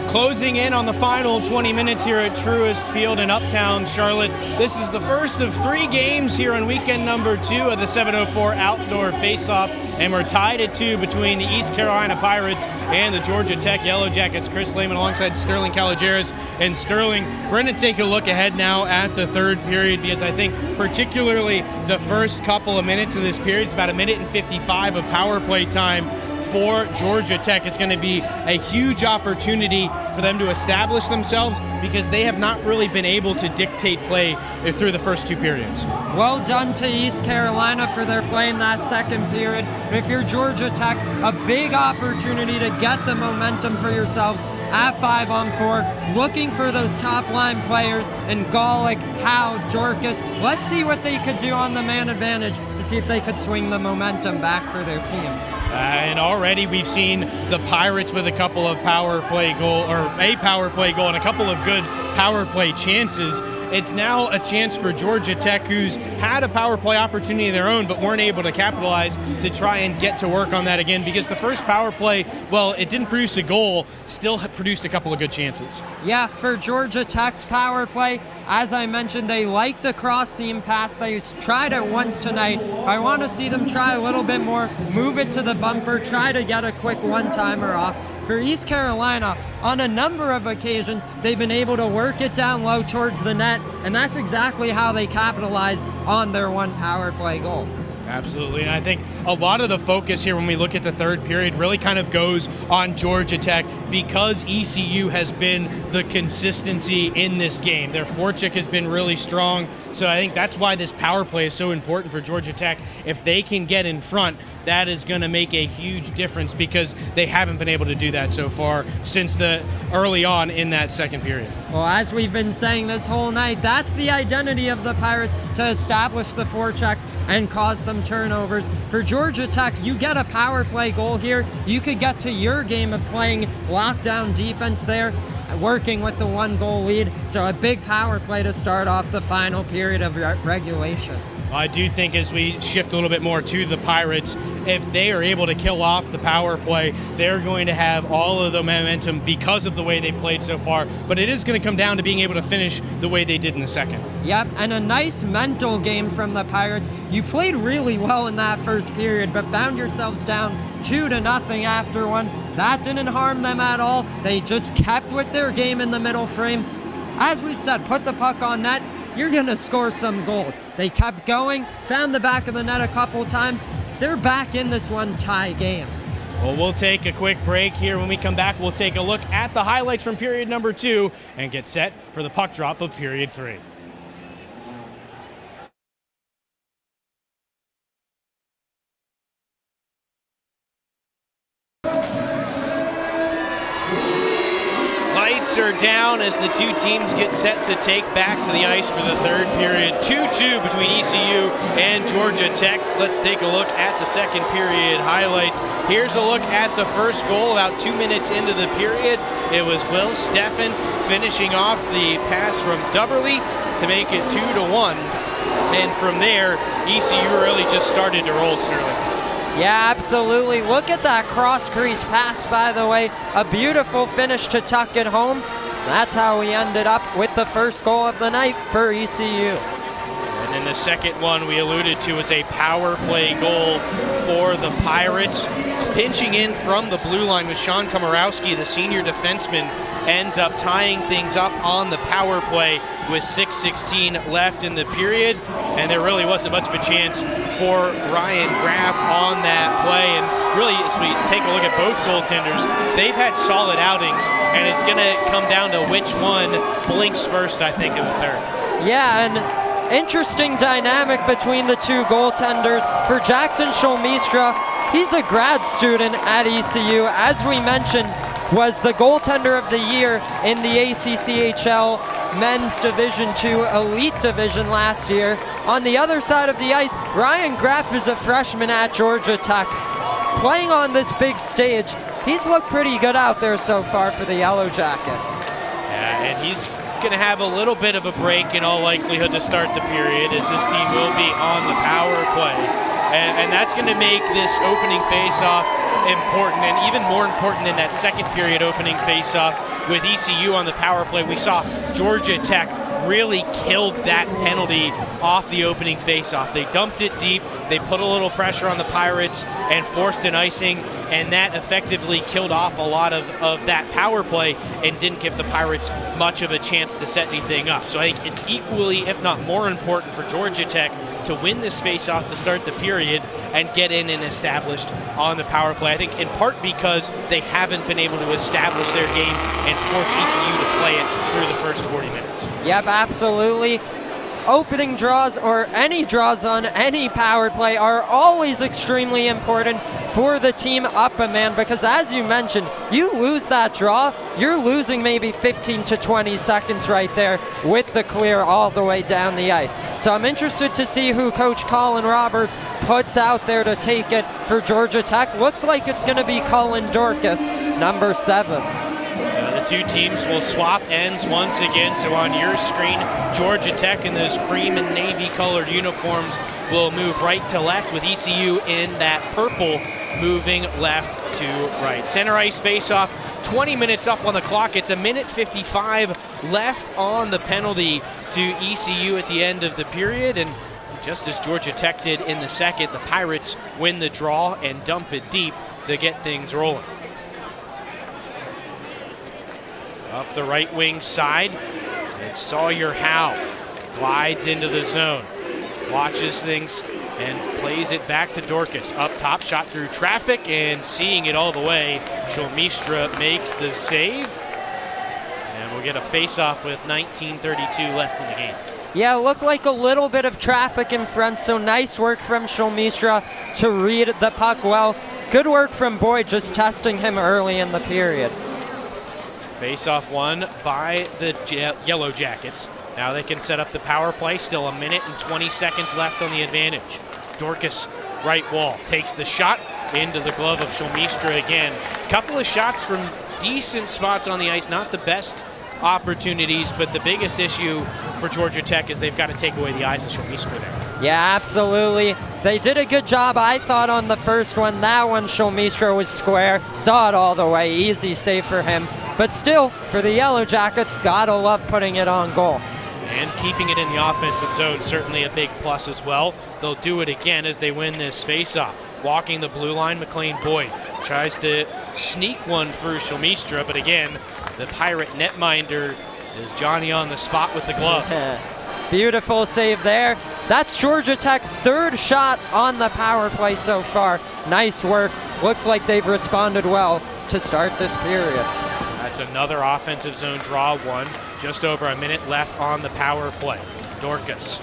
Closing in on the final 20 minutes here at Truist Field in Uptown Charlotte. This is the first of 3 games here on weekend number 2 of the 704 Outdoor Face-Off, and we're tied at 2 between the East Carolina Pirates and the Georgia Tech Yellow Jackets. Chris Lehman alongside Sterling Calageras. And Sterling, we're going to take a look ahead now at the third period, because I think particularly the first couple of minutes of this period, it's about 1 minute and 55 of power play time for Georgia Tech. It's going to be a huge opportunity for them to establish themselves, because they have not really been able to dictate play through the first 2 periods.
Well done to East Carolina for their play in that second period. But if you're Georgia Tech, a big opportunity to get the momentum for yourselves at 5-on-4, looking for those top line players in Golick, Howe, Dorcas. Let's see what they could do on the man advantage to see if they could swing the momentum back for their team.
And already we've seen the Pirates with a couple of power play goal, or a power play goal, and a couple of good power play chances. It's now a chance for Georgia Tech, who's had a power play opportunity of their own but weren't able to capitalize, to try and get to work on that again, because the first power play, well, it didn't produce a goal, still produced a couple of good chances.
Yeah, for Georgia Tech's power play, as I mentioned, they like the cross seam pass. They tried it once tonight. I want to see them try a little bit more, move it to the bumper, try to get a quick one-timer off. For East Carolina, on a number of occasions, they've been able to work it down low towards the net, and that's exactly how they capitalized on their one power play goal.
Absolutely, and I think a lot of the focus here when we look at the third period really kind of goes on Georgia Tech, because ECU has been the consistency in this game. Their forecheck has been really strong, so I think that's why this power play is so important for Georgia Tech. If they can get in front, that is going to make a huge difference, because they haven't been able to do that so far since the early on in that second period.
Well, as we've been saying this whole night, that's the identity of the Pirates, to establish the forecheck and cause some turnovers. For Georgia Tech, you get a power play goal here, you could get to your game of playing lockdown defense there, working with the 1-goal lead. So a big power play to start off the final period of regulation.
I do think as we shift a little bit more to the Pirates, if they are able to kill off the power play, they're going to have all of the momentum because of the way they played so far. But it is going to come down to being able to finish the way they did in the second.
Yep, and a nice mental game from the Pirates. You played really well in that first period, but found yourselves down 2-0 after one. That didn't harm them at all. They just kept with their game in the middle frame. As we've said, put the puck on net, you're going to score some goals. They kept going, found the back of the net a couple times. They're back in this one tie game.
Well, we'll take a quick break here. When we come back, we'll take a look at the highlights from period number 2 and get set for the puck drop of period 3. Lights are down as the two teams get set to take back to the ice for the third period. 2-2 between ECU and Georgia Tech. Let's take a look at the second period highlights. Here's a look at the first goal about 2 minutes into the period. It was Will Steffen finishing off the pass from Dubberly to make it 2-1. And from there, ECU really just started to roll, Sterling.
Yeah, absolutely. Look at that cross-crease pass, by the way. A beautiful finish to tuck it home. That's how we ended up with the first goal of the night for ECU.
And then the second one we alluded to is a power play goal for the Pirates. Pinching in from the blue line with Sean Komorowski, the senior defenseman, ends up tying things up on the power play with 6:16 left in the period. and there really wasn't much of a chance for Ryan Graff on that play. And really, as we take a look at both goaltenders, they've had solid outings, and it's going to come down to which one blinks first, I think, in the third.
Yeah, and interesting dynamic between the two goaltenders. For Jackson Shulmistra, he's a grad student at ECU. As we mentioned, was the goaltender of the year in the ACCHL Men's Division II Elite Division last year. On the other side of the ice, Ryan Graff is a freshman at Georgia Tech. Playing on this big stage, he's looked pretty good out there so far for the Yellow Jackets.
Yeah, and he's going to have a little bit of a break in all likelihood to start the period, as his team will be on the power play. And that's going to make this opening faceoff important, and even more important than that second period opening faceoff with ECU on the power play. We saw Georgia Tech really killed that penalty off the opening faceoff. They dumped it deep, they put a little pressure on the Pirates and forced an icing, and that effectively killed off a lot of that power play and didn't give the Pirates much of a chance to set anything up. So I think it's equally, if not more important for Georgia Tech to win this faceoff to start the period and get in and established on the power play. I think in part because they haven't been able to establish their game and force ECU to play it through the first 40 minutes.
Yep, absolutely. Opening draws or any draws on any power play are always extremely important for the team up a man, because as you mentioned, you lose that draw, you're losing maybe 15 to 20 seconds right there with the clear all the way down the ice. So I'm interested to see who Coach Colin Roberts puts out there to take it for Georgia Tech. Looks like it's going to be Cullen Dorcas, number 7.
The two teams will swap ends once again. So on your screen, Georgia Tech in those cream and navy colored uniforms will move right to left, with ECU in that purple moving left to right. Center ice face-off, 20 minutes up on the clock. It's 1:55 left on the penalty to ECU at the end of the period. And just as Georgia Tech did in the second, the Pirates win the draw and dump it deep to get things rolling. Up the right wing side, and Sawyer Howe glides into the zone, watches things and plays it back to Dorcas. Up top, shot through traffic, and seeing it all the way, Shulmistra makes the save. And we'll get a face-off with 19:32 left in the game.
Yeah, looked like a little bit of traffic in front, so nice work from Shulmistra to read the puck well. Good work from Boyd, just testing him early in the period.
Face-off won by the Yellow Jackets. Now they can set up the power play. Still 1:20 seconds left on the advantage. Dorcas, right wall, takes the shot into the glove of Shulmistra again. Couple of shots from decent spots on the ice, not the best opportunities, but the biggest issue for Georgia Tech is they've got to take away the eyes of Shulmistra there.
Yeah, absolutely. They did a good job, I thought, on the first one. That one, Shulmistra was square, saw it all the way, easy save for him. But still, for the Yellow Jackets, gotta love putting it on goal.
And keeping it in the offensive zone, certainly a big plus as well. They'll do it again as they win this faceoff. Walking the blue line, McLean Boyd tries to sneak one through Shulmistra, but again, the Pirate netminder is Johnny on the spot with the glove.
Beautiful save there. That's Georgia Tech's third shot on the power play so far. Nice work. Looks like they've responded well to start this period.
That's another offensive zone draw, one. Just over a minute left on the power play. Dorcas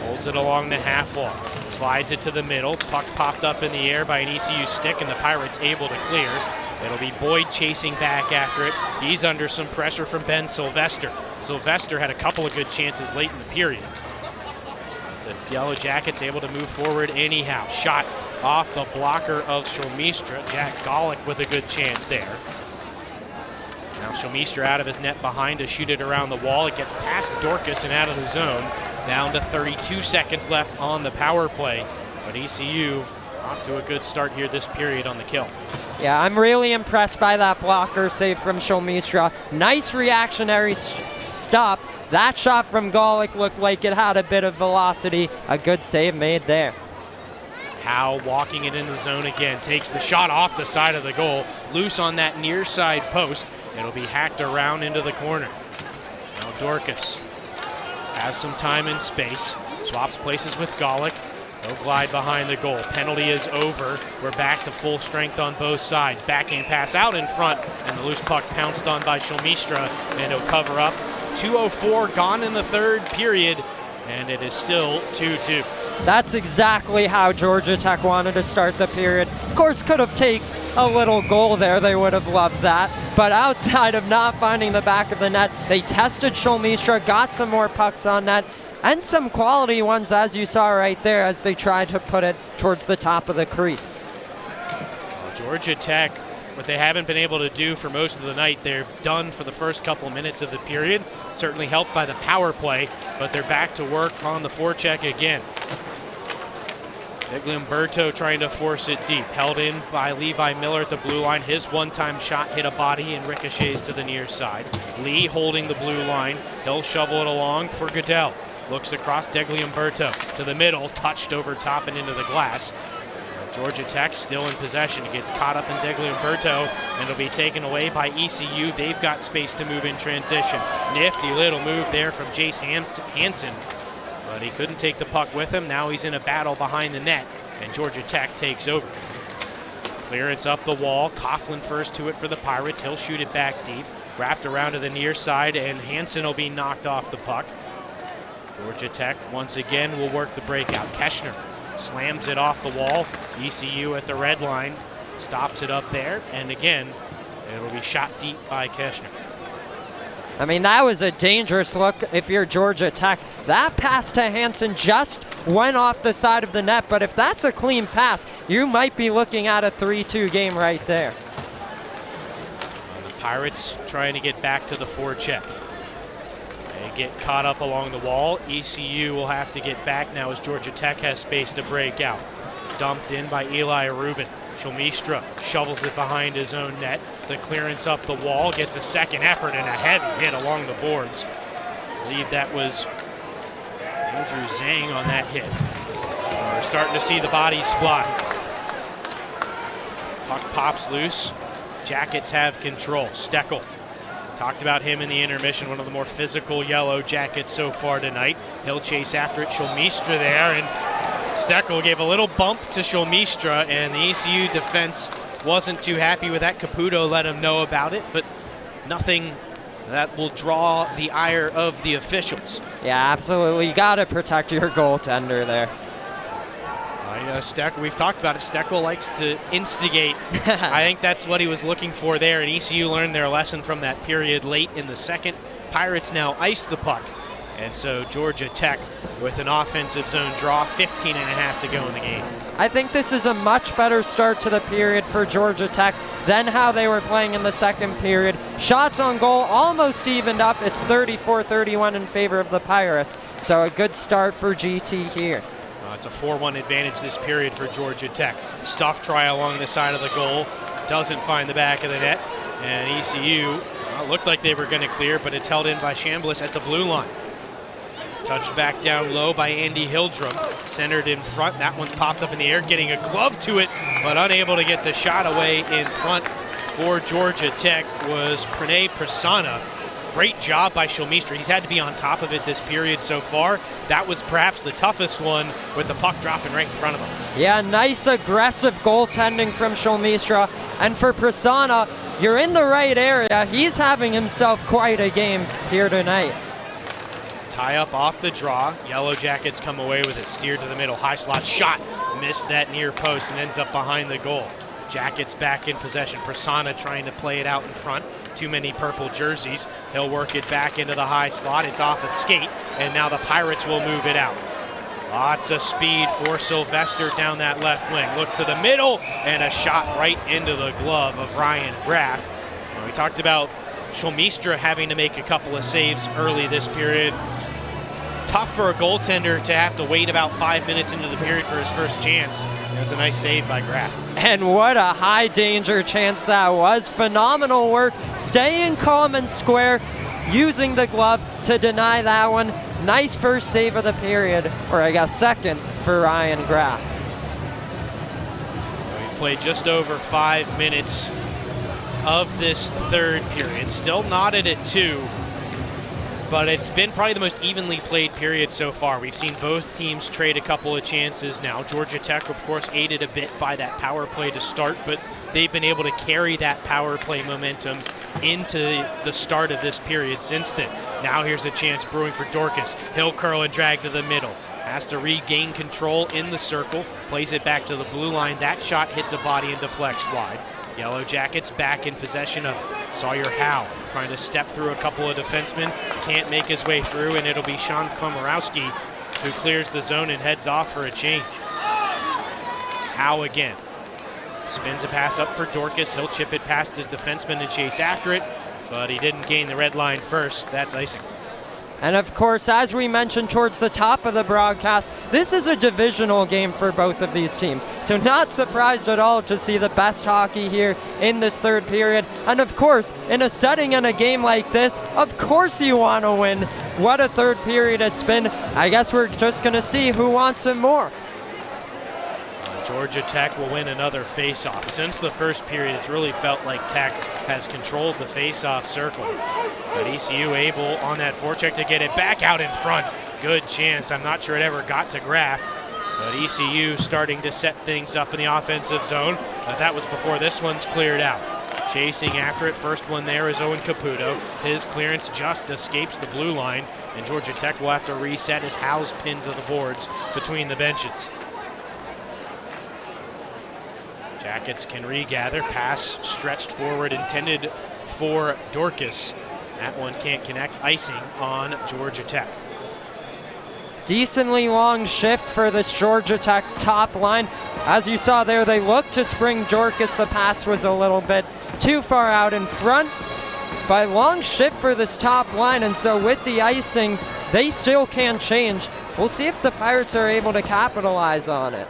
holds it along the half wall, slides it to the middle. Puck popped up in the air by an ECU stick, and the Pirates able to clear. It'll be Boyd chasing back after it. He's under some pressure from Ben Sylvester. Sylvester had a couple of good chances late in the period. The Yellow Jackets able to move forward anyhow. Shot off the blocker of Shulmistra. Jack Golick with a good chance there. Now Shulmistra out of his net behind to shoot it around the wall. It gets past Dorcas and out of the zone. Down to 32 seconds left on the power play. But ECU off to a good start here this period on the kill.
Yeah, I'm really impressed by that blocker save from Shulmistra. Nice reactionary stop. That shot from Golick looked like it had a bit of velocity. A good save made there.
Howe walking it into the zone again. Takes the shot off the side of the goal. Loose on that near side post. It'll be hacked around into the corner. Now Dorcas has some time and space. Swaps places with Golick. He'll glide behind the goal. Penalty is over. We're back to full strength on both sides. Backhand pass out in front, and the loose puck pounced on by Shulmistra, and he'll cover up. 2:04 gone in the third period, and it is still 2-2.
That's exactly how Georgia Tech wanted to start the period. Of course, could have taken a little goal there. They would have loved that. But outside of not finding the back of the net, they tested Shulmistra, got some more pucks on net, and some quality ones, as you saw right there, as they tried to put it towards the top of the crease.
Georgia Tech, what they haven't been able to do for most of the night, they're done for the first couple minutes of the period. Certainly helped by the power play, but they're back to work on the forecheck again. Degliumberto trying to force it deep. Held in by Levi Miller at the blue line. His one-time shot hit a body and ricochets to the near side. Lee holding the blue line. He'll shovel it along for Goodell. Looks across Degliumberto to the middle, touched over top and into the glass. Georgia Tech still in possession. Gets caught up in Degliumberto, and it'll be taken away by ECU. They've got space to move in transition. Nifty little move there from Jace Hansen, but he couldn't take the puck with him. Now he's in a battle behind the net, and Georgia Tech takes over. Clearance up the wall. Coughlin first to it for the Pirates. He'll shoot it back deep. Wrapped around to the near side, and Hansen will be knocked off the puck. Georgia Tech once again will work the breakout. Keshner slams it off the wall. ECU at the red line stops it up there, and again it'll be shot deep by Keshner.
I mean, that was a dangerous look if you're Georgia Tech. That pass to Hansen just went off the side of the net, but if that's a clean pass, you might be looking at a 3-2 game right there.
The Pirates trying to get back to the forecheck. They get caught up along the wall. ECU will have to get back now as Georgia Tech has space to break out. Dumped in by Eli Rubin. Shulmistra shovels it behind his own net. The clearance up the wall gets a second effort and a heavy hit along the boards. I believe that was Andrew Zhang on that hit. We're starting to see the bodies fly. Puck pops loose. Jackets have control. Steckel. Talked about him in the intermission, one of the more physical Yellow Jackets so far tonight. He'll chase after it. Shulmistra there, and Steckel gave a little bump to Shulmistra, and the ECU defense wasn't too happy with that. Caputo let him know about it, but nothing that will draw the ire of the officials.
Yeah, absolutely. You got to protect your goaltender there.
Steckel, we've talked about it. Steckel likes to instigate. I think that's what he was looking for there, and ECU learned their lesson from that period late in the second. Pirates now ice the puck, and so Georgia Tech with an offensive zone draw, 15.5 to go in the game.
I think this is a much better start to the period for Georgia Tech than how they were playing in the second period. Shots on goal almost evened up. It's 34-31 in favor of the Pirates, so a good start for GT here.
It's a 4-1 advantage this period for Georgia Tech. Stuff try along the side of the goal. Doesn't find the back of the net. And ECU looked like they were going to clear, but it's held in by Chambliss at the blue line. Touched back down low by Andy Hildrum. Centered in front. That one's popped up in the air, getting a glove to it, but unable to get the shot away in front for Georgia Tech was Pranay Prasanna. Great job by Shulmistra. He's had to be on top of it this period so far. That was perhaps the toughest one, with the puck dropping right in front of him.
Yeah, nice aggressive goaltending from Shulmistra. And for Prasanna, you're in the right area. He's having himself quite a game here tonight.
Tie up off the draw. Yellow Jackets come away with it. Steered to the middle. High slot shot. Missed that near post and ends up behind the goal. Jackets back in possession. Prasanna trying to play it out in front. Too many purple jerseys. He'll work it back into the high slot. It's off a skate, and now the Pirates will move it out. Lots of speed for Sylvester down that left wing. Look to the middle, and a shot right into the glove of Ryan Graff. We talked about Shulmistra having to make a couple of saves early this period. It's tough for a goaltender to have to wait about 5 minutes into the period for his first chance. It was a nice save by Graff.
And what a high danger chance that was. Phenomenal work, staying calm and square, using the glove to deny that one. Nice first save of the period, or I guess second for Ryan Graff.
We played just over 5 minutes of this third period. Still knotted at 2. but it's been probably the most evenly played period so far. We've seen both teams trade a couple of chances now. Georgia Tech, of course, aided a bit by that power play to start, but they've been able to carry that power play momentum into the start of this period since then. Now here's a chance brewing for Dorcas. He'll curl and drag to the middle. Has to regain control in the circle. Plays it back to the blue line. That shot hits a body and deflects wide. Yellow Jackets back in possession of Sawyer Howe. Trying to step through a couple of defensemen. Can't make his way through, and it'll be Sean Komorowski who clears the zone and heads off for a change. Howe again. Spins a pass up for Dorcas. He'll chip it past his defenseman and chase after it, but he didn't gain the red line first. That's icing.
And of course, as we mentioned towards the top of the broadcast, this is a divisional game for both of these teams. So not surprised at all to see the best hockey here in this third period. And of course, in a setting in a game like this, of course you want to win. What a third period it's been. I guess we're just going to see who wants it more.
Georgia Tech will win another face-off. Since the first period, it's really felt like Tech has controlled the face-off circle. But ECU able on that forecheck to get it back out in front. Good chance. I'm not sure it ever got to Graff. But ECU starting to set things up in the offensive zone. But that was before this one's cleared out. Chasing after it. First one there is Owen Caputo. His clearance just escapes the blue line. And Georgia Tech will have to reset as Howe's pinned to the boards between the benches. Jackets can regather. Pass stretched forward, intended for Dorcas. That one can't connect. Icing on Georgia Tech.
Decently long shift for this Georgia Tech top line. As you saw there, they looked to spring Dorcas. The pass was a little bit too far out in front. But long shift for this top line, and so with the icing, they still can change. We'll see if the Pirates are able to capitalize on it.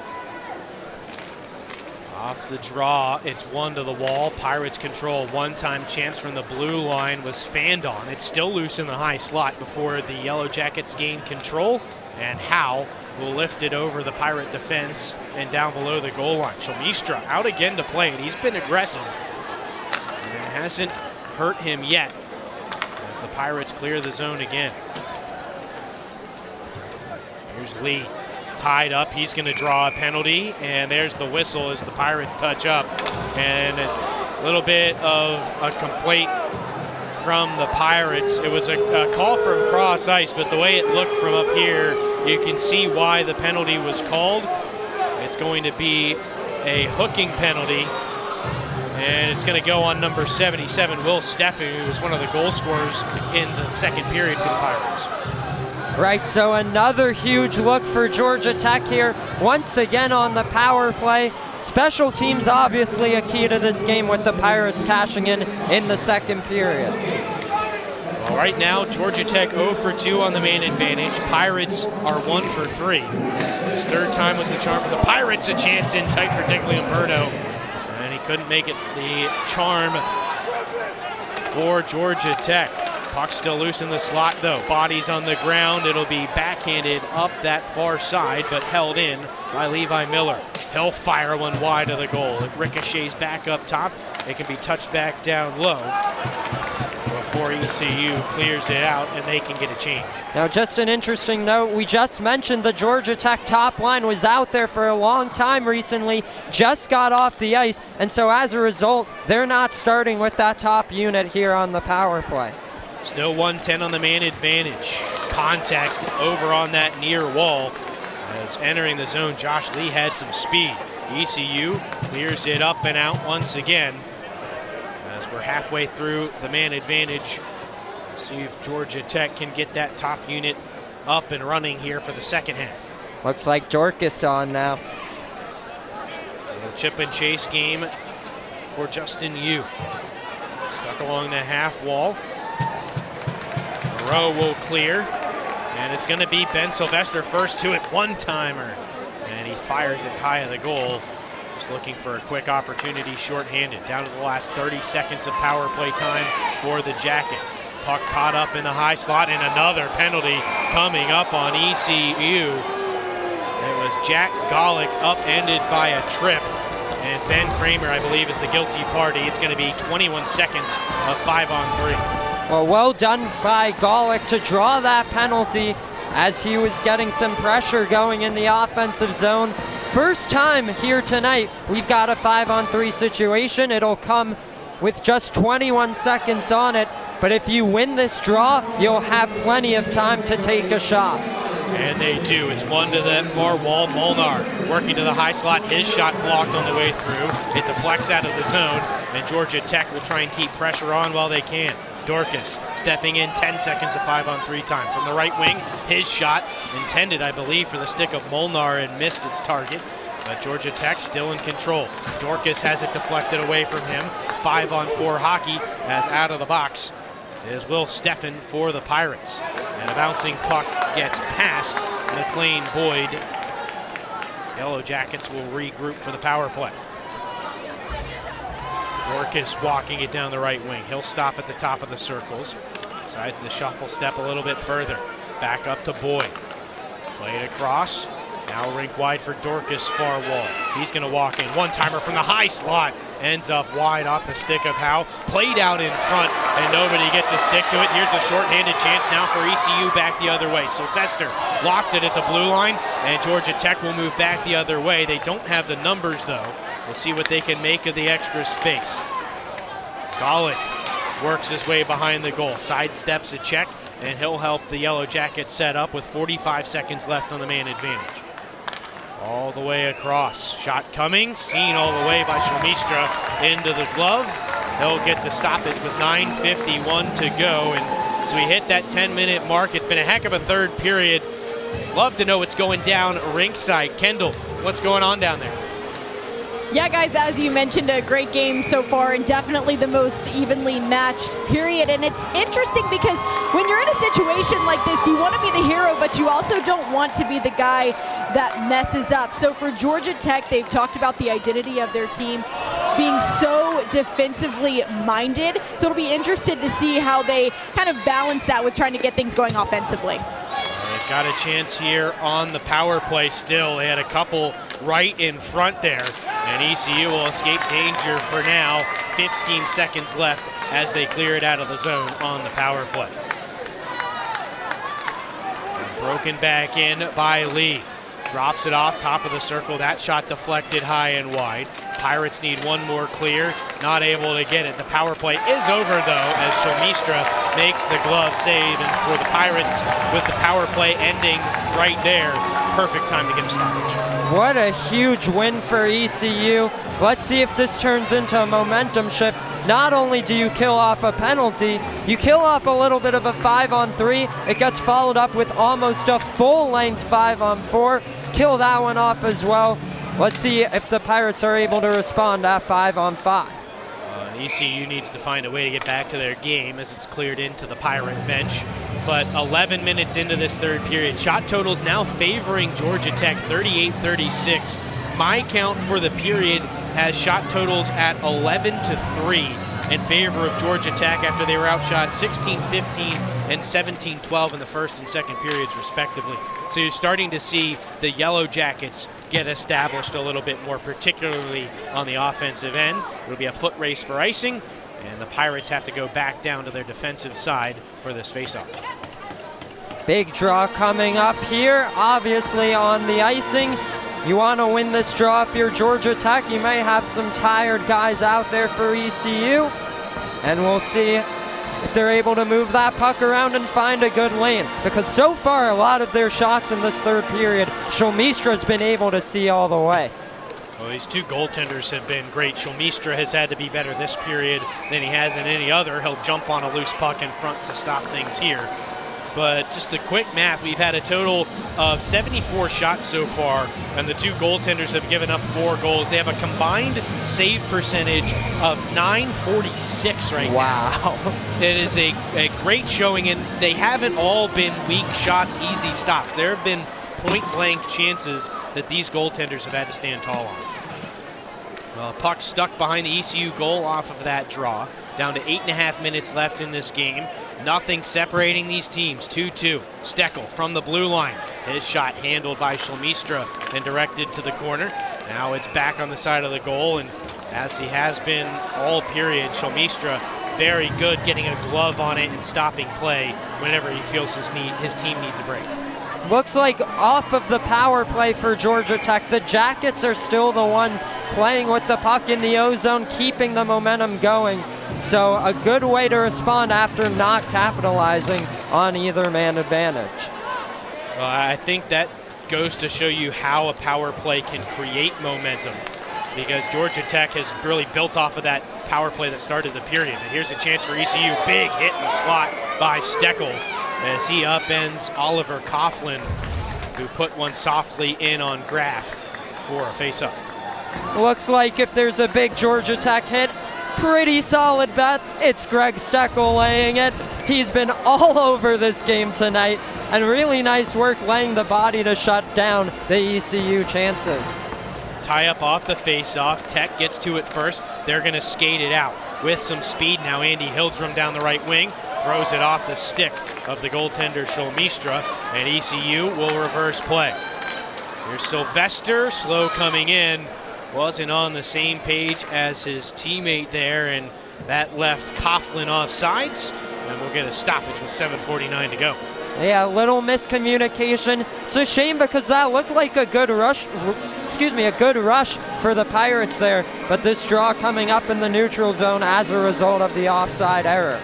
Off the draw, it's one to the wall. Pirates control. One-time chance from the blue line was fanned on. It's still loose in the high slot before the Yellow Jackets gain control. And Howe will lift it over the Pirate defense and down below the goal line. Shalmistra out again to play it. He's been aggressive. And it hasn't hurt him yet as the Pirates clear the zone again. Here's Lee. Tied up, he's going to draw a penalty, and there's the whistle as the Pirates touch up. And a little bit of a complaint from the Pirates. It was a call from cross ice, but the way it looked from up here, you can see why the penalty was called. It's going to be a hooking penalty, and it's going to go on number 77, Will Steffi, who was one of the goal scorers in the second period for the Pirates.
Right, so another huge look for Georgia Tech here, once again on the power play. Special teams obviously a key to this game with the Pirates cashing in the second period.
Well, right now, Georgia Tech 0 for 2 on the man advantage. Pirates are 1 for 3. His third time was the charm for the Pirates. A chance in tight for Digliumberto, and he couldn't make it the charm for Georgia Tech. Puck still loose in the slot, though. Bodies on the ground. It'll be backhanded up that far side, but held in by Levi Miller. He'll fire one wide of the goal. It ricochets back up top. It can be touched back down low before ECU clears it out, and they can get a change.
Now, just an interesting note, we just mentioned the Georgia Tech top line was out there for a long time recently, just got off the ice, and so as a result, they're not starting with that top unit here on the power play.
Still 1-10 on the man advantage. Contact over on that near wall. As entering the zone, Josh Lee had some speed. ECU clears it up and out once again. As we're halfway through the man advantage, see if Georgia Tech can get that top unit up and running here for the second half.
Looks like Dorcas on now.
A chip and chase game for Justin Yu. Stuck along the half wall. Rowe will clear, and it's going to be Ben Sylvester first to it, one-timer, and he fires it high of the goal. Just looking for a quick opportunity, shorthanded. Down to the last 30 seconds of power play time for the Jackets. Puck caught up in the high slot, and another penalty coming up on ECU. It was Jack Golick upended by a trip, and Ben Kramer, I believe, is the guilty party. It's going to be 21 seconds of 5-on-3.
Well done by Golick to draw that penalty as he was getting some pressure going in the offensive zone. First time here tonight, we've got a 5-on-3 situation. It'll come with just 21 seconds on it, but if you win this draw, you'll have plenty of time to take a shot.
And they do. It's one to the far wall. Molnar working to the high slot. His shot blocked on the way through. It deflects out of the zone, and Georgia Tech will try and keep pressure on while they can. Dorcas stepping in, 10 seconds of 5-on-3 time. From the right wing, his shot intended, I believe, for the stick of Molnar and missed its target. But Georgia Tech still in control. Dorcas has it deflected away from him. 5-on-4 hockey as out of the box is Will Steffen for the Pirates. And a bouncing puck gets past McLean Boyd. Yellow Jackets will regroup for the power play. Dorcas walking it down the right wing. He'll stop at the top of the circles. Decides to shuffle step a little bit further. Back up to Boyd. Played across. Now rink wide for Dorcas, far wall. He's going to walk in. One-timer from the high slot. Ends up wide off the stick of Howe. Played out in front, and nobody gets a stick to it. Here's a shorthanded chance now for ECU back the other way. Sylvester lost it at the blue line, and Georgia Tech will move back the other way. They don't have the numbers, though. We'll see what they can make of the extra space. Golick works his way behind the goal. Sidesteps a check, and he'll help the Yellow Jackets set up with 45 seconds left on the man advantage. All the way across. Shot coming, seen all the way by Shalmistra into the glove. He'll get the stoppage with 9:51 to go. And as we hit that 10-minute mark, it's been a heck of a third period. Love to know what's going down rinkside. Kendall, what's going on down there?
Yeah, guys, as you mentioned, a great game so far and definitely the most evenly matched period. And it's interesting because when you're in a situation like this, you want to be the hero, but you also don't want to be the guy that messes up. So for Georgia Tech, they've talked about the identity of their team being so defensively minded. So it'll be interesting to see how they kind of balance that with trying to get things going offensively.
They've got a chance here on the power play still. They had a couple right in front there, and ECU will escape danger for now. 15 seconds left as they clear it out of the zone on the power play. And broken back in by Lee. Drops it off top of the circle. That shot deflected high and wide. Pirates need one more clear. Not able to get it. The power play is over, though, as Shalmistra makes the glove save. And for the Pirates, with the power play ending right there, perfect time to get a stoppage.
What a huge win for ECU. Let's see if this turns into a momentum shift. Not only do you kill off a penalty, you kill off a little bit of a 5-on-3. It gets followed up with almost a full-length 5-on-4. Kill that one off as well. Let's see if the Pirates are able to respond at 5-on-5.
ECU needs to find a way to get back to their game as it's cleared into the Pirate bench. But 11 minutes into this third period, shot totals now favoring Georgia Tech 38-36. My count for the period has shot totals at 11-3 in favor of Georgia Tech after they were outshot 16-15 and 17-12 in the first and second periods respectively. So you're starting to see the Yellow Jackets get established a little bit more, particularly on the offensive end. It'll be a foot race for icing, and the Pirates have to go back down to their defensive side for this faceoff.
Big draw coming up here, obviously on the icing. You want to win this draw if you're Georgia Tech. You may have some tired guys out there for ECU, and we'll see if they're able to move that puck around and find a good lane. Because so far, a lot of their shots in this third period, Shalmistra's been able to see all the way.
Well, these two goaltenders have been great. Shalmistra has had to be better this period than he has in any other. He'll jump on a loose puck in front to stop things here. But just a quick math, we've had a total of 74 shots so far, and the two goaltenders have given up 4 goals. They have a combined save percentage of .946 right now.
Wow.
It is a great showing, and they haven't all been weak shots, easy stops. There have been point-blank chances that these goaltenders have had to stand tall on. Well, puck stuck behind the ECU goal off of that draw. Down to 8.5 minutes left in this game. Nothing separating these teams. 2-2. Steckel from the blue line. His shot handled by Shalmistra and directed to the corner. Now it's back on the side of the goal, and as he has been all period, Shalmistra very good getting a glove on it and stopping play whenever he feels his team needs a break.
Looks like off of the power play for Georgia Tech, the Jackets are still the ones playing with the puck in the O-zone, keeping the momentum going. So a good way to respond after not capitalizing on either man advantage.
Well, I think that goes to show you how a power play can create momentum, because Georgia Tech has really built off of that power play that started the period. And here's a chance for ECU. Big hit in the slot by Steckel as he upends Oliver Coughlin, who put one softly in on Graf for a face-off.
Looks like if there's a big Georgia Tech hit, pretty solid bet, it's Greg Steckel laying it. He's been all over this game tonight, and really nice work laying the body to shut down the ECU chances.
Tie up off the face-off. Tech gets to it first. They're going to skate it out with some speed now. Andy Hildrum down the right wing throws it off the stick of the goaltender Scholmistra, and ECU will reverse play. Here's Sylvester, slow coming in. Wasn't on the same page as his teammate there, and that left Coughlin off sides, and we'll get a stoppage with 7:49 to go.
Yeah, a little miscommunication. It's a shame because that looked like a good rush, a good rush for the Pirates there, but this draw coming up in the neutral zone as a result of the offside error.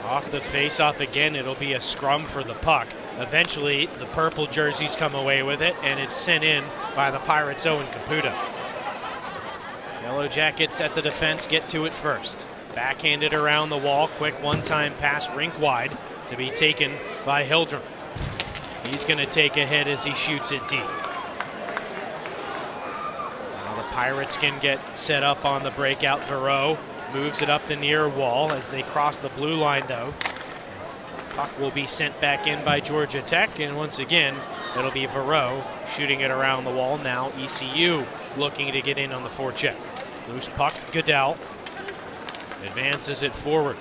Off the face-off again, it'll be a scrum for the puck. Eventually, the purple jerseys come away with it, and it's sent in by the Pirates' Owen Caputa. Yellow Jackets at the defense get to it first. Backhanded around the wall, quick one-time pass rink wide to be taken by Hildrum. He's going to take a hit as he shoots it deep. Now the Pirates can get set up on the breakout. Verreau moves it up the near wall as they cross the blue line, though. Puck will be sent back in by Georgia Tech, and once again, it'll be Verreau shooting it around the wall. Now ECU looking to get in on the forecheck. Loose puck, Goodell advances it forward.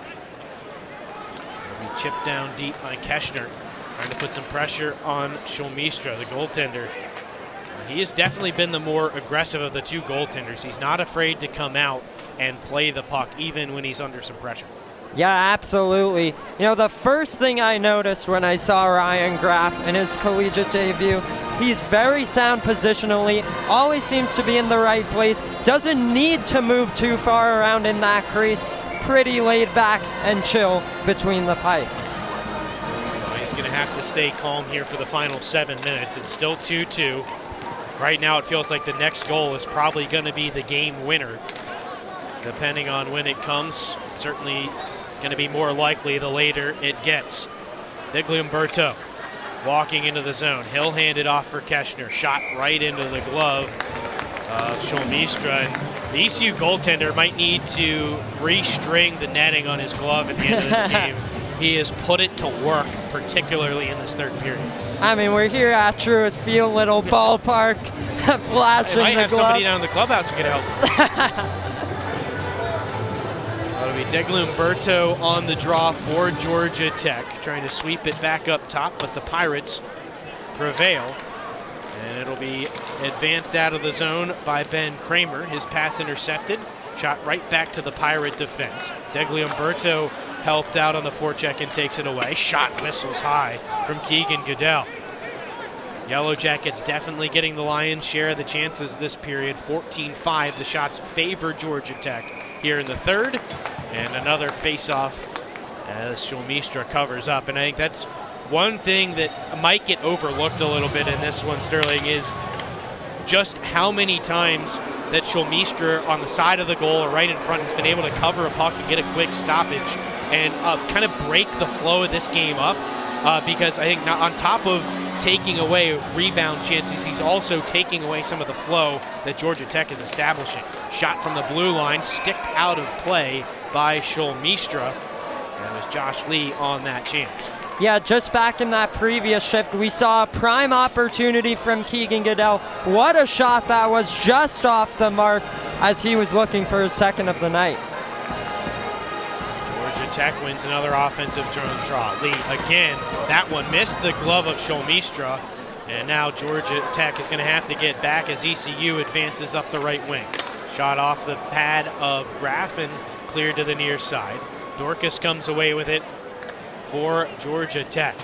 It'll be chipped down deep by Keshner, trying to put some pressure on Scholmistra, the goaltender. He has definitely been the more aggressive of the two goaltenders. He's not afraid to come out and play the puck even when he's under some pressure.
Yeah, absolutely. You know, the first thing I noticed when I saw Ryan Graf in his collegiate debut, he's very sound positionally, always seems to be in the right place, doesn't need to move too far around in that crease, pretty laid back and chill between the pipes.
Well, he's going to have to stay calm here for the final 7 minutes. It's still 2-2. Right now it feels like the next goal is probably going to be the game winner. Depending on when it comes, certainly going to be more likely the later it gets. Digliumberto walking into the zone. He'll hand it off for Keshner. Shot right into the glove of Scholmistra. And the ECU goaltender might need to restring the netting on his glove at the end of this game. He has put it to work, particularly in this third period.
I mean, we're here at Truist Field, little ballpark, flashing the glove.
Might have somebody down in the clubhouse who can help. That'll be Digliumberto on the draw for Georgia Tech, trying to sweep it back up top, but the Pirates prevail. And it'll be advanced out of the zone by Ben Kramer. His pass intercepted, shot right back to the Pirate defense. Digliumberto helped out on the forecheck and takes it away. Shot whistles high from Keegan Goodell. Yellow Jackets definitely getting the lion's share of the chances this period. 14-5, the shots favor Georgia Tech here in the third. And another face-off as Scholmistra covers up. And I think that's one thing that might get overlooked a little bit in this one, Sterling, is just how many times that Scholmistra on the side of the goal or right in front has been able to cover a puck and get a quick stoppage and kind of break the flow of this game up. Because I think not on top of taking away rebound chances, he's also taking away some of the flow that Georgia Tech is establishing. Shot from the blue line, sticked out of play by Scholmistra. And it was Josh Lee on that chance.
Yeah, just back in that previous shift, we saw a prime opportunity from Keegan Goodell. What a shot that was, just off the mark as he was looking for his second of the night.
Georgia Tech wins another offensive draw. Lee again, that one missed the glove of Scholmistra, and now Georgia Tech is going to have to get back as ECU advances up the right wing. Shot off the pad of Graf, and cleared to the near side. Dorcas comes away with it for Georgia Tech.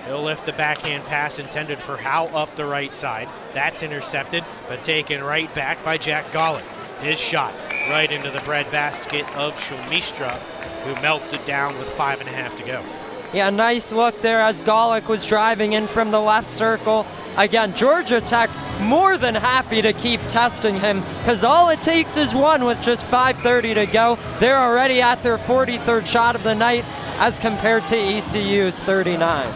He'll lift the backhand pass intended for Howe up the right side. That's intercepted, but taken right back by Jack Golick. His shot right into the breadbasket of Shulmistra, who melts it down with 5.5 to go.
Yeah, nice look there as Golick was driving in from the left circle. Again, Georgia Tech more than happy to keep testing him because all it takes is one with just 5:30 to go. They're already at their 43rd shot of the night as compared to ECU's 39.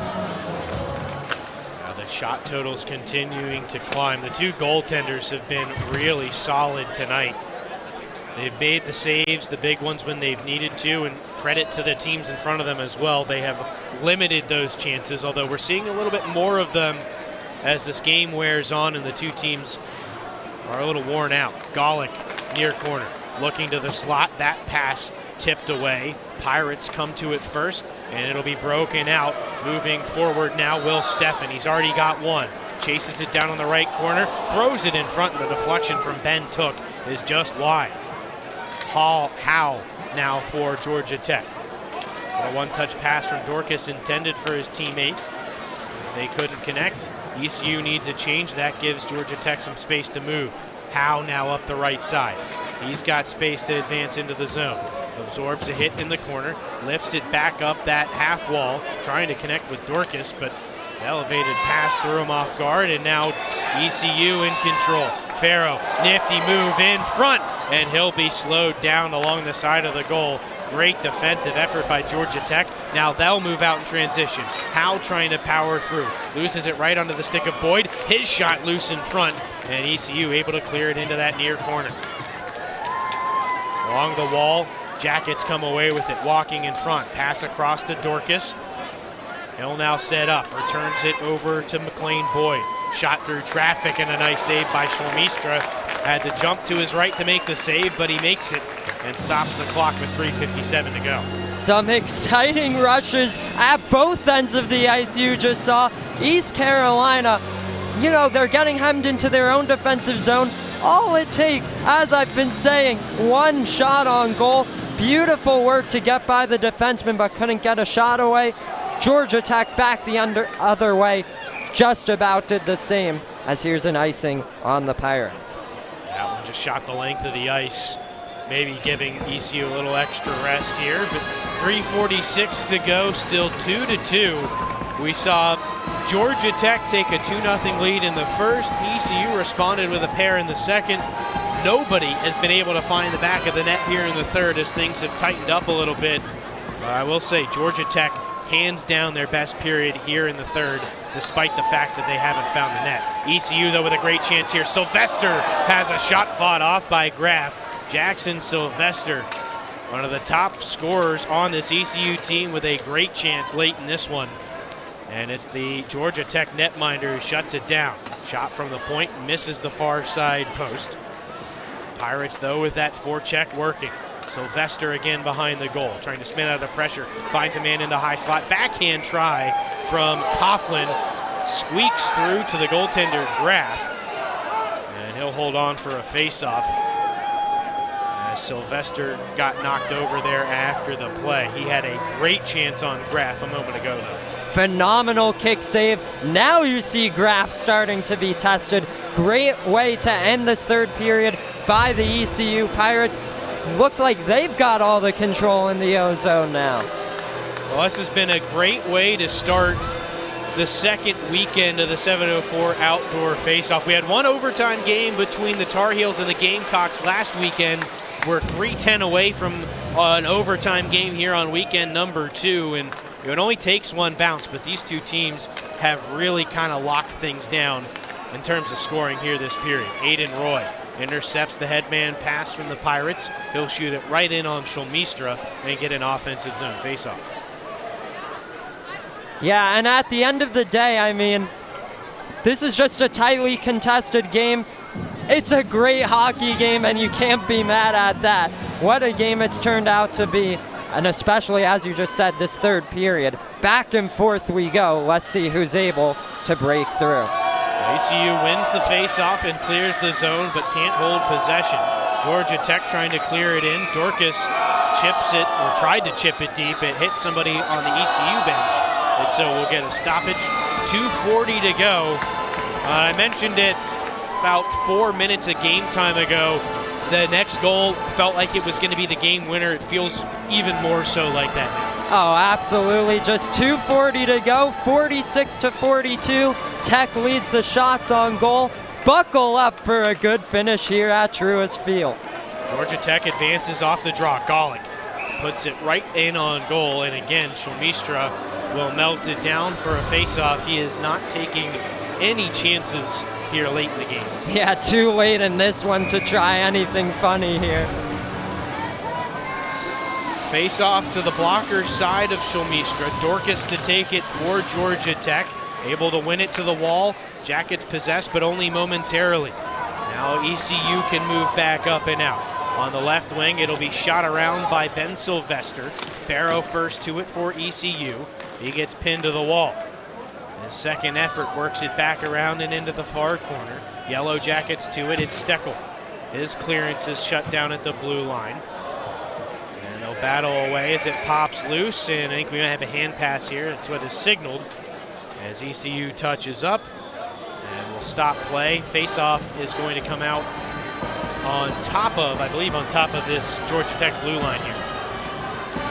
Now the shot totals continuing to climb. The two goaltenders have been really solid tonight. They've made the saves, the big ones when they've needed to, and credit to the teams in front of them as well. They have limited those chances, although we're seeing a little bit more of them as this game wears on and the two teams are a little worn out. Golick near corner, looking to the slot. That pass tipped away. Pirates come to it first, and it'll be broken out. Moving forward now, Will Steffen. He's already got one. Chases it down on the right corner, throws it in front, and the deflection from Ben Took is just wide. Howe now for Georgia Tech. A one-touch pass from Dorcas intended for his teammate. They couldn't connect. ECU needs a change. That gives Georgia Tech some space to move. Howe now up the right side. He's got space to advance into the zone. Absorbs a hit in the corner, lifts it back up that half wall, trying to connect with Dorcas, but elevated pass threw him off guard, and now ECU in control. Farrow, nifty move in front, and he'll be slowed down along the side of the goal. Great defensive effort by Georgia Tech. Now they'll move out in transition. Howe trying to power through. Loses it right onto the stick of Boyd. His shot loose in front, and ECU able to clear it into that near corner. Along the wall, Jackets come away with it, walking in front. Pass across to Dorcas. He'll now set up, returns it over to McLean Boyd. Shot through traffic and a nice save by Shulmistra. Had to jump to his right to make the save, but he makes it and stops the clock with 3:57 to go.
Some exciting rushes at both ends of the ice you just saw. East Carolina, you know, they're getting hemmed into their own defensive zone. All it takes, as I've been saying, one shot on goal. Beautiful work to get by the defenseman, but couldn't get a shot away. Georgia Tech back the other way, just about did the same, as here's an icing on the Pirates.
That one just shot the length of the ice, maybe giving ECU a little extra rest here, but 3:46 to go, still 2-2. We saw Georgia Tech take a 2-0 lead in the first. ECU responded with a pair in the second. Nobody has been able to find the back of the net here in the third as things have tightened up a little bit. I will say Georgia Tech hands down their best period here in the third, despite the fact that they haven't found the net. ECU, though, with a great chance here. Sylvester has a shot fought off by Graff. Jackson Sylvester, one of the top scorers on this ECU team, with a great chance late in this one. And it's the Georgia Tech netminder who shuts it down. Shot from the point, misses the far side post. Pirates, though, with that forecheck working. Sylvester again behind the goal, trying to spin out of the pressure. Finds a man in the high slot. Backhand try from Coughlin. Squeaks through to the goaltender, Graff. And he'll hold on for a face-off. As Sylvester got knocked over there after the play. He had a great chance on Graff a moment ago, though.
Phenomenal kick save. Now you see Graff starting to be tested. Great way to end this third period by the ECU Pirates. Looks like they've got all the control in the O-zone now.
Well, this has been a great way to start the second weekend of the 704 outdoor faceoff. We had one overtime game between the Tar Heels and the Gamecocks last weekend. We're 3-10 away from an overtime game here on weekend number 2, and it only takes one bounce, but these two teams have really kind of locked things down in terms of scoring here this period. Aiden Roy intercepts the headman pass from the Pirates. He'll shoot it right in on Shulmistra and get an offensive zone faceoff.
Yeah, and at the end of the day, I mean, this is just a tightly contested game. It's a great hockey game, and you can't be mad at that. What a game it's turned out to be, and especially, as you just said, this third period. Back and forth we go. Let's see who's able to break through.
ECU wins the face-off and clears the zone, but can't hold possession. Georgia Tech trying to clear it in. Dorcas chips it, or tried to chip it deep. It hit somebody on the ECU bench, and so we'll get a stoppage. 2:40 to go. I mentioned it about 4 minutes of game time ago. The next goal felt like it was going to be the game winner. It feels even more so like that now.
Oh, absolutely. Just 2:40 to go, 46-42. Tech leads the shots on goal. Buckle up for a good finish here at Truist Field.
Georgia Tech advances off the draw. Golick puts it right in on goal, and again, Shulmistra will melt it down for a face-off. He is not taking any chances here late in the game.
Yeah, too late in this one to try anything funny here.
Face off to the blocker side of Shulmistra. Dorcas to take it for Georgia Tech. Able to win it to the wall. Jackets possessed, but only momentarily. Now ECU can move back up and out. On the left wing, it'll be shot around by Ben Sylvester. Farrow first to it for ECU. He gets pinned to the wall. His second effort works it back around and into the far corner. Yellow Jackets to it. It's Steckel. His clearance is shut down at the blue line. And they'll battle away as it pops loose, and I think we might have a hand pass here. That's what is signaled as ECU touches up. And we'll stop play. Face-off is going to come out on top of, I believe, on top of this Georgia Tech blue line here.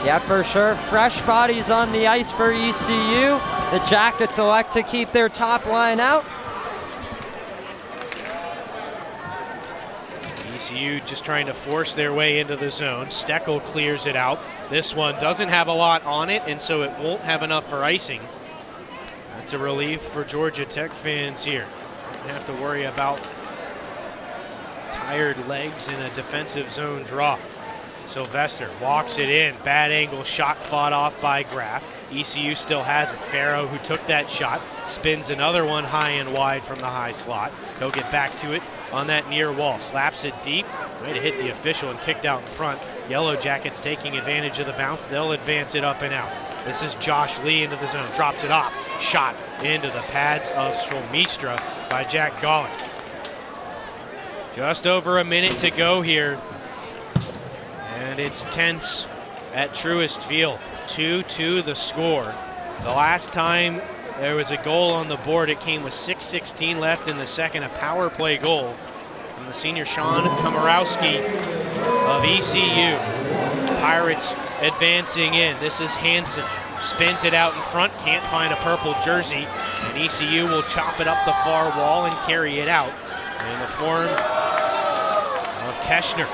Yeah, for sure. Fresh bodies on the ice for ECU. The Jackets elect to keep their top line out.
ECU just trying to force their way into the zone. Steckel clears it out. This one doesn't have a lot on it, and so it won't have enough for icing. That's a relief for Georgia Tech fans here. Don't have to worry about tired legs in a defensive zone draw. Sylvester walks it in. Bad angle shot fought off by Graff. ECU still has it. Farrow, who took that shot, spins another one high and wide from the high slot. He'll get back to it on that near wall. Slaps it deep. Way to hit the official and kicked out in front. Yellow Jackets taking advantage of the bounce. They'll advance it up and out. This is Josh Lee into the zone. Drops it off. Shot into the pads of Shulmistra by Jack Golick. Just over a minute to go here. And it's tense at Truist Field. 2-2 the score. The last time there was a goal on the board, it came with 6:16 left in the second, a power play goal from the senior Sean Komorowski of ECU. Pirates advancing in. This is Hansen. Spins it out in front, can't find a purple jersey, and ECU will chop it up the far wall and carry it out in the form of Keschner.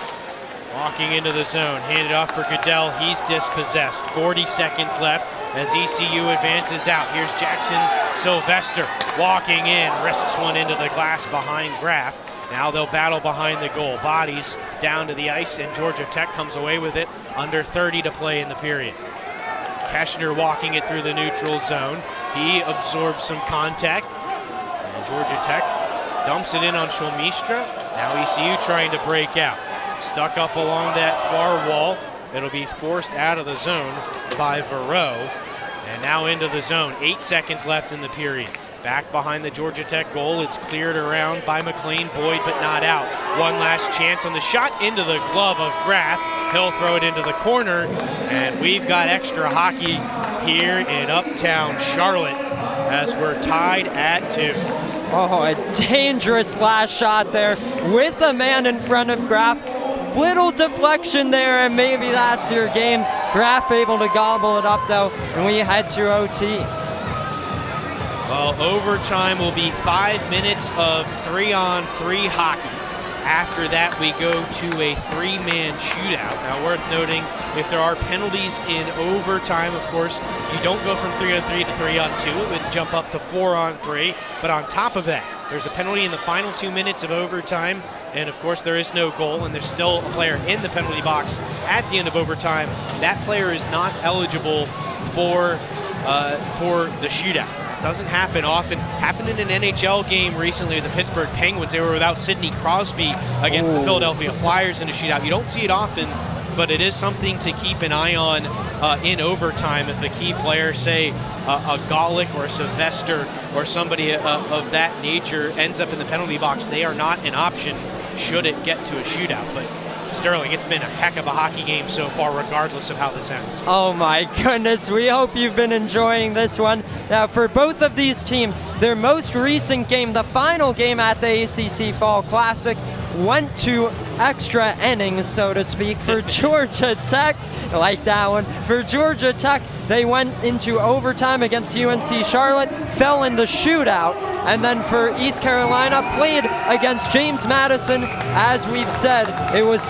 Walking into the zone, handed off for Goodell. He's dispossessed. 40 seconds left as ECU advances out. Here's Jackson Sylvester walking in, risks one into the glass behind Graff. Now they'll battle behind the goal. Bodies down to the ice, and Georgia Tech comes away with it. Under 30 to play in the period. Keschner walking it through the neutral zone. He absorbs some contact, and Georgia Tech dumps it in on Shulmistra. Now ECU trying to break out. Stuck up along that far wall. It'll be forced out of the zone by Verreau. And now into the zone. 8 seconds left in the period. Back behind the Georgia Tech goal. It's cleared around by McLean. Boyd, but not out. One last chance on the shot into the glove of Graff. He'll throw it into the corner. And we've got extra hockey here in Uptown Charlotte as we're tied at 2.
Oh, a dangerous last shot there with a man in front of Graff. Little deflection there, and maybe that's your game. Graff able to gobble it up, though, and we head to OT.
Well, overtime will be 5 minutes of 3-on-3 hockey. After that, we go to a 3-man shootout. Now, worth noting, if there are penalties in overtime, of course, you don't go from 3-on-3 to 3-on-2. It would jump up to 4-on-3. But on top of that, there's a penalty in the final 2 minutes of overtime. And, of course, there is no goal, and there's still a player in the penalty box at the end of overtime. That player is not eligible for the shootout. It doesn't happen often. Happened in an NHL game recently with the Pittsburgh Penguins. They were without Sidney Crosby against the Philadelphia Flyers in a shootout. You don't see it often, but it is something to keep an eye on in overtime. If a key player, say a Golick or a Sylvester or somebody of that nature ends up in the penalty box, they are not an option should it get to a shootout. But Sterling, it's been a heck of a hockey game so far, regardless of how this ends.
Oh my goodness, we hope you've been enjoying this one. Now, for both of these teams, their most recent game, the final game at the ACC Fall Classic, went to extra innings, so to speak. For Georgia Tech, I like that one. For Georgia Tech, they went into overtime against UNC Charlotte, fell in the shootout, and then for East Carolina, played against James Madison. As we've said, it was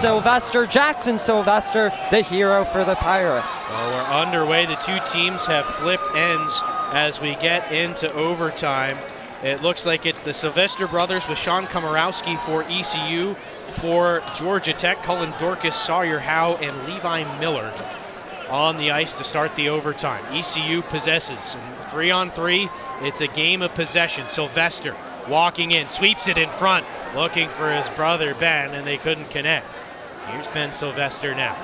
Jackson Sylvester, the hero for the Pirates.
So we're underway. The two teams have flipped ends as we get into overtime. It looks like it's the Sylvester brothers with Sean Komorowski for ECU. For Georgia Tech, Cullen Dorcas, Sawyer Howe, and Levi Millard on the ice to start the overtime. ECU possesses. 3-on-3, it's a game of possession. Sylvester walking in, sweeps it in front, looking for his brother Ben, and they couldn't connect. Here's Ben Sylvester now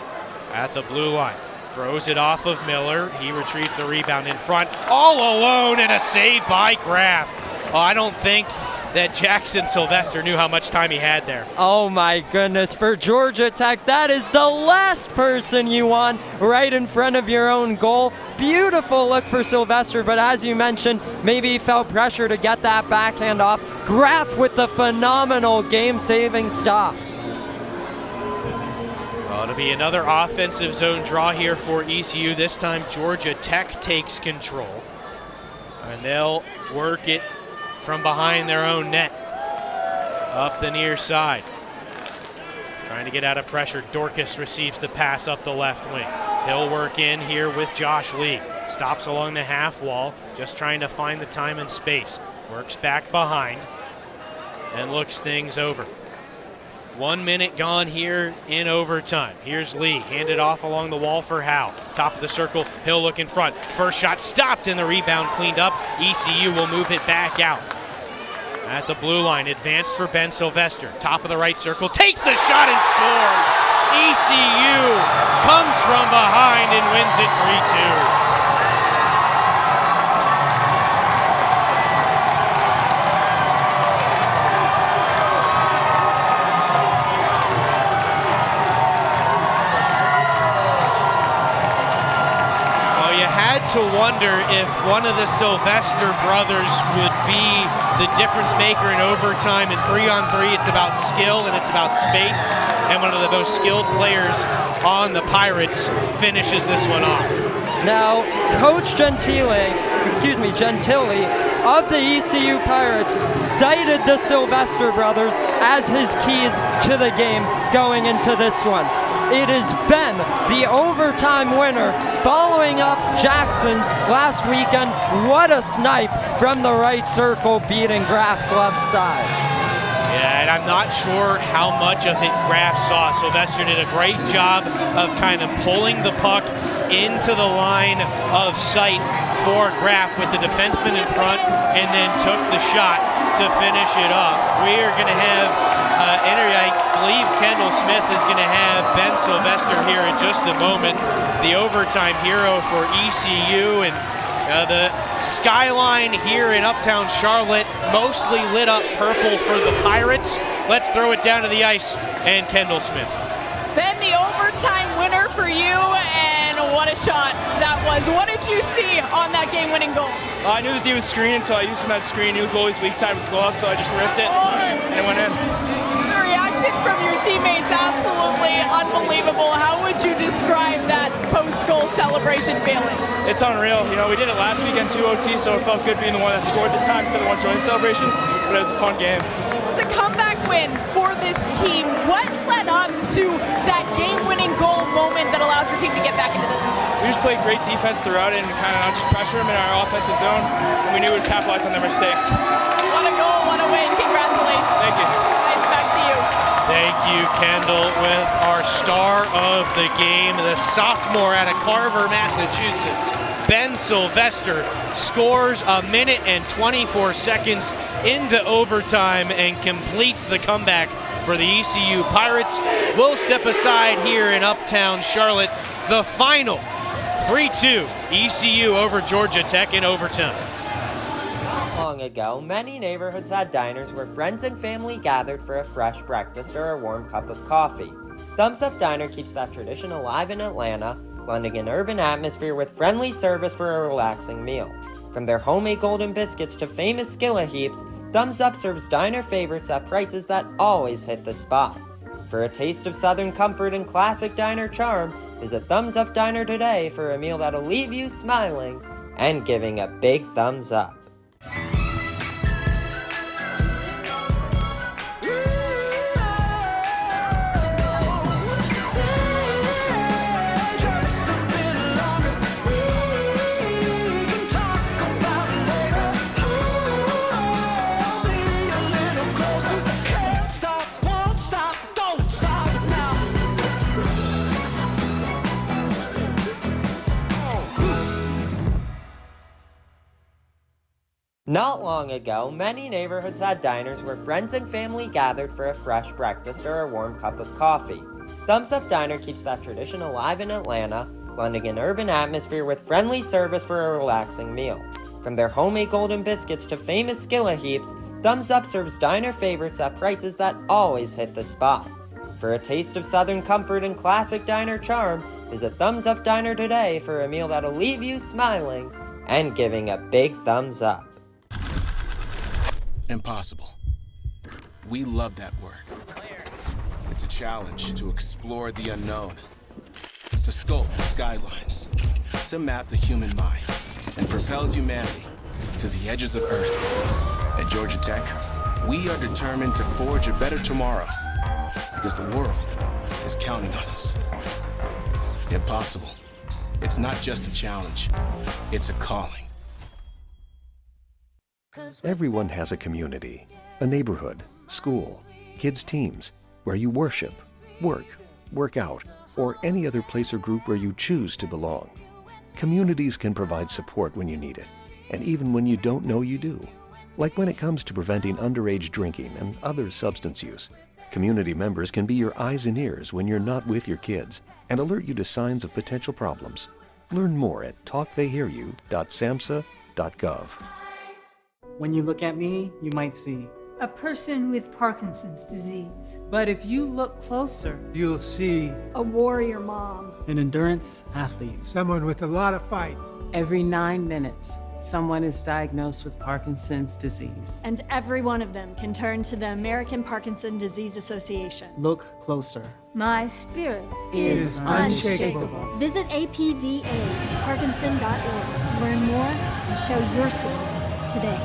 at the blue line. Throws it off of Miller. He retrieves the rebound in front. All alone, and a save by Graff. Oh, I don't think that Jackson Sylvester knew how much time he had there.
Oh my goodness, for Georgia Tech, that is the last person you want right in front of your own goal. Beautiful look for Sylvester, but as you mentioned, maybe he felt pressure to get that backhand off. Graff with a phenomenal game-saving stop.
Well, it'll be another offensive zone draw here for ECU. This time Georgia Tech takes control, and they'll work it from behind their own net, up the near side. Trying to get out of pressure. Dorcas receives the pass up the left wing. He'll work in here with Josh Lee. Stops along the half wall, just trying to find the time and space. Works back behind and looks things over. 1 minute gone here in overtime. Here's Lee, handed off along the wall for Howe. Top of the circle, Hill look in front. First shot stopped and the rebound cleaned up. ECU will move it back out. At the blue line, advanced for Ben Sylvester. Top of the right circle, takes the shot and scores! ECU comes from behind and wins it 3-2. To wonder if one of the Sylvester brothers would be the difference maker in overtime. In 3-on-3, it's about skill and it's about space, and one of the most skilled players on the Pirates finishes this one off.
Now, Coach Gentile of the ECU Pirates cited the Sylvester brothers as his keys to the game going into this one. It has been the overtime winner, following up Jackson's last weekend. What a snipe from the right circle, beating Graff Glove's side.
Yeah, and I'm not sure how much of it Graff saw. Sylvester did a great job of kind of pulling the puck into the line of sight for Graff with the defenseman in front, and then took the shot to finish it off. We are going to have I believe Kendall Smith is going to have Ben Sylvester here in just a moment, the overtime hero for ECU, and the skyline here in Uptown Charlotte mostly lit up purple for the Pirates. Let's throw it down to the ice and Kendall Smith.
Ben, the overtime winner for you, and what a shot that was. What did you see on that game-winning goal?
I knew that he was screening, so I used him as a screen. Knew goalie's weak side was glove, so I just ripped it, and it went in.
The reaction from your teammates, absolutely unbelievable. How would you describe that post-goal celebration feeling?
It's unreal. You know, we did it last weekend, 2 OT, so it felt good being the one that scored this time instead of one joint celebration, but it was a fun game.
It was a comeback win for this team. What led up to that game-winning goal moment that allowed your team to get back into this?
We just played great defense throughout it and kind of not just pressure them in our offensive zone, and we knew we'd capitalize on their mistakes.
What a goal, what a win. Congratulations.
Thank you.
Nice, back to you.
Thank you, Kendall, with our star of the game, the sophomore out of Carver, Massachusetts, Ben Sylvester, scores a minute and 24 seconds into overtime and completes the comeback for the ECU Pirates. We'll step aside here in Uptown Charlotte. The final 3-2 ECU over Georgia Tech in overtime.
Not long ago, many neighborhoods had diners where friends and family gathered for a fresh breakfast or a warm cup of coffee. Thumbs Up Diner keeps that tradition alive in Atlanta, blending an urban atmosphere with friendly service for a relaxing meal. From their homemade golden biscuits to famous skillet heaps, Thumbs Up serves diner favorites at prices that always hit the spot. For a taste of Southern comfort and classic diner charm, visit Thumbs Up Diner today for a meal that'll leave you smiling and giving a big thumbs up. Not long ago, many neighborhoods had diners where friends and family gathered for a fresh breakfast or a warm cup of coffee. Thumbs Up Diner keeps that tradition alive in Atlanta, blending an urban atmosphere with friendly service for a relaxing meal. From their homemade golden biscuits to famous skillet heaps, Thumbs Up serves diner favorites at prices that always hit the spot. For a taste of Southern comfort and classic diner charm, visit Thumbs Up Diner today for a meal that'll leave you smiling and giving a big thumbs up.
Impossible. We love that word. It's a challenge to explore the unknown, to sculpt skylines, to map the human mind, and propel humanity to the edges of Earth. At Georgia Tech, we are determined to forge a better tomorrow because the world is counting on us. Impossible. It's not just a challenge, it's a calling.
Everyone has a community, a neighborhood, school, kids' teams, where you worship, work out, or any other place or group where you choose to belong. Communities can provide support when you need it, and even when you don't know you do. Like when it comes to preventing underage drinking and other substance use. Community members can be your eyes and ears when you're not with your kids and alert you to signs of potential problems. Learn more at talktheyhearyou.samhsa.gov.
When you look at me, you might see
a person with Parkinson's disease.
But if you look closer,
You'll see
A warrior mom.
an endurance athlete.
someone with a lot of fight.
every 9 minutes, someone is diagnosed with Parkinson's disease.
And every one of them can turn to the American Parkinson Disease Association.
Look closer.
My spirit
Is
unshakable.
Visit apdaparkinson.org to learn more and show your support today.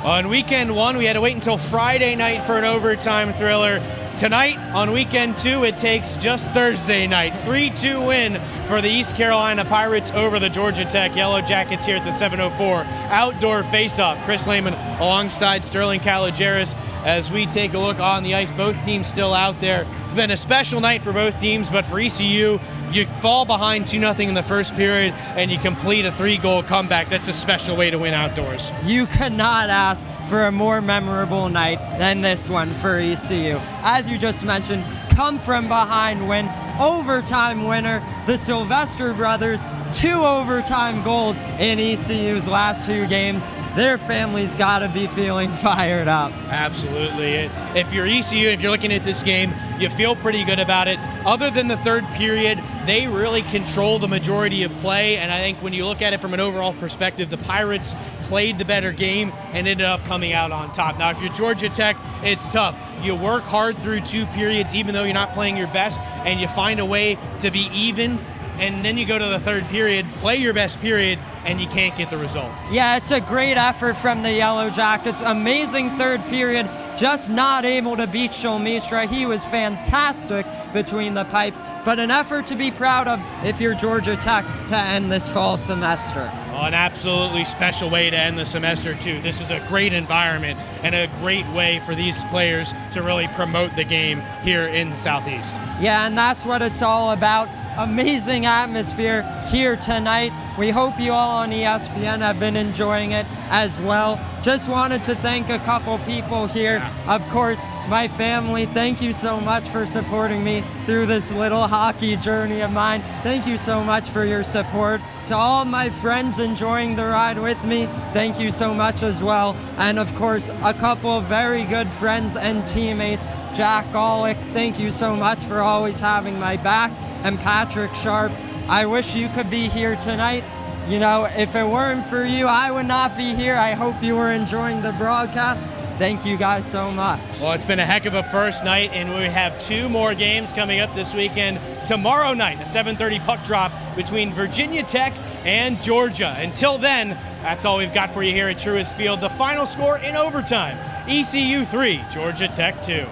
On weekend one, we had to wait until Friday night for an overtime thriller. Tonight, on weekend two, it takes just Thursday night. 3-2 win for the East Carolina Pirates over the Georgia Tech Yellow Jackets here at the 704 outdoor faceoff. Chris Lehman alongside Sterling Caligeris as we take a look on the ice. Both teams still out there. It's been a special night for both teams, but for ECU, you fall behind 2-0 in the first period and you complete a 3-goal comeback. That's a special way to win outdoors.
You could not ask for a more memorable night than this one for ECU. As you just mentioned, come from behind win, overtime winner, the Sylvester brothers, 2 overtime goals in ECU's last 2 games. Their family's got to be feeling fired up.
Absolutely. If you're ECU, if you're looking at this game, you feel pretty good about it. Other than the third period, they really control the majority of play, and I think when you look at it from an overall perspective, the Pirates played the better game and ended up coming out on top. Now, if you're Georgia Tech, it's tough. You work hard through 2 periods, even though you're not playing your best, and you find a way to be even, and then you go to the third period, play your best period, and you can't get the result.
Yeah, it's a great effort from the Yellow Jackets. Amazing third period, just not able to beat Shulmistra. He was fantastic between the pipes, but an effort to be proud of if you're Georgia Tech to end this fall semester.
Well, an absolutely special way to end the semester, too. This is a great environment and a great way for these players to really promote the game here in the Southeast.
Yeah, and that's what it's all about. Amazing atmosphere here tonight. We hope you all on ESPN have been enjoying it as well. Just wanted to thank a couple people here. Of course, my family, thank you so much for supporting me through this little hockey journey of mine. Thank you so much for your support. To all my friends enjoying the ride with me, thank you so much as well. And of course, a couple of very good friends and teammates Jack Golick, thank you so much for always having my back, and Patrick Sharp, I wish you could be here tonight. You know, if it weren't for you, I would not be here. I hope you were enjoying the broadcast. Thank you guys so much.
Well, it's been a heck of a first night, and we have 2 more games coming up this weekend. Tomorrow night, a 7:30 puck drop between Virginia Tech and Georgia. Until then, that's all we've got for you here at Truist Field. The final score in overtime, ECU 3, Georgia Tech 2.